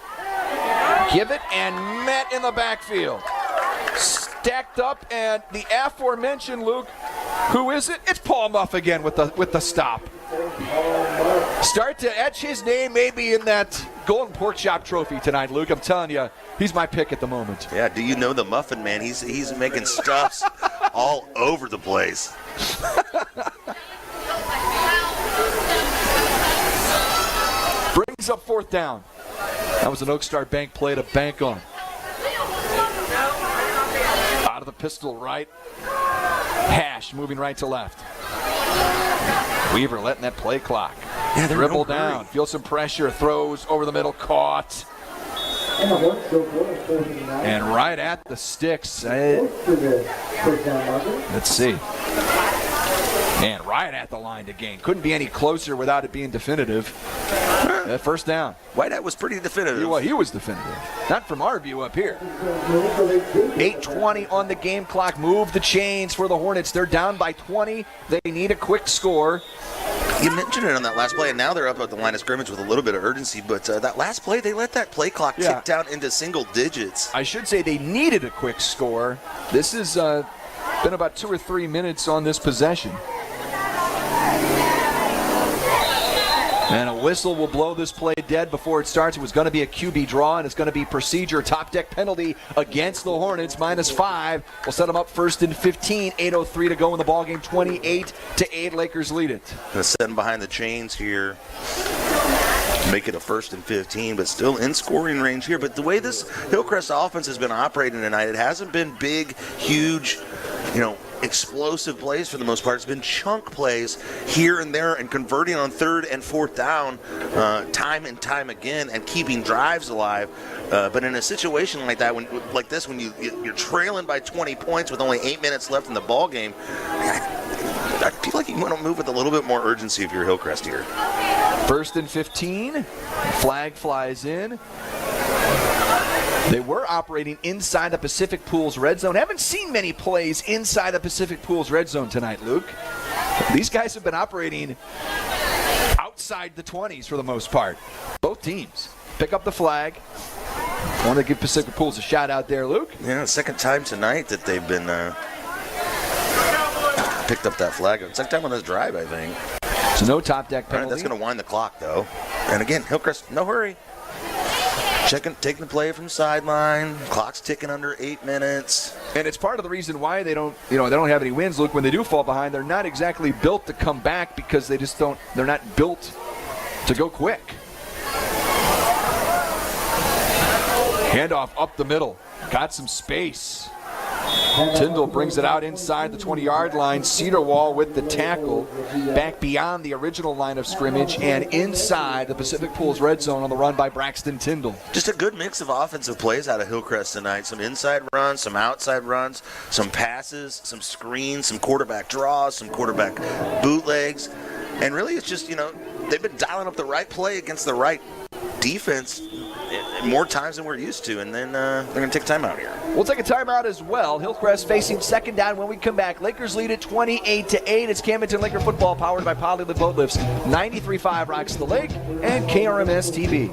Give it and met in the backfield. Stacked up, and the aforementioned Luke, who is it? It's Paul Muff again with the stop. Start to etch his name maybe in that Golden Pork Chop trophy tonight, Luke. I'm telling you, he's my pick at the moment. Yeah, do you know the Muffin Man? He's making stuffs all over the place. Brings up 4th down. That was an Oakstar Bank play to bank on. Out of the pistol right. Hash moving right to left. Weaver letting that play clock. Yeah, dribble down. Feels some pressure. Throws over the middle. Caught. And right at the sticks. Let's see. And right at the line to gain. Couldn't be any closer without it being definitive. 1st down. Whiteout was pretty definitive. He was definitive. Not from our view up here. 8:20 on the game clock. Move the chains for the Hornets. They're down by 20. They need a quick score. You mentioned it on that last play, and now they're up at the line of scrimmage with a little bit of urgency. But that last play, they let that play clock tick down into single digits. I should say they needed a quick score. This has been about 2 or 3 minutes on this possession. And a whistle will blow this play dead before it starts. It was going to be a QB draw, and it's going to be procedure top deck penalty against the Hornets, -5. We'll set them up 1st and 15. 8:03 to go in the ballgame. 28-8. Lakers lead it. Going to set them behind the chains here. Make it a 1st and 15, but still in scoring range here. But the way this Hillcrest offense has been operating tonight, it hasn't been big, huge, explosive plays for the most part. It's been chunk plays here and there and converting on 3rd and 4th down time and time again and keeping drives alive. But in a situation like that, when you're trailing by 20 points with only 8 minutes left in the ball game, I feel like you want to move with a little bit more urgency if you're Hillcrest here. 1st and 15. Flag flies in. They were operating inside the Pacific Pools red zone. Haven't seen many plays inside the Pacific Pools red zone tonight, Luke. These guys have been operating outside the 20s for the most part. Both teams pick up the flag. I want to give Pacific Pools a shout out there, Luke. Yeah, second time tonight that they've been picked up that flag. Second time on this drive, I think. So no top deck penalty. All right, that's going to wind the clock, though. And again, Hillcrest, no hurry. Taking the play from sideline. Clock's ticking under 8 minutes. And it's part of the reason why they don't have any wins. Luke, when they do fall behind, they're not exactly built to come back because they're not built to go quick. Handoff up the middle. Got some space. Tyndall brings it out inside the 20-yard line. Cedarwall with the tackle back beyond the original line of scrimmage and inside the Pacific Pools red zone on the run by Braxton Tyndall. Just a good mix of offensive plays out of Hillcrest tonight. Some inside runs, some outside runs, some passes, some screens, some quarterback draws, some quarterback bootlegs. And really it's just, they've been dialing up the right play against the right defense more times than we're used to, and then they're going to take a timeout here. We'll take a timeout as well. Hillcrest facing second down when we come back. Lakers lead it 28-8. It's Camdenton Laker football powered by Polylift Boat Lifts. 93.5 Rocks the Lake and KRMS TV.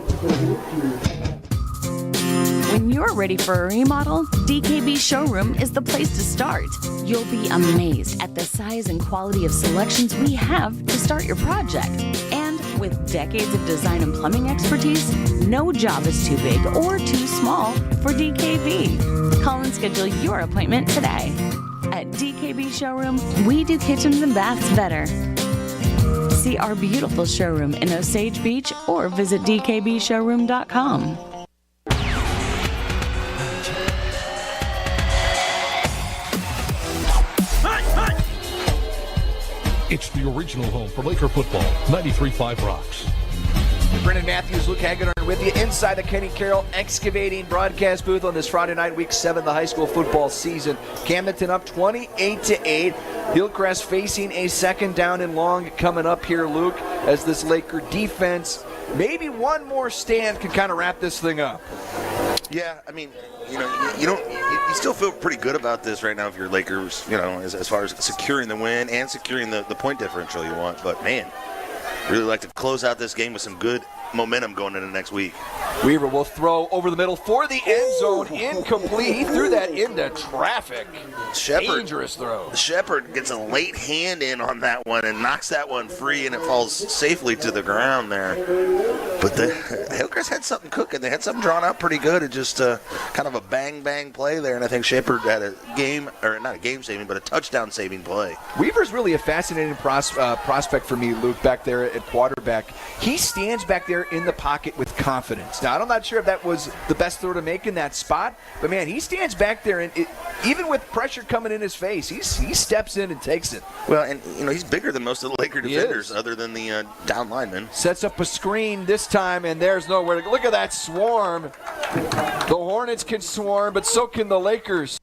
When you're ready for a remodel, DKB Showroom is the place to start. You'll be amazed at the size and quality of selections we have to start your project. And with decades of design and plumbing expertise, no job is too big or too small for DKB. Call and schedule your appointment today. At DKB Showroom, we do kitchens and baths better. See our beautiful showroom in Osage Beach or visit dkbshowroom.com. It's the original home for Laker football, 93.5 Rocks. Brennan Matthews, Luke Hagedorn with you inside the Kenny Carroll Excavating broadcast booth on this Friday night, week 7 of the high school football season. Camdenton up 28-8. Hillcrest facing a second down and long coming up here, Luke, as this Laker defense, maybe one more stand can kind of wrap this thing up. Yeah, I mean, you still feel pretty good about this right now if you're Lakers, as far as securing the win and securing the point differential you want. But, man, really like to close out this game with some good momentum going into next week. Weaver will throw over the middle for the end zone. Incomplete. He threw that into traffic. Dangerous throw. Shepard gets a late hand in on that one and knocks that one free, and it falls safely to the ground there. But the Hillcrest had something cooking. They had something drawn out pretty good. It just kind of a bang-bang play there, and I think Shepard had a not a game-saving, but a touchdown-saving play. Weaver's really a fascinating prospect for me, Luke, back there at quarterback. He stands back there in the pocket with confidence. Now, I'm not sure if that was the best throw to make in that spot, but, man, he stands back there, and even with pressure coming in his face, he steps in and takes it. Well, and, he's bigger than most of the Laker defenders other than the down linemen. Sets up a screen this time, and there's nowhere to go. Look at that swarm. The Hornets can swarm, but so can the Lakers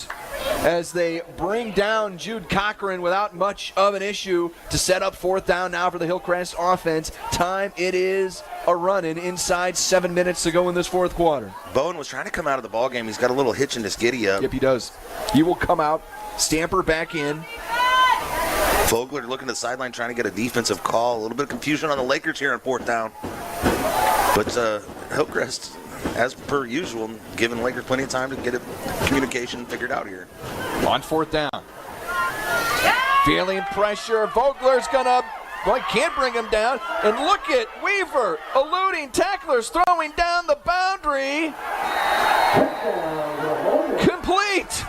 as they bring down Jude Cochran without much of an issue to set up fourth down now for the Hillcrest offense. Time it is a running inside 7 minutes to go in this fourth quarter. Bowen was trying to come out of the ballgame. He's got a little hitch in his giddy-up. Yep, he does. He will come out, Stamper back in. Vogler looking to the sideline trying to get a defensive call. A little bit of confusion on the Lakers here on fourth down. But Hillcrest, as per usual, giving Lakers plenty of time to get communication figured out here. On fourth down. Feeling pressure. Vogler's can't bring him down. And look at Weaver eluding tacklers, throwing down the boundary. Complete.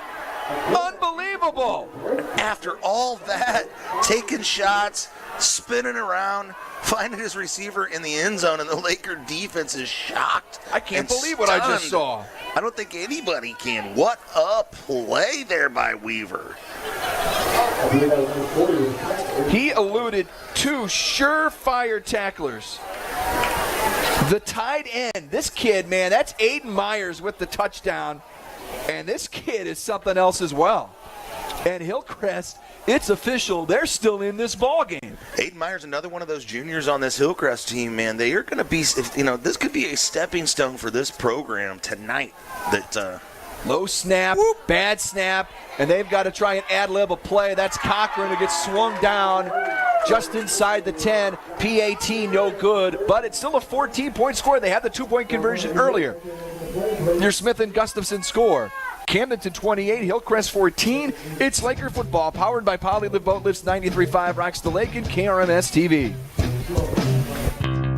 Unbelievable. After all that, taking shots, spinning around, finding his receiver in the end zone, and the Laker defense is shocked. I can't believe what I just saw. I don't think anybody can. What a play there by Weaver. He eluded two surefire tacklers. The tight end, this kid, man, that's Aiden Myers with the touchdown. And this kid is something else as well. And Hillcrest, it's official. They're still in this ball game. Aiden Myers, another one of those juniors on this Hillcrest team, man. They are going to be, this could be a stepping stone for this program tonight. Low snap, bad snap, and they've got to try and ad-lib a play. That's Cochran who gets swung down just inside the 10. PAT, no good, but it's still a 14-point score. They had the 2-point conversion earlier. Your Smith and Gustafson score. Camdenton 28, Hillcrest 14. It's Laker football, powered by Polylift Boat Lifts, 93.5 Rocks the Lake and KRMS TV.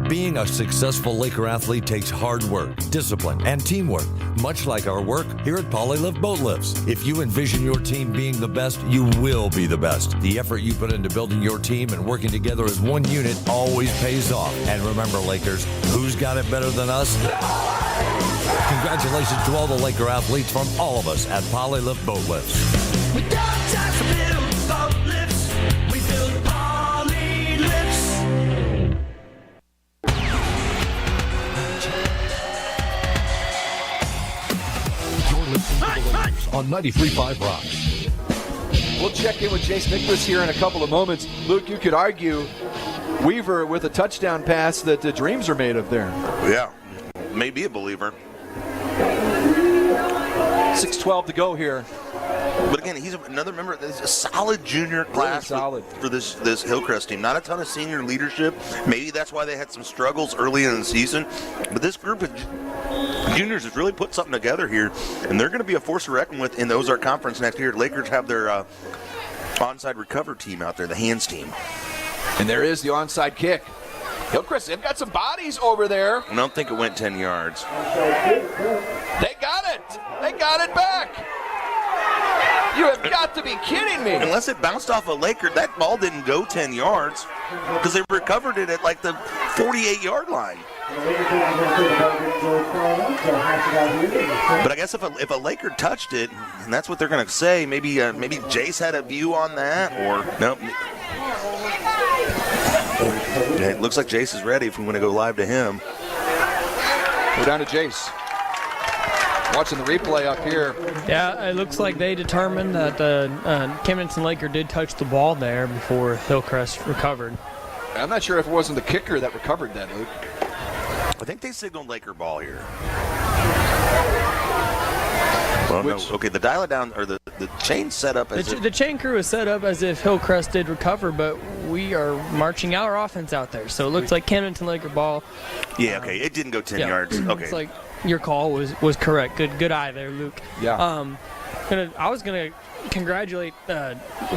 Being a successful Laker athlete takes hard work, discipline, and teamwork, much like our work here at Polylift Boat Lifts. If you envision your team being the best, you will be the best. The effort you put into building your team and working together as one unit always pays off. And remember, Lakers, who's got it better than us? Congratulations to all the Laker athletes from all of us at Polylift Boat Lifts. We don't just build boat lifts, we build poly lifts. You're listening to the Lakers on 93.5 Rock. We'll check in with Jace Nicklaus here in a couple of moments. Luke, you could argue Weaver with a touchdown pass that the dreams are made of there. Yeah, maybe a believer. 6:12 to go here. But again, he's another member. This is a solid junior class for this Hillcrest team. Not a ton of senior leadership. Maybe that's why they had some struggles early in the season. But this group of juniors has really put something together here, and they're going to be a force to reckon with in the Ozark Conference next year. Lakers have their onside recover team out there, the hands team. And there is the onside kick. Hillcrest, they've got some bodies over there. I don't think it went 10 yards. They got it. They got it back. You have got to be kidding me. Unless it bounced off a Laker, that ball didn't go 10 yards because they recovered it at like the 48-yard line. But I guess if a Laker touched it, and that's what they're going to say, maybe Jace had a view on that, or nope. Yeah, it looks like Jace is ready if we want to go live to him. We're down to Jace. Watching the replay up here. Yeah, it looks like they determined that Camdenton Laker did touch the ball there before Hillcrest recovered. I'm not sure if it wasn't the kicker that recovered that, Luke. I think they signaled Laker ball here. Well, no. Okay, the dial it down, or the chain set up as the chain crew is set up as if Hillcrest did recover, but we are marching our offense out there. So it looks like Camdenton Laker ball. Yeah, okay, it didn't go 10 yards. Okay. It's like your call was correct. Good eye there, Luke. Yeah. I was gonna congratulate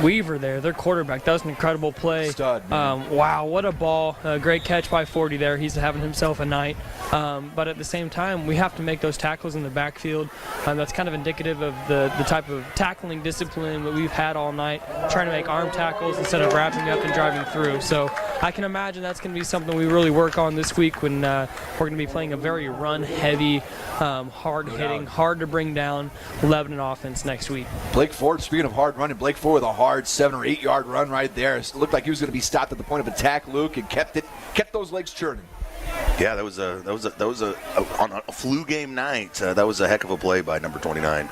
Weaver there, their quarterback. That was an incredible play. Stud, wow, what a ball. Great catch by 40 there. He's having himself a night. But at the same time, we have to make those tackles in the backfield. That's kind of indicative of the type of tackling discipline that we've had all night, trying to make arm tackles instead of wrapping up and driving through. So I can imagine that's going to be something we really work on this week when we're going to be playing a very run-heavy, hard-hitting, hard to bring down Lebanon offense next week. Blake Ford, speaking of hard running, Blake Ford with a hard 7 or 8 yard run right there. It looked like he was going to be stopped at the point of attack, Luke, and kept those legs churning. Yeah, that was on a flu game night. That was a heck of a play by number 29.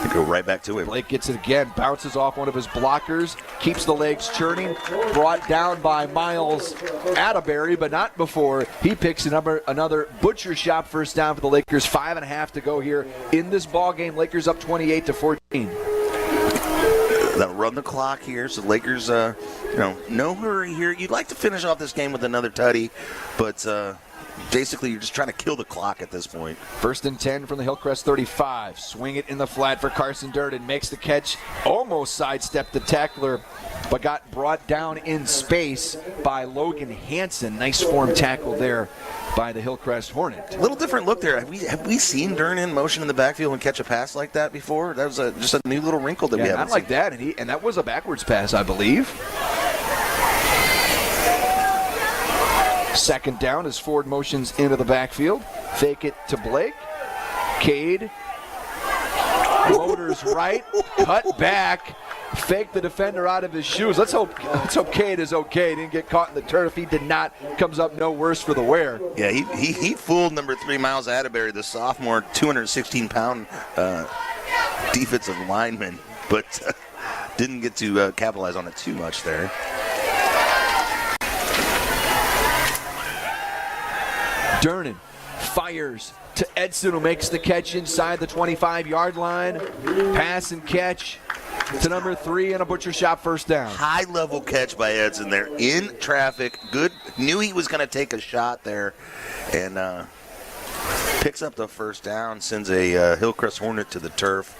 To go right back to him. Blake gets it again, bounces off one of his blockers, keeps the legs churning, brought down by Miles Atterbury, but not before he picks another butcher shop first down for the Lakers. 5.5 to go here in this ball game. Lakers up 28-14. They'll run the clock here, so Lakers, no hurry here. You'd like to finish off this game with another tutty, but basically you're just trying to kill the clock at this point. 1st and 10 from the Hillcrest 35. Swing it in the flat for Carson Durden. Makes the catch, almost sidestepped the tackler, but got brought down in space by Logan Hansen. Nice form tackle there by the Hillcrest Hornet. A little different look there. Have we seen Durden in motion in the backfield and catch a pass like that before? That was just a new little wrinkle that we haven't not like seen. that, and that was a backwards pass, I believe. 2nd down as Ford motions into the backfield. Fake it to Blake. Cade. Motors right. Cut back. Fake the defender out of his shoes. Let's hope Cade is okay. Didn't get caught in the turf. He did not. Comes up no worse for the wear. Yeah, he fooled number 3 Miles Atterbury, the sophomore, 216-pound defensive lineman, but didn't get to capitalize on it too much there. Durden fires to Edson, who makes the catch inside the 25-yard line. Pass and catch to number 3 and a butcher shop first down. High-level catch by Edson there in traffic. Good. Knew he was going to take a shot there, and picks up the first down, sends a Hillcrest Hornet to the turf.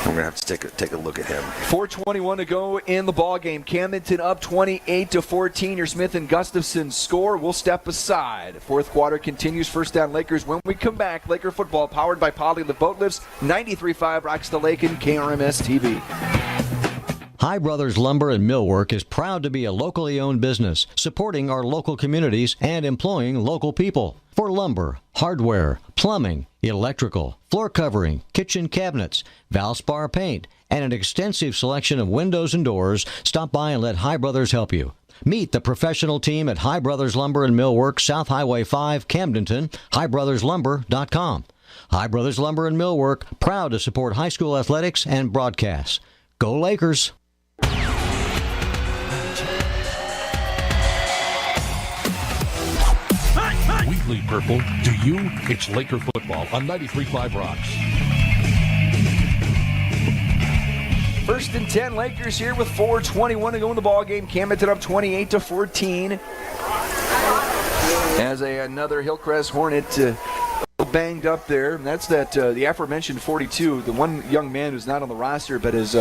We're going to have to take a look at him. 4:21 to go in the ball game. Camdenton up 28-14. Your Smith and Gustafson score. We'll step aside. 4th quarter continues. First down Lakers. When we come back, Laker football powered by Poly the Boat Lifts. 93.5 Rocks the Lake and KRMS TV. High Brothers Lumber and Millwork is proud to be a locally owned business, supporting our local communities and employing local people. For lumber, hardware, plumbing, electrical, floor covering, kitchen cabinets, Valspar paint, and an extensive selection of windows and doors, stop by and let High Brothers help you. Meet the professional team at High Brothers Lumber and Millwork, South Highway 5, Camdenton, highbrotherslumber.com. High Brothers Lumber and Millwork, proud to support high school athletics and broadcasts. Go Lakers! We bleed purple. Do you? It's Laker football on 93.5 Rocks. First and 10, Lakers here with 4:21 to go in the ball game. Camdenton up 28-14. As another Hillcrest Hornet banged up there. And that's the aforementioned 42, the one young man who's not on the roster but has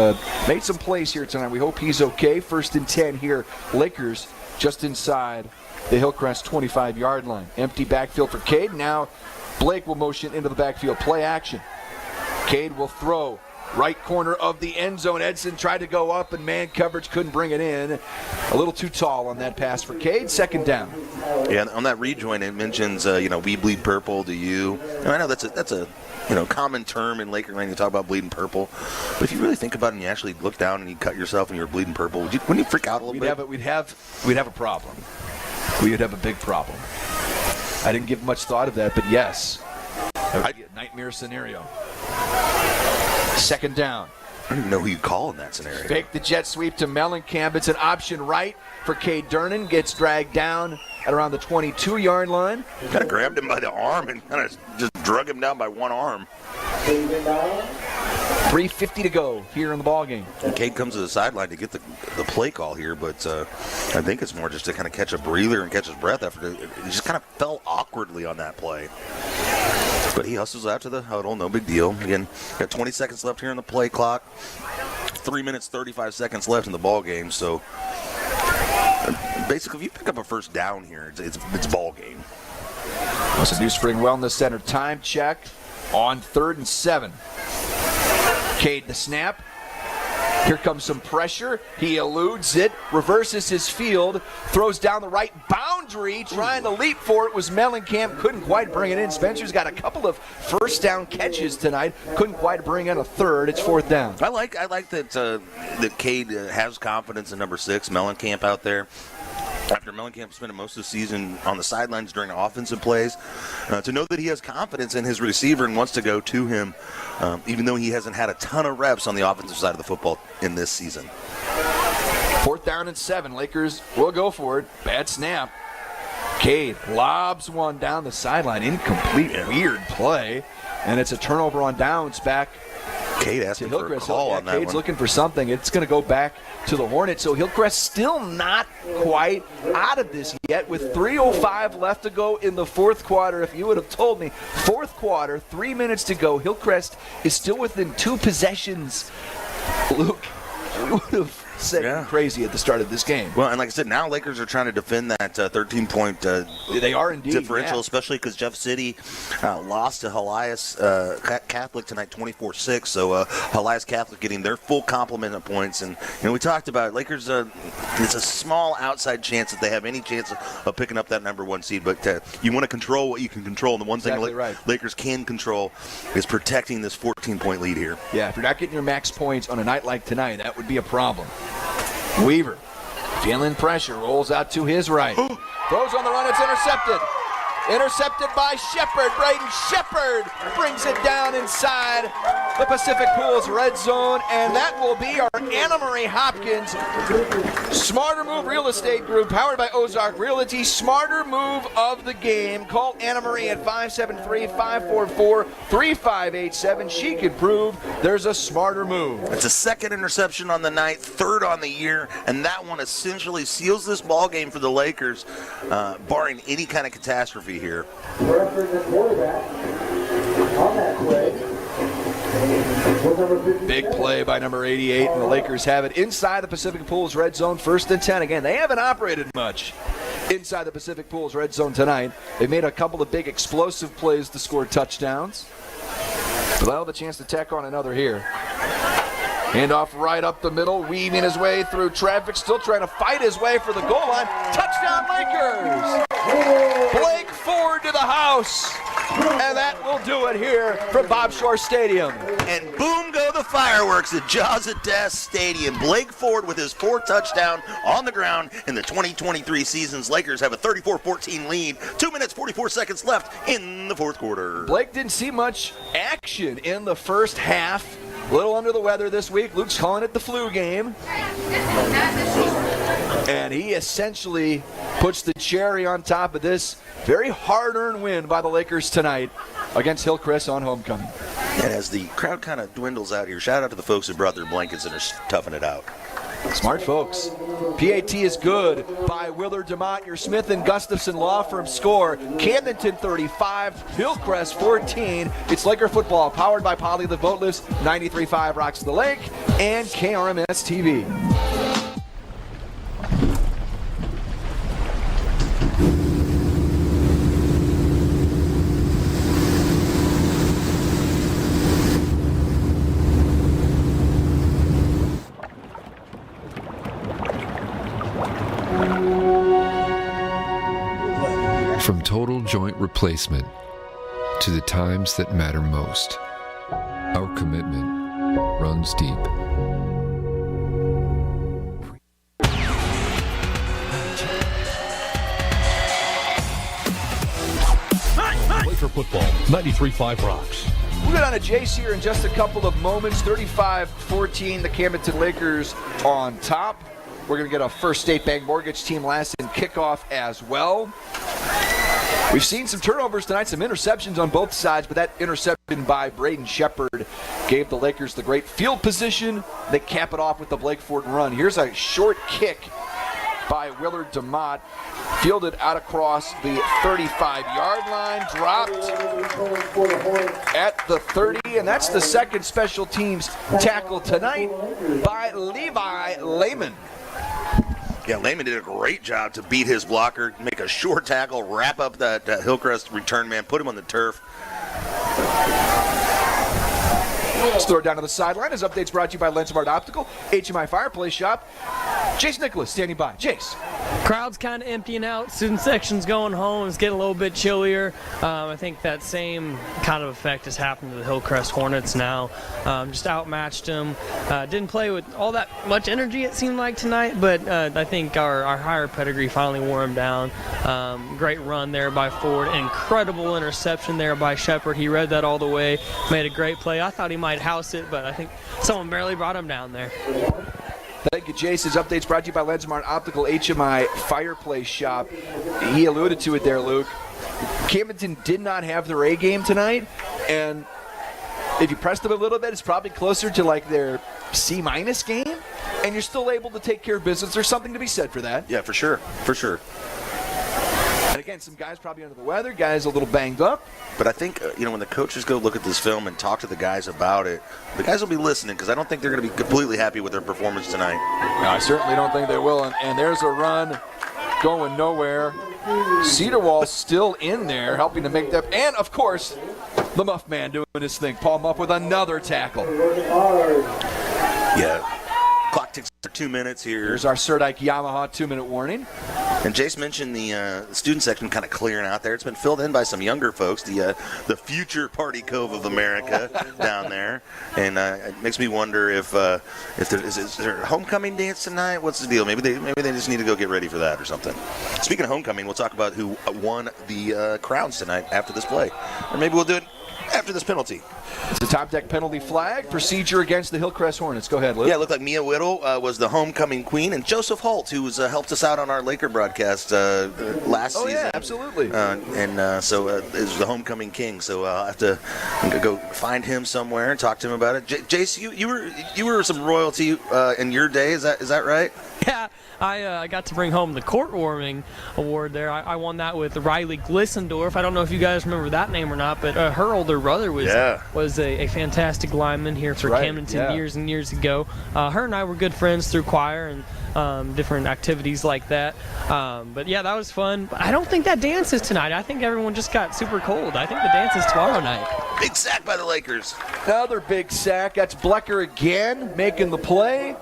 made some plays here tonight. We hope he's okay. First and 10 here, Lakers just inside the Hillcrest 25-yard line. Empty backfield for Cade. Now Blake will motion into the backfield. Play action. Cade will throw. Right corner of the end zone. Edson tried to go up, and man coverage couldn't bring it in. A little too tall on that pass for Cade. Second down. Yeah, on that rejoin, it mentions, we bleed purple, do you? And I know that's a common term in Laker land. You talk about bleeding purple. But if you really think about it and you actually look down and you cut yourself and you're bleeding purple, wouldn't you freak out a little bit? We'd have a problem. We would have a big problem. I didn't give much thought of that, but yes. That would be a nightmare scenario. Second down. I don't even know who you call in that scenario. Fake the jet sweep to Mellencamp. It's an option right for Cade Durnan. Gets dragged down at around the 22-yard line. Kind of grabbed him by the arm and kind of just drug him down by one arm. 3:50 to go here in the ballgame. And Cade comes to the sideline to get the play call here, but I think it's more just to kind of catch a breather and catch his breath after he just kind of fell awkwardly on that play. But he hustles out to the huddle, no big deal. Again, got 20 seconds left here on the play clock. 3 minutes, 35 seconds left in the ball game. So basically, if you pick up a first down here, it's ball game. That's a New Spring Wellness Center time check on 3rd and 7. Cade the snap. Here comes some pressure. He eludes it, reverses his field, throws down the right boundary, trying to leap for it was Mellencamp. Couldn't quite bring it in. Spencer's got a couple of first down catches tonight. Couldn't quite bring in a third. It's 4th down. I like that Cade has confidence in number 6, Mellencamp out there. After Mellencamp spent most of the season on the sidelines during offensive plays, to know that he has confidence in his receiver and wants to go to him, even though he hasn't had a ton of reps on the offensive side of the football in this season. 4th down and 7. Lakers will go for it. Bad snap. Cade lobs one down the sideline. Incomplete, weird play. And it's a turnover on downs back. Cade asking for a call on that Cade's one. looking for something. It's going to go back to the Hornets. So Hillcrest still not quite out of this yet with 3:05 left to go in the 4th quarter. If you would have told me 4th quarter, 3 minutes to go, Hillcrest is still within 2 possessions. Luke, we would have said crazy at the start of this game. Well, and like I said, now Lakers are trying to defend that 13-point they are indeed, differential, especially because Jeff City lost to Helias Catholic tonight 24-6. So Helias Catholic getting their full complement of points. And we talked about Lakers, it's a small outside chance that they have any chance of picking up that number 1 seed. But you want to control what you can control. And the one thing Lakers can control is protecting this 14-point lead here. Yeah, if you're not getting your max points on a night like tonight, that would be a problem. Weaver, feeling pressure, rolls out to his right. Throws on the run, it's intercepted. Intercepted by Shepard. Braden Shepard brings it down inside the Pacific Pools red zone, and that will be our Anna Marie Hopkins Smarter Move Real Estate Group, powered by Ozark Realty. Smarter move of the game. Call Anna Marie at 573-544-3587. She could prove there's a smarter move. It's a 2nd interception on the night, 3rd on the year, and that one essentially seals this ball game for the Lakers, barring any kind of catastrophe here. Big play by number 88, and the Lakers have it inside the Pacific Pools red zone, 1st and 10. Again, they haven't operated much inside the Pacific Pools red zone tonight. They've made a couple of big explosive plays to score touchdowns, but they'll have a chance to tack on another here. Handoff right up the middle, weaving his way through traffic, still trying to fight his way for the goal line. Touchdown, Lakers! Blake Ford to the house. And that will do it here from Bob Shore Stadium. And boom go the fireworks at Jaws of Death Stadium. Blake Ford with his 4th touchdown on the ground in the 2023 season's. Lakers have a 34-14 lead. 2 minutes, 44 seconds left in the 4th quarter. Blake didn't see much action in the first half. A little under the weather this week. Luke's calling it the flu game. And he essentially puts the cherry on top of this very hard-earned win by the Lakers tonight against Hillcrest on homecoming. And as the crowd kind of dwindles out here, shout out to the folks who brought their blankets and are toughing it out. Smart folks. PAT is good by Willard DeMott, your Smith & Gustafson Law Firm score. Camdenton 35, Hillcrest 14. It's Laker football powered by Polly the Boat Lifts, 93.5 Rocks the Lake, and KRMS TV. From total joint replacement to the times that matter most, our commitment runs deep. Laker football, 93.5 Rocks. We'll get on to Jace here in just a couple of moments. 35-14, the Camdenton Lakers on top. We're going to get a First State Bank Mortgage Team last in kickoff as well. We've seen some turnovers tonight, some interceptions on both sides, but that interception by Braden Shepard gave the Lakers the great field position. They cap it off with the Blake Ford run. Here's a short kick by Willard DeMott, fielded out across the 35-yard line, dropped at the 30, and that's the second special teams tackle tonight by Levi Lehman. Yeah, Lehman did a great job to beat his blocker, make a short tackle, wrap up that Hillcrest return man, put him on the turf. Let's throw it down to the sideline as updates brought to you by Lensmart Optical, HMI Fireplace Shop. Jace Nicholas standing by. Jace. Crowd's kind of emptying out. Student section's going home. It's getting a little bit chillier. I think that same kind of effect has happened to the Hillcrest Hornets now. Just outmatched them. Didn't play with all that much energy, it seemed like, tonight, but I think our higher pedigree finally wore them down. Great run there by Ford. Incredible interception there by Shepard. He read that all the way. Made a great play. I thought he might house it, but I think someone barely brought him down there. Thank you, Jace. His updates brought to you by Lensmart Optical, HMI Fireplace Shop. He alluded to it there, Luke. Camdenton did not have their A game tonight, and if you press them a little bit, it's probably closer to like their C- game, and you're still able to take care of business. There's something to be said for that. Yeah, for sure. For sure. And again, some guys probably under the weather, guys a little banged up. But I think, when the coaches go look at this film and talk to the guys about it, the guys will be listening because I don't think they're going to be completely happy with their performance tonight. No, I certainly don't think they will. And there's a run going nowhere. Cedarwall still in there helping to make that. And, of course, the Muff Man doing his thing. Paul Muff with another tackle. Yeah. Clock ticks for 2 minutes here. Here's our Surdike Yamaha 2-minute warning. And Jace mentioned the student section kind of clearing out there. It's been filled in by some younger folks, the future Party Cove of America down there. And it makes me wonder if is there a homecoming dance tonight? What's the deal? Maybe they just need to go get ready for that or something. Speaking of homecoming, we'll talk about who won the crowns tonight after this play. Or maybe we'll do it after this penalty. It's the top deck penalty flag procedure against the Hillcrest Hornets. Go ahead, Luke. Yeah, it looked like Mia Whittle was the homecoming queen, and Joseph Holt, who helped us out on our Laker broadcast last season. Oh, yeah, absolutely. So is the homecoming king. So I'll have to go find him somewhere and talk to him about it. Jace, you were some royalty in your day. Is that right? Yeah, I got to bring home the court warming award there. I won that with Riley Glissendorf. I don't know if you guys remember that name or not, but her older brother was a fantastic lineman here for Camdenton years and years ago. Her and I were good friends through choir and different activities like that. But yeah, that was fun. But I don't think that dance is tonight. I think everyone just got super cold. I think the dance is tomorrow night. Big sack by the Lakers. Another big sack. That's Blecker again making the play.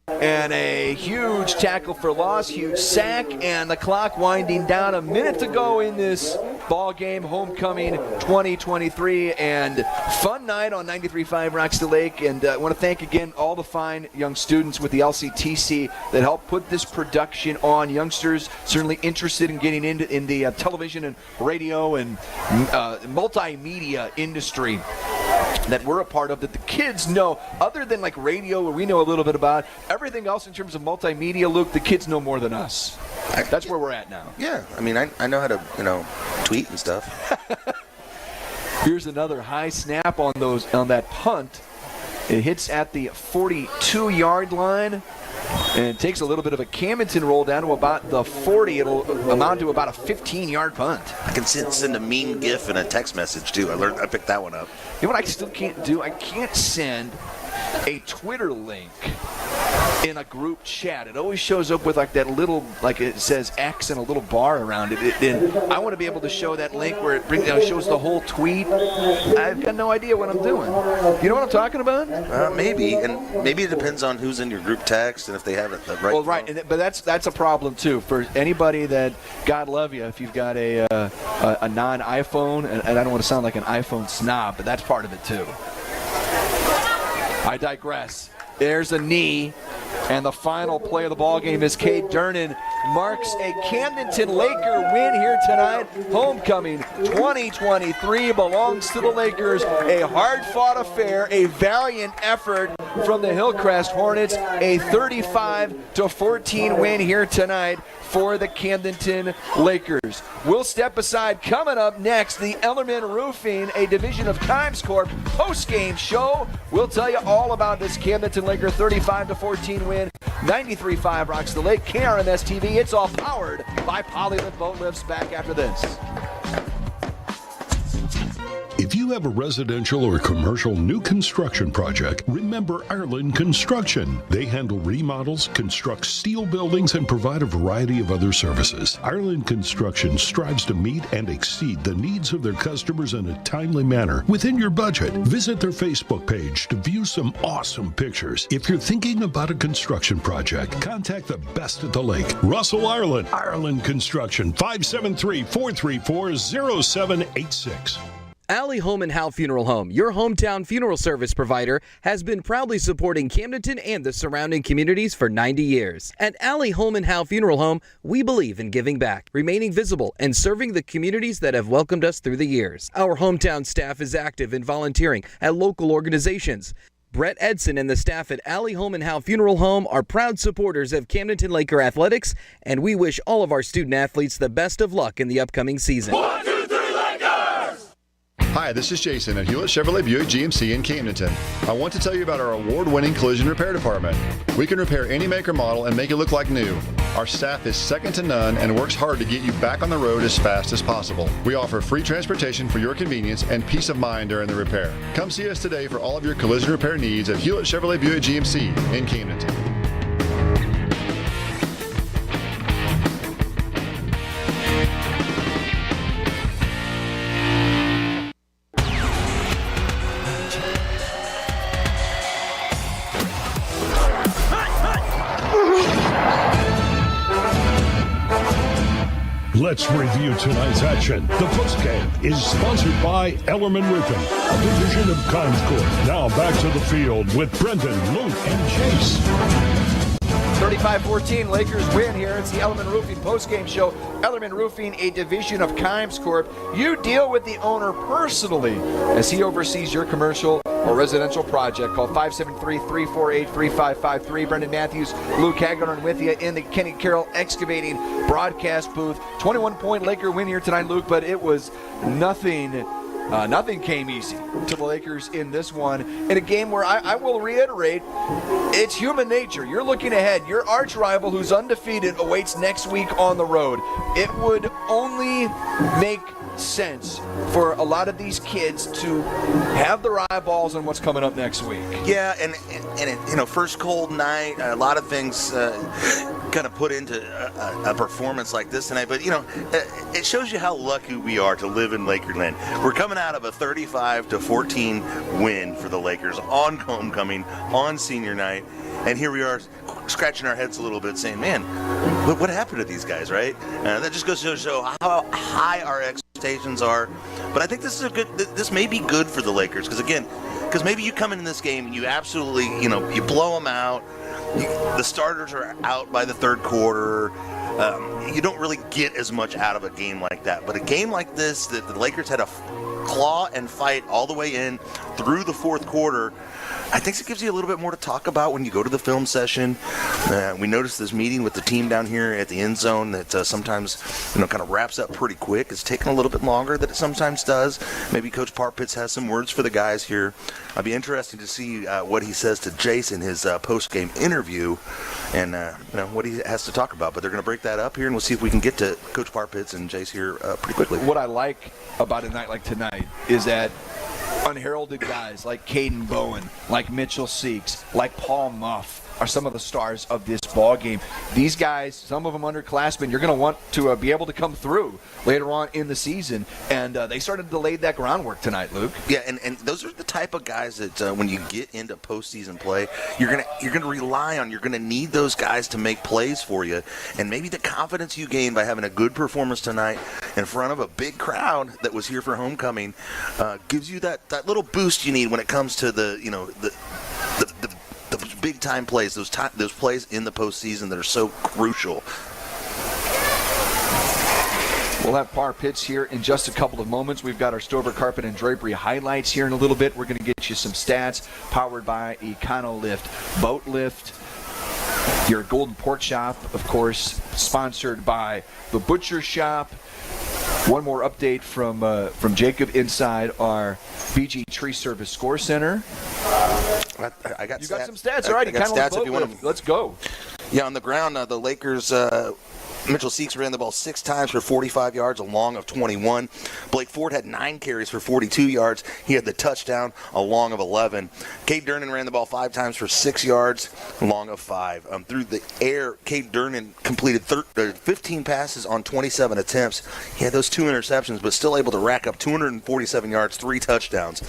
And a huge tackle for loss, huge sack, and the clock winding down. A minute to go in this ball game, homecoming 2023, and fun night on 93.5 Rocks the Lake. And I want to thank again all the fine young students with the LCTC that helped put this production on. Youngsters certainly interested in getting into in the television and radio and multimedia industry that we're a part of, that the kids know, other than like radio where we know a little bit about, everything else in terms of multimedia, Luke, the kids know more than us. That's where we're at now. Yeah, I mean, I know how to, tweet and stuff. Here's another high snap on that punt. It hits at the 42-yard line. And it takes a little bit of a Camdenton roll down to about the 40. It'll amount to about a 15-yard punt. I can send a meme GIF and a text message, too. I picked that one up. You know what I still can't do? I can't send a Twitter link in a group chat. It always shows up with like that little, like it says X and a little bar around it. And I want to be able to show that link where it shows the whole tweet. I've got no idea what I'm doing. You know what I'm talking about? Maybe, and maybe it depends on who's in your group text and if they have it the right. Well, right, but that's a problem too for anybody that, God love you, if you've got a non-iPhone, and I don't want to sound like an iPhone snob, but that's part of it too. I digress. There's a knee, and the final play of the ball game is Cade Durnan marks a Camdenton Laker win here tonight. Homecoming 2023 belongs to the Lakers. A hard-fought affair, a valiant effort from the Hillcrest Hornets. A 35-14 win here tonight for the Camdenton Lakers. We'll step aside. Coming up next, the Ellerman Roofing, a division of Times Corp post-game show. We'll tell you all about this Camdenton Laker 35-14 win. 93.5 Rocks the Lake, KRMS TV. It's all powered by Polylift Boat Lifts. Back after this. If you have a residential or commercial new construction project, remember Ireland Construction. They handle remodels, construct steel buildings, and provide a variety of other services. Ireland Construction strives to meet and exceed the needs of their customers in a timely manner within your budget. Visit their Facebook page to view some awesome pictures. If you're thinking about a construction project, contact the best at the lake. Russell Ireland, Ireland Construction, 573-434-0786. Alley Home and Howe Funeral Home, your hometown funeral service provider, has been proudly supporting Camdenton and the surrounding communities for 90 years. At Alley Home and Howe Funeral Home, we believe in giving back, remaining visible, and serving the communities that have welcomed us through the years. Our hometown staff is active in volunteering at local organizations. Brett Edson and the staff at Alley Home and Howe Funeral Home are proud supporters of Camdenton Laker Athletics, and we wish all of our student athletes the best of luck in the upcoming season. 1, 2, 3, Lakers! Hi, this is Jason at Hewlett Chevrolet Buick GMC in Camdenton. I want to tell you about our award-winning collision repair department. We can repair any make or model and make it look like new. Our staff is second to none and works hard to get you back on the road as fast as possible. We offer free transportation for your convenience and peace of mind during the repair. Come see us today for all of your collision repair needs at Hewlett Chevrolet Buick GMC in Camdenton. Let's review tonight's action. The postgame is sponsored by Ellerman Roofing, a division of Times Corp. Now back to the field with Brendan, Luke, and Chase. 35-14, Lakers win here. It's the Ellerman Roofing postgame show. Ellerman Roofing, a division of Kimes Corp. You deal with the owner personally as he oversees your commercial or residential project. Call 573-348-3553. Brendan Matthews, Luke Hagedorn with you in the Kenny Carroll Excavating broadcast booth. 21-point Laker win here tonight, Luke, but it was nothing Nothing came easy to the Lakers in this one, in a game where I will reiterate, it's human nature. You're looking ahead. Your arch rival who's undefeated awaits next week on the road. It would only make sense for a lot of these kids to have their eyeballs on what's coming up next week. Yeah, and first cold night, a lot of things kind of put into a performance like this tonight. But, it shows you how lucky we are to live in Lakerland. We're coming out of a 35-14 win for the Lakers on homecoming, on senior night. And here we are scratching our heads a little bit saying, man, what happened to these guys, right? That just goes to show how high our expectations are. But I think this may be good for the Lakers because maybe you come into this game and you absolutely, you blow them out. The starters are out by the third quarter. You don't really get as much out of a game like that. But a game like this, that the Lakers had to claw and fight all the way in through the fourth quarter, I think it gives you a little bit more to talk about when you go to the film session. We noticed this meeting with the team down here at the end zone that sometimes, kind of wraps up pretty quick. It's taken a little bit longer than it sometimes does. Maybe Coach Parpitz has some words for the guys here. I'd be interested to see what he says to Jace in his post-game interview and, what he has to talk about. But they're going to break that up here, and we'll see if we can get to Coach Parpitz and Jace here pretty quickly. What I like about a night like tonight is that unheralded guys like Caden Bowen, like Mitchell Seeks, like Paul Muff are some of the stars of this ball game. These guys, some of them underclassmen, you're going to want to be able to come through later on in the season, and they started to lay that groundwork tonight, Luke. Yeah, and those are the type of guys that when you get into postseason play, you're gonna rely on. You're gonna need those guys to make plays for you, and maybe the confidence you gain by having a good performance tonight in front of a big crowd that was here for homecoming gives you that little boost you need when it comes to the big time plays, those plays in the postseason that are so crucial. We'll have Parpitz here in just a couple of moments. We've got our Stover Carpet and Drapery highlights here in a little bit. We're going to get you some stats powered by EconoLift Boat Lift. Your Golden Port Shop, of course, sponsored by The Butcher Shop. One more update from Jacob inside our BG Tree Service Score Center. I got you got some stats, all right? I got stats if you want them. Let's go. Yeah, on the ground, the Lakers. Mitchell Seeks ran the ball 6 times for 45 yards, a long of 21. Blake Ford had 9 carries for 42 yards. He had the touchdown, a long of 11. Cade Durnan ran the ball 5 times for 6 yards, a long of 5. Through the air, Cade Durnan completed 15 passes on 27 attempts. He had those 2 interceptions, but still able to rack up 247 yards, 3 touchdowns.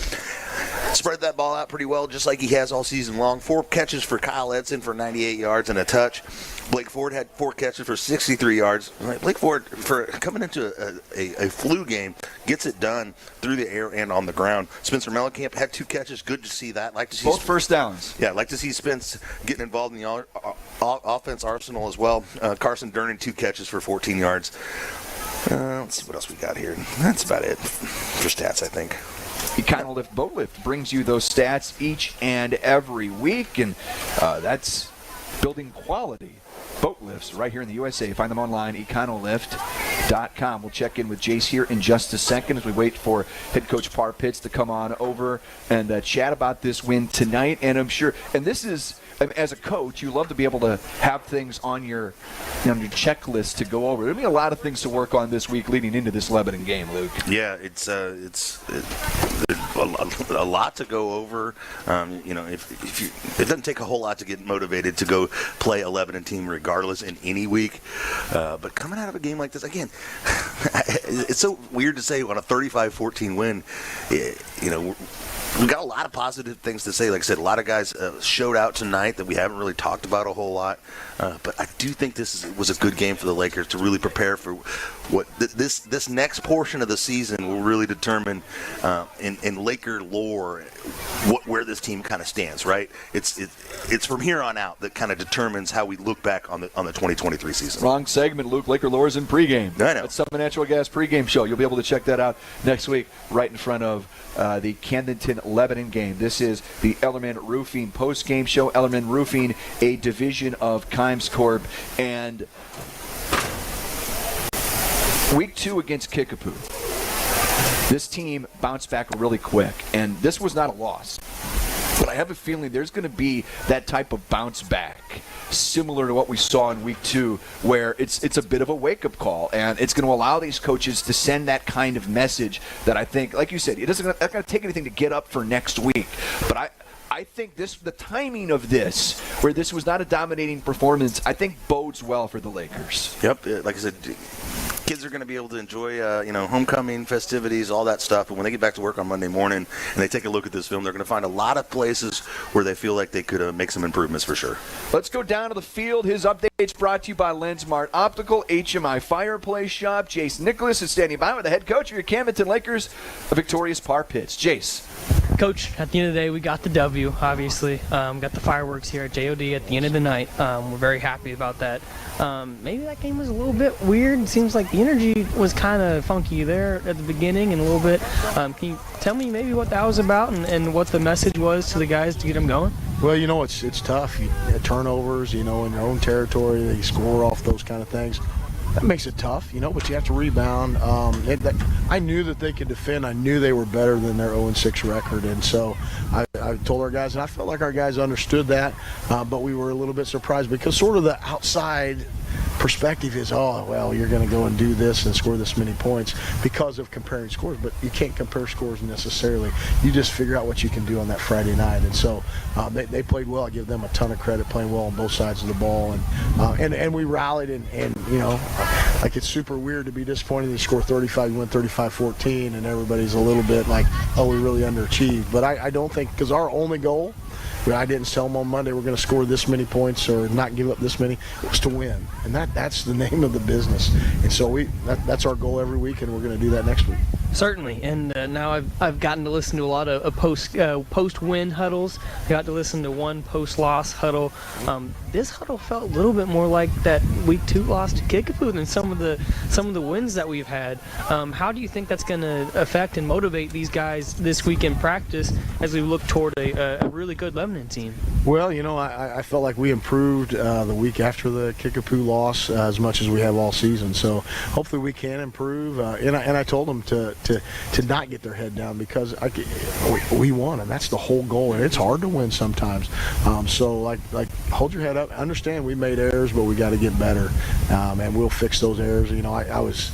Spread that ball out pretty well, just like he has all season long. 4 catches for Kyle Edson for 98 yards and a touch. Blake Ford had 4 catches for 63 yards. Blake Ford, for coming into a flu game, gets it done through the air and on the ground. Spencer Mellencamp had 2 catches. Good to see that. Like to see both first downs. Yeah, like to see Spence getting involved in the offense arsenal as well. Carson Durnan, 2 catches for 14 yards. Let's see what else we got here. That's about it for stats, I think. EconoLift Boat Lift brings you those stats each and every week, and that's building quality boat lifts right here in the USA. Find them online, econolift.com. We'll check in with Jace here in just a second as we wait for head coach Parpitz to come on over and chat about this win tonight. And I'm sure, and this is, as a coach, you love to be able to have things on your checklist to go over. There'll be a lot of things to work on this week leading into this Lebanon game, Luke. Yeah, it's a lot to go over. If it doesn't take a whole lot to get motivated to go play a Lebanon team regardless in any week. But coming out of a game like this, again, it's so weird to say on a 35-14 win, we've got a lot of positive things to say. Like I said, a lot of guys showed out tonight that we haven't really talked about a whole lot. But I do think this was a good game for the Lakers to really prepare for what this next portion of the season will really determine in Laker lore where this team kind of stands. Right? It's from here on out that kind of determines how we look back on the 2023 season. Wrong segment, Luke. Laker lore is in pregame. I know. That's Summit Natural Gas pregame show. You'll be able to check that out next week, right in front of the Camdenton Lebanon game. This is the Ellerman Roofing post-game show. Ellerman Roofing, a division of Kimes Corp. And week 2 against Kickapoo. This team bounced back really quick, and this was not a loss. But I have a feeling there's going to be that type of bounce back, similar to what we saw in week 2, where it's a bit of a wake-up call, and it's going to allow these coaches to send that kind of message that I think, like you said, it's not going to take anything to get up for next week. But I think the timing of this, where this was not a dominating performance, I think bodes well for the Lakers. Yep, like I said, kids are going to be able to enjoy, homecoming festivities, all that stuff. But when they get back to work on Monday morning and they take a look at this film, they're going to find a lot of places where they feel like they could make some improvements for sure. Let's go down to the field. His updates brought to you by LensMart Optical, HMI Fireplace Shop. Jace Nicholas is standing by with the head coach of your Camdenton Lakers, a victorious Par Pits. Jace. Coach, at the end of the day, we got the W, obviously. Got the fireworks here at JOD at the end of the night. We're very happy about that. Maybe that game was a little bit weird. It seems like the energy was kind of funky there at the beginning and a little bit. Can you tell me maybe what that was about and what the message was to the guys to get them going? Well, it's tough. Turnovers, in your own territory, they score off those kind of things. That makes it tough, but you have to rebound. I knew that they could defend. I knew they were better than their 0-6 record, and so I told our guys, and I felt like our guys understood that, but we were a little bit surprised because sort of the outside perspective is, you're going to go and do this and score this many points because of comparing scores, but you can't compare scores necessarily. You just figure out what you can do on that Friday night, and so they played well. I give them a ton of credit, playing well on both sides of the ball, and we rallied, and like it's super weird to be disappointed to score 35, you win 35-14, and everybody's a little bit like, we really underachieved. But I don't think, because our only goal, I didn't tell them on Monday we're going to score this many points or not give up this many, it was to win. And that's the name of the business. And so that's our goal every week, and we're going to do that next week. Certainly, and now I've gotten to listen to a lot of post-win huddles. I got to listen to one post-loss huddle. This huddle felt a little bit more like that Week 2 loss to Kickapoo than some of the wins that we've had. How do you think that's going to affect and motivate these guys this week in practice as we look toward a really good Lebanon team? Well, I felt like we improved the week after the Kickapoo loss as much as we have all season. So hopefully we can improve. And I told them to not get their head down because we won, and that's the whole goal. And it's hard to win sometimes. So like hold your head up. Understand we made errors, but we got to get better, and we'll fix those errors. I was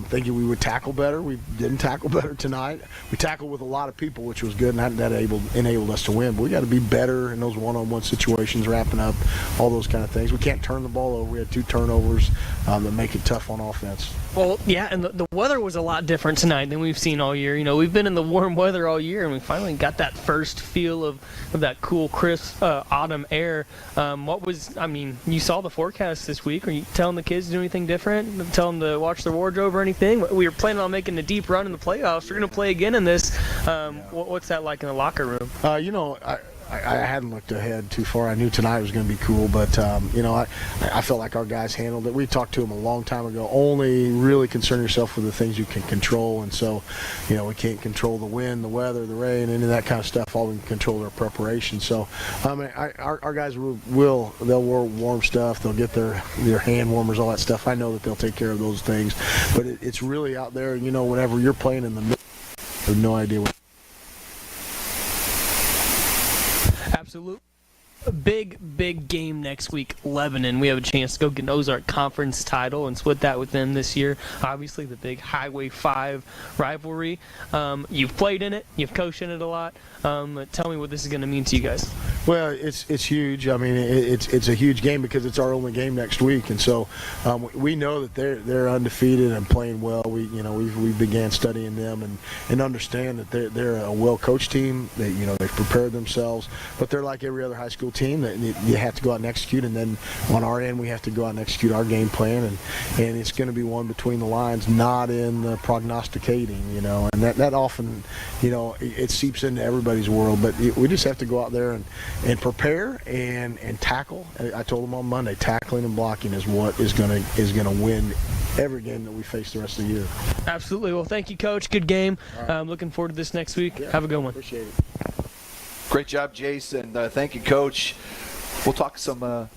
thinking we would tackle better. We didn't tackle better tonight. We tackled with a lot of people, which was good, and that enabled us to win. But we got to be better in those one-on-one situations, wrapping up, all those kind of things. We can't turn the ball over. We had 2 turnovers that make it tough on offense. Well, yeah, and the weather was a lot different tonight than we've seen all year. We've been in the warm weather all year, and we finally got that first feel of that cool, crisp autumn air. You saw the forecast this week. Are you telling the kids to do anything different? Tell them to watch their wardrobe or anything? We were planning on making a deep run in the playoffs. We're going to play again in this. What's that like in the locker room? I hadn't looked ahead too far. I knew tonight was going to be cool, but I felt like our guys handled it. We talked to them a long time ago. Only really concern yourself with the things you can control, and so we can't control the wind, the weather, the rain, any of that kind of stuff. All we can control their preparation. So our guys they'll wear warm stuff. They'll get their hand warmers, all that stuff. I know that they'll take care of those things, but it's really out there. Whenever you're playing in the middle, you have no idea what. Absolutely. A big game next week, Lebanon. We have a chance to go get an Ozark Conference title and split that with them this year. Obviously, the big Highway 5 rivalry. You've played in it. You've coached in it a lot. Tell me what this is going to mean to you guys. Well, it's huge. I mean, it's a huge game because it's our only game next week, and so we know that they're undefeated and playing well. We began studying them and understand that they're a well-coached team. They've prepared themselves, but they're like every other high school team that you have to go out and execute, and then on our end we have to go out and execute our game plan, and it's going to be one between the lines, not in the prognosticating, and that often, it seeps into everybody's world, but we just have to go out there and prepare and tackle. I told them on Monday, tackling and blocking is what is going to win every game that we face the rest of the year. Absolutely. Well, thank you, Coach. Good game. Right. Looking forward to this next week. Yeah, have a good one. Appreciate it. Great job, Jason. Thank you, Coach. We'll talk some